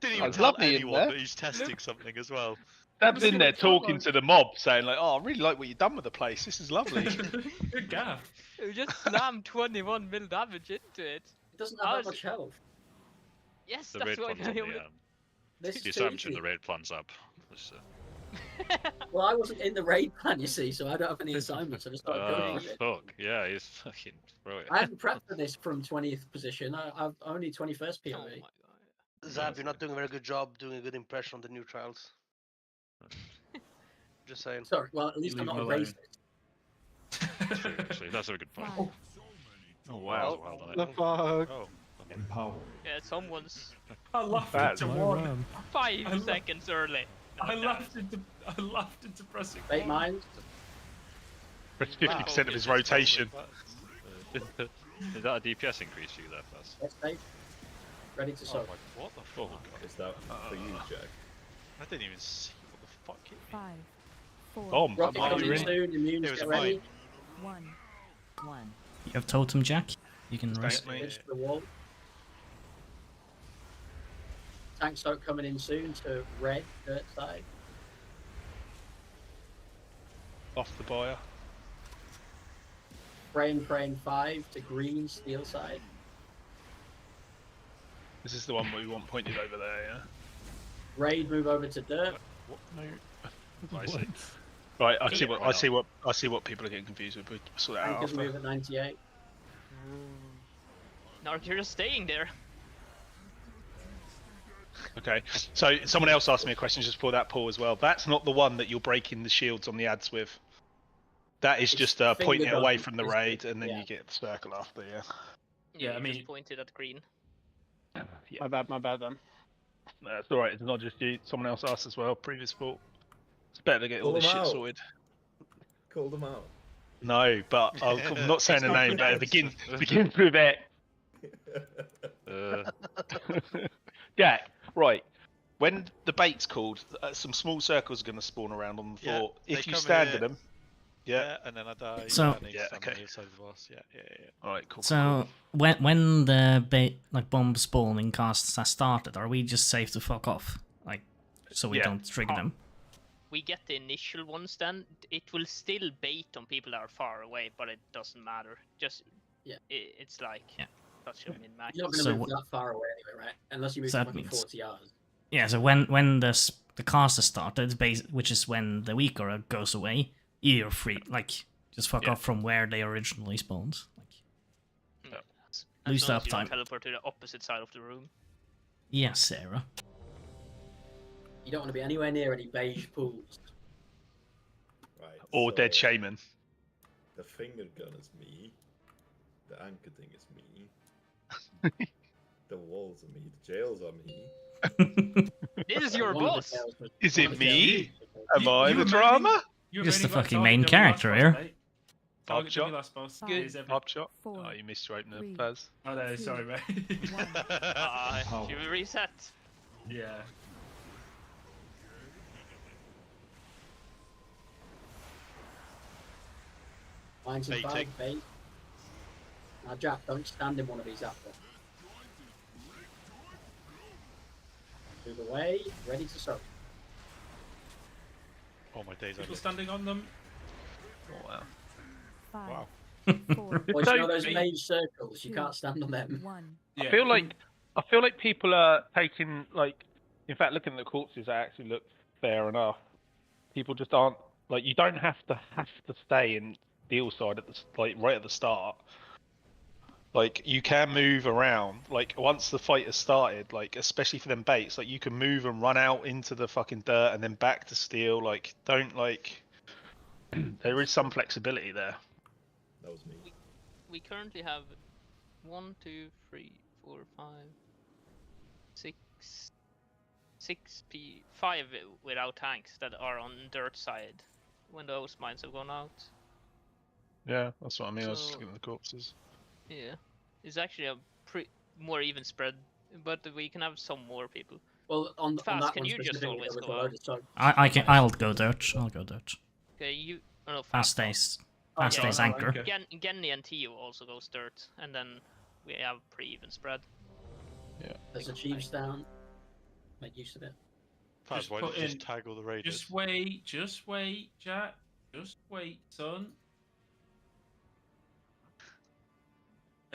even I'd tell love being anyone there. that he's testing something as well. Dad's in there talking to the mob, saying like, "Oh, I really like what you've done with the place. This is lovely." Good gaff. You just slammed 21 mil damage into it. It doesn't have that much health. Yes, The that's raid why plan's on the This the is too assumption easy. the raid plan's up. Let's, Well, I wasn't in the raid plan, you see, so I don't have any assignments. I just started going with it. fuck. Yeah, he's fucking brilliant. I haven't prepped for this from 20th position. I've only 21st POV. Zab, you're not doing a very good job doing a good impression on the new trials. Just saying. Sorry, well, at least I'm not a racist. Actually, that's a good point. Oh wow! Well done. The fuck? Oh. Empower. Yeah, someone's I laughed That's into my one. round. 5 seconds early. I laughed into pressing. Bait mines. 50% of his rotation. Is that a DPS increase for you there, Faz? Let's take. Ready to soak. What the fuck? Is that for you, Jack? I didn't even see what the fuck it 5, 4, Bomb. Rocket Mine. coming soon. Immunes, It was get ready. 1. You have totem, Jack. You can rest. Edge to the wall. Tank soak coming in soon to red dirt side. Off the buyer. Praying 5 to green steel side. This is the one we want pointed over there, yeah. Raid move over to dirt. What? No. I see. Right, I see what people are getting confused with. We'll sort that out Tankers after. move at 98. No, you're just staying there. Okay, so someone else asked me a question just before that, Paul, as well. That's not the one that you're breaking the shields on the ads with. That is just pointing it away from the raid, and then you get the circle after, yeah. Yeah, I you mean- just pointed at green. Yeah. My bad then. No, it's alright, it's not just you. Someone else asked as well, previous fault. It's better to get all Call this them shit out. sorted. Call them out. No, but I'm not saying a It's not name, but it pronounced. begins with it. Jack, right. When the bait's called, some small circles are going to spawn around on the Yeah, floor. they If you come stand here. in them, yeah. and then I die. So- and then Yeah, stand okay. on the other side of the boss. Yeah. All right, cool. So when the bomb spawning casts has started, are we just safe to fuck off? Like, so we Yeah. don't trigger them? We get the initial ones then. It will still bait on people that are far away, but it doesn't matter. Just it's like touch them in max. You're not going to So move what- that far away anyway, right? Unless you move So to that like means- 40 yards. Yeah. So when the cast has started, which is when the weak aura goes away, you're free. Like, just fuck off from where they originally spawned. Like, lose the As long as you don't uptime. teleport to the opposite side of the room. Yes, Sarah. You don't want to be anywhere near any beige pools. Right. Or dead so shaman. The finger gun is me. The anchor thing is me. The walls are me. The jails are me. This is your One of the boss. tails was- Is one it of the tails me? was- Am I you the were drama? You've Just only the got fucking target main W character last here. boss, mate. Bob Target shot. W last boss. Five. Is every... Pop shot. 4, Oh, you missed your opener, 3, Paz. Oh no, sorry, mate. You will reset. Yeah. Mine's in Baiting. 5, bait. Now, Jack, don't stand in one of these after. Move away, ready to soak. Oh my days! I People lived. standing on them. Oh, wow. 5, Wow. 4, Well, you know those Bait. mage circles, you can't stand on them. 1. Yeah. I feel like people are taking in fact, looking at the corpses, they actually look fair enough. People just aren't you don't have to stay in deal side at the right at the start. Like, you can move around. Like, once the fight has started, especially for them baits, you can move and run out into the fucking dirt and then back to steel. Don't there is some flexibility there. That was me. We currently have 1, 2, 3, 4, 5, 5 without tanks that are on dirt side when those mines have gone out. Yeah, that's what I mean. I was just So- looking at the corpses. Yeah, it's actually a more even spread, but we can have some more people. Well, on Fast, that can one you just specifically, always there was go a out? load of soak. I'll go dirt. I'll go dirt. Okay, you. Oh, no, Fast stays. Oh, Fast yeah, stays no, anchor. okay. Genny and Tio also goes dirt, and then we have pretty even spread. There's a chiefs down. Make use of it. Paz, why put did you in. just tag all the raiders? Just wait, Jack. Just wait, son.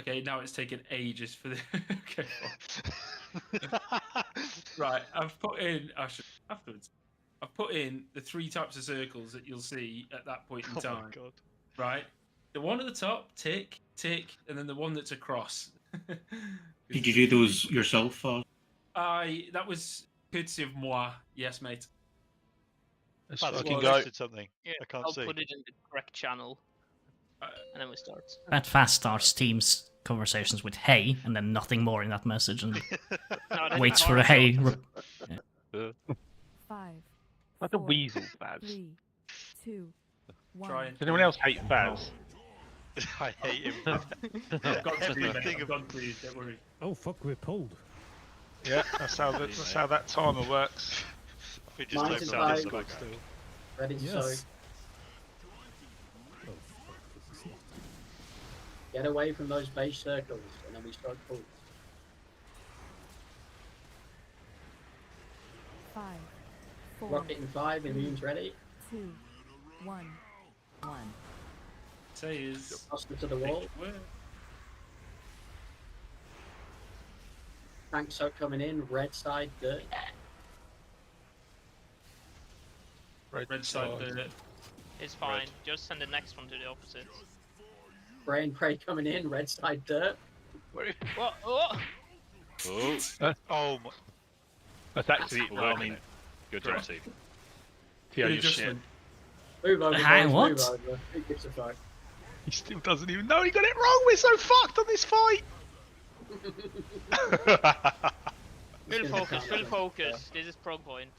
Okay, now it's taken ages for the. Okay. Right, I've put in. I should afterwards. I've put in the 3 types of circles that you'll see at that point in Oh time. my god. Right, the one at the top, tick, tick, and then the one that's across. Did you do those yourself? That was courtesy of moi. Yes, mate. Let's Paz, fucking you go. posted something. Yeah, I can't I'll see. put it in the correct channel, and then we start. That fast starts Teams conversations with hey, and then nothing more in that message, and waits for a hey. Five. Like a 4, weasel, Faz. 3, 2, 1. Try Does anyone else hate Faz? I hate him. I've got Everything I've gone through, don't worry. Oh fuck, we're pulled. Yeah, that's how that timer works. We just Mine's typed in out five. this back still. Ready to Yes. soak. Oh fuck, this is not. Get away from those base circles, and then we start pulls. 5, 4, Rocket in 5, immune's ready. 2, 1. Say is. Oscar to the wall. Tank soak coming in, red side dirt. Red side dirt. It's fine. Just send the next one to the opposite. Brain prey coming in, red side dirt. What? Oh! Oh my. That's actually, Well, I mean, good job, Correct. Steve. yeah, Good you're shit. adjustment. Move over, Hang boys, what? move over. Who gives a fuck? He still doesn't even know he got it wrong. We're so fucked on this fight. Full focus. This is prog point.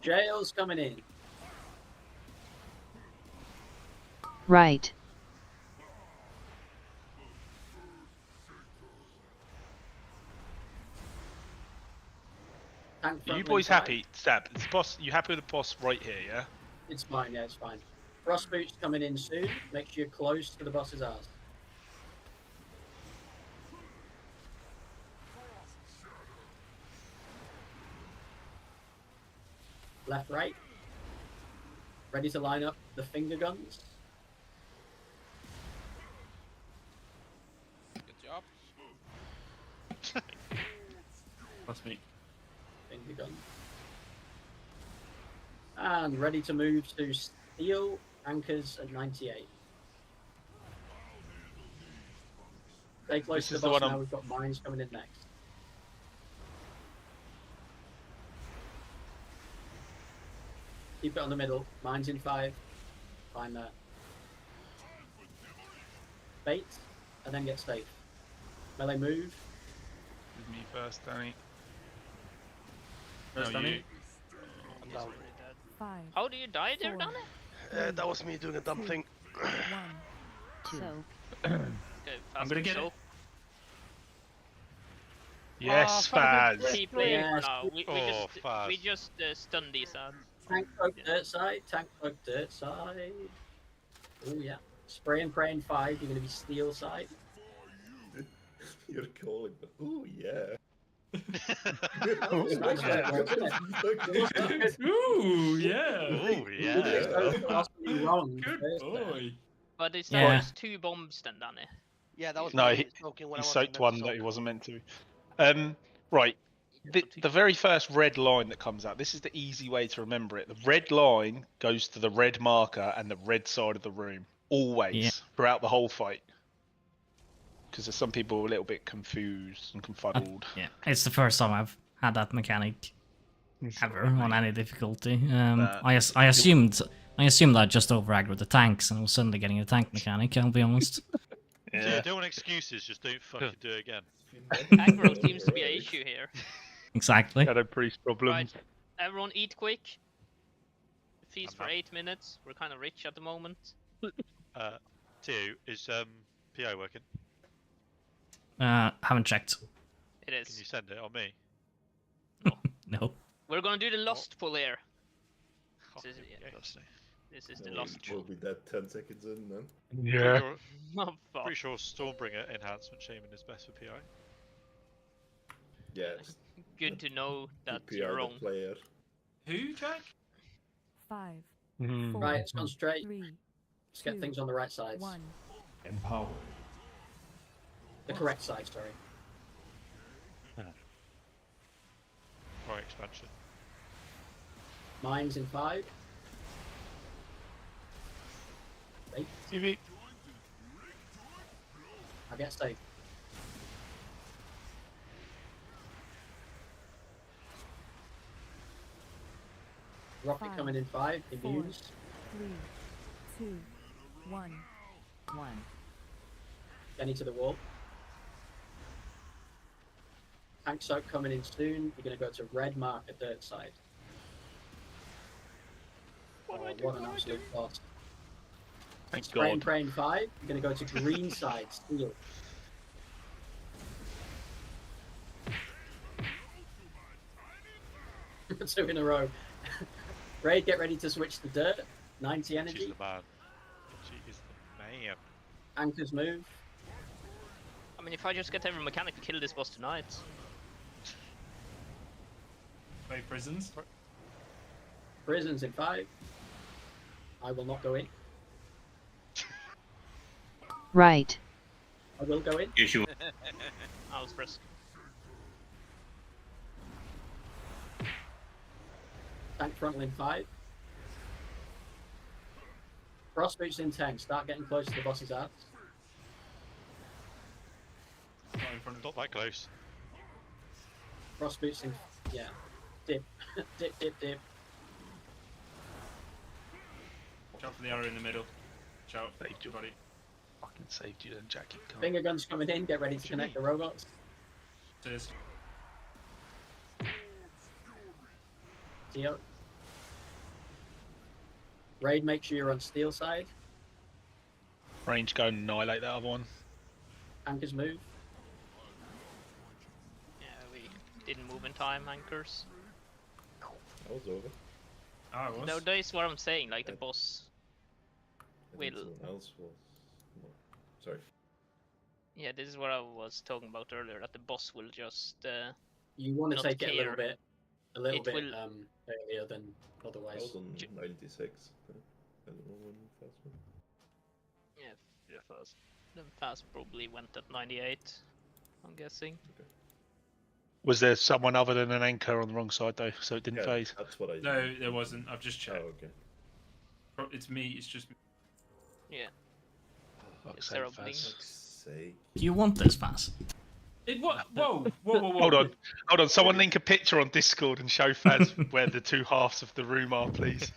Jail's coming in. Right. Tank Are front you boys lane happy? Stab. It's boss. You happy with the boss right here? Yeah. It's fine, yeah, it's fine. Frost boots coming in soon. Make sure you're close to the boss's ass. Left, right. Ready to line up the finger guns. Good job. That's me. Finger gun. And ready to move to steel anchors at 98. Stay close This to is the the boss one now. I'm- We've got mines coming in next. Keep it on the middle. Mines in 5. Fine there. Bait, and then get safe. Melee move. This is me first, Danny. First, No, Danny. you. I'm down. 5, How do you die there, 4, Danny? That was me doing a dumb thing. 1. So, Okay, I'm gonna get it. Yes, Oh, Faz. Keep playing Yes. for now. Oh, Faz. We just stun these ads. Tank poke dirt side. Tank poke dirt side. Oh yeah. Spray and pray in 5. You're gonna be steel side. You're calling, but oh yeah. Ooh, yeah. Oh yeah. So possibly wrong. Good first there. boy. But it's Yeah. not just 2 bombs then, Danny. Yeah, that was No, me he smoking when I wasn't soaked meant to one soak. that he wasn't meant to. Right. The very first red line that comes out, this is the easy way to remember it. The red line goes to the red marker and the red side of the room. Always. Yeah. Throughout the whole fight. Because there's some people a little bit confused and confuddled. Yeah, it's the first time I've had that mechanic ever on any difficulty. I assumed I just over aggroed the tanks and I was suddenly getting a tank mechanic. I'll be honest. So you don't want excuses, just don't fucking do it again. Aggro seems to be an issue here. Exactly. Shadow Priest problems. Right, everyone eat quick. Feast for not. 8 minutes. We're kind of rich at the moment. Tio, is PI working? Haven't checked. It Can is. you send it on me? No. We're gonna do the lost pull here. Oh, This is, yeah, that's nice. this is the No, lost we'll pull. be dead 10 seconds in then. Yeah. Oh, fuck. Pretty sure Stormbringer enhancement shaming is best for PI. Yeah, it's Good to know that PR you're the wrong. player. Who, Jack? 5, Hmm. 4, Right, it's gone straight. 3, Let's get 2, things on the right sides. 1. Empower. The correct side, sorry. Right, expansion. Mines in 5. 8. TV. I get safe. Rocket 5, coming in 5. 4, Immunes. 3, 2, 1. 1. Jenny to the wall. Tank soak coming in soon. You're going to go to red mark at dirt side. What do I do? What an What do I absolute do? boss. Thank Spray and God. pray in 5. You're going to go to green side, steel. Two in a row. Raid, get ready to switch to dirt. 90 She's energy. the man. She is the man. Anchors move. I mean, if I just get every mechanic to kill this boss tonight. Play prisons. Prisons in 5. I will not go in. Right. I will go in. Yes, you I was first. Tank frontal in 5. Frost boots in 10. Start getting close to the boss's ass. Not in front of. Not that close. Frost boots in. Yeah. Dip. Dip, dip, dip. Watch out for the arrow in the middle. Watch out, Saved you. buddy. Fucking saved you then, Jackie. Come on. Finger guns coming in. Get ready to connect the robots. Cheers. Theo. Raid, make sure you're on steel side. Range, go and annihilate that other one. Anchors move. Yeah, we didn't move in time, anchors. I was over. I was. No, that's what I'm saying. Like the boss. I think Will. someone else was. No. Sorry. Yeah, this is what I was talking about earlier. That the boss will just. You want to Not take it a little care. bit, earlier Will- than I otherwise. was on 96. I don't know when fast went. Yeah, fast. Then fast probably went at 98. I'm guessing. Was there someone other than an anchor on the wrong side though, so it didn't Yeah, phase? that's what I. No, there wasn't. I've just checked. Oh, okay. It's me. It's just me. Yeah. Fuck's Is there a sake, blink? Faz. Sake. Do you want this, Faz? What? Whoa, whoa, whoa, whoa. Hold on. Someone link a picture on Discord and show Faz where the two halves of the room are, please.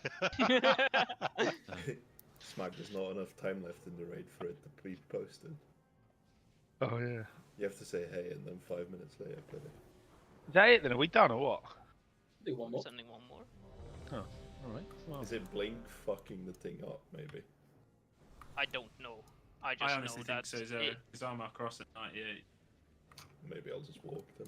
Smack, there's not enough time left in the raid for it to be posted. Oh yeah. You have to say hey and then 5 minutes later put it. Is that it then? Are we done or what? Do one more. Sending one more. Oh, alright. Well, Is it Blink fucking the thing up, maybe? I don't know. I just I know honestly that think so. it, His armor cross at 98. Maybe I'll just walk then.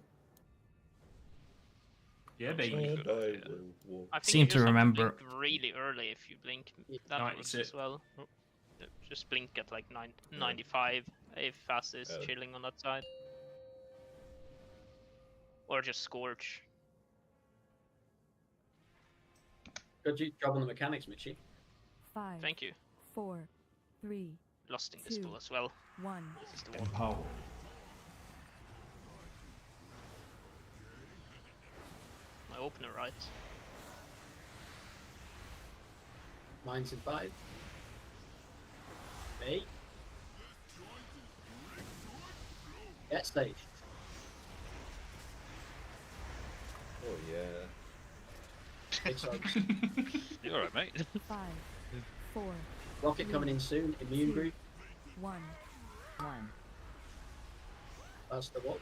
Yeah, baby. And I will walk. I think Seem you to just have remember- blink really early if you blink. That works 96. as well. Just blink at like 95 if fast is chilling on that side. Or just Scorch. Good job on the mechanics, Mitchie. 5, Thank you. 4, 3, Lost in this 2, duel as well. 1. This is the one. Empower. My opener, right? Mines in 5. 8. Get stage. Oh yeah. Big subs. You alright, mate? 5, 4, Rocket coming in soon. Immune group. 1. 1. That's the what?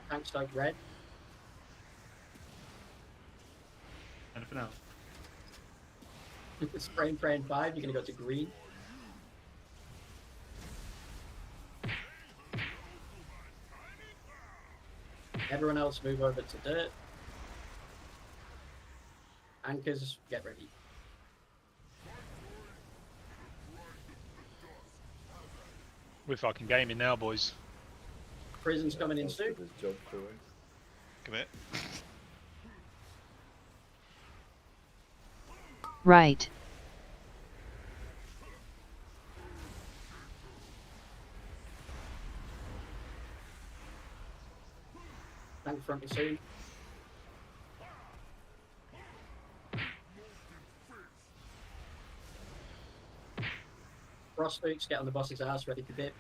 Tank stoke red. Anything else? Spray and pray in 5. You're going to go to green. Everyone else move over to dirt. Anchors, get ready. we're fucking gaming now, boys. Prison's coming in soon. Commit. Right. Tank front is soon. Frost Boots, get on the boss's house, ready to dip.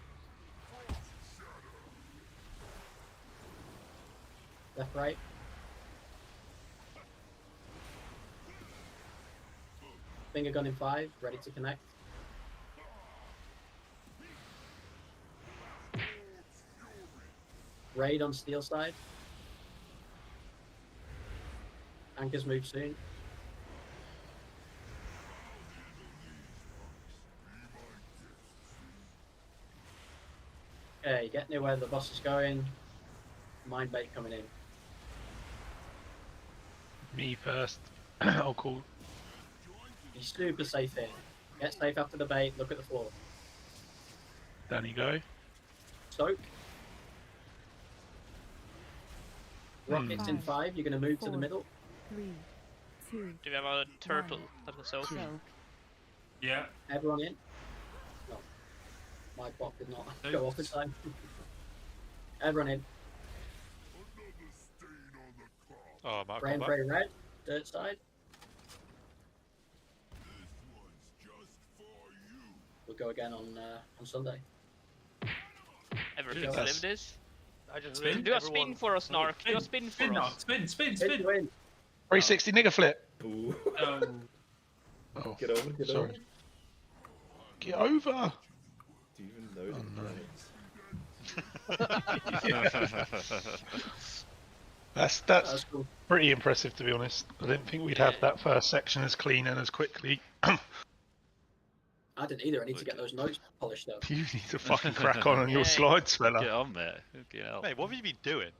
Left, right. Finger gun in 5, ready to connect. Raid on steel side. Anchors move soon. Okay, get near where the boss is going. Mind bait coming in. Me first. I'll call. Be super safe here. Get safe after the bait, look at the floor. Danny, go. Soak. Rockets in 5, you're going to move to the middle. 3, 2. Do we have a turtle that can soak? Yeah. Everyone in. No. My bot did not go off in time. Everyone in. Oh, Mark. Rain, Bray, red. Dirt side. We'll go again on Sunday. Everything live this? I just Spin? Do a spin for us, Narc. Do a spin for us. Spin. 360 nigger flip. Ooh. Oh, Get over. sorry. Get over. Do you even know That's cool. pretty impressive, to be honest. I didn't think we'd have that first section as clean and as quickly. I didn't either. I need to get those notes polished up. You need to fucking crack on your slides, fella. Get on, mate. Get out. Mate, what have you been doing?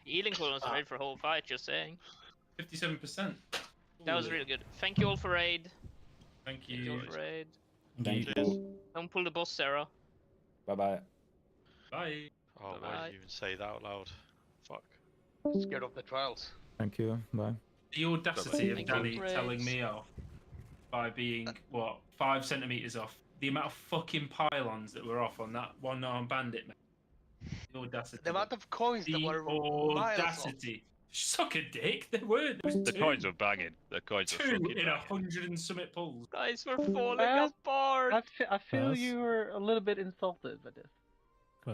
Healing cooldown's ready for whole fight, just saying. 57%. That was really good. Thank you all for raid. Thank Thank you all for raid. Thank you. Don't pull the boss, Sarah. Bye-bye. Bye. Oh, why Bye. did you even say that out loud? Fuck. Scared of the trials. Thank you. Bye. The audacity of Thank you, Danny Briggs. telling me off by being, what, 5 centimeters off. The amount of fucking pylons that were off on that one-armed bandit, man. The audacity. The amount of coins that The were miles off. audacity. Suck a dick. There weren't. There was The two. coins were banging. The coins were Two fucking in banging. 100 and summit pulls. Guys, we're falling Well, apart. I feel Yes. you were a little bit insulted by this.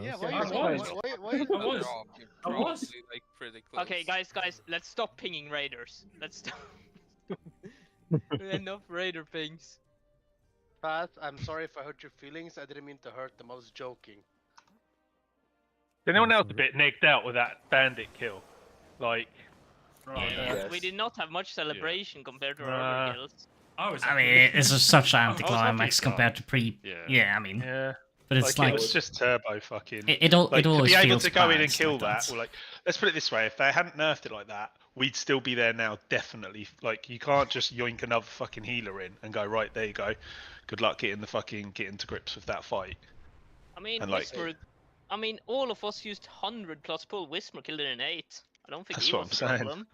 Yeah, Well, why I you was. why I was. You're I was. probably, like pretty close. Okay, guys, let's stop pinging raiders. Let's stop. Enough raider pings. Pat, I'm sorry if I hurt your feelings. I didn't mean to hurt them. I was joking. Anyone else a bit nigged out with that bandit kill? Like, Yeah, we did not have much celebration compared to our other kills. I mean, it's just such an I was happy anticlimax with compared that. to pre. Yeah. I mean. yeah. But it's like it was just turbo fucking. It always to be able feels to go in and balanced kill like that, that. or like, let's put it this way: if they hadn't nerfed it like that, we'd still be there now, definitely. Like, you can't just yoink another fucking healer in and go, right, there you go. Good luck getting to grips with that fight. I mean, And, like- Whisper. I mean, all of us used 100 plus pull. Whisper killed it in 8. I don't think That's he what was I'm the saying. problem.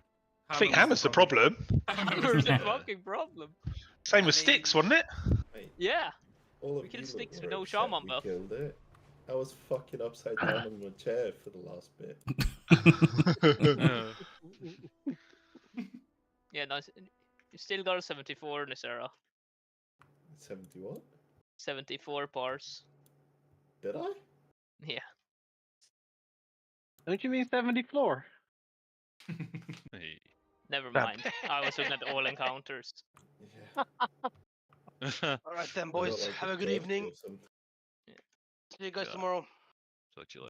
I think Hammer's the problem. Hammer's the fucking problem. Same with Sticks, wasn't it? Yeah. All We of killed you Sticks lot with were no upset shaman we buff. killed it. I was fucking upside down on my chair for the last bit. Yeah, nice. You still got a 74 in this era. 70 what? 74 parts. Did I? Yeah. Don't you mean 70 floor? Never Damn. mind. I was looking at all encounters. All right then, boys. like Have a the good joke or evening. something. See you guys tomorrow. Talk to you later.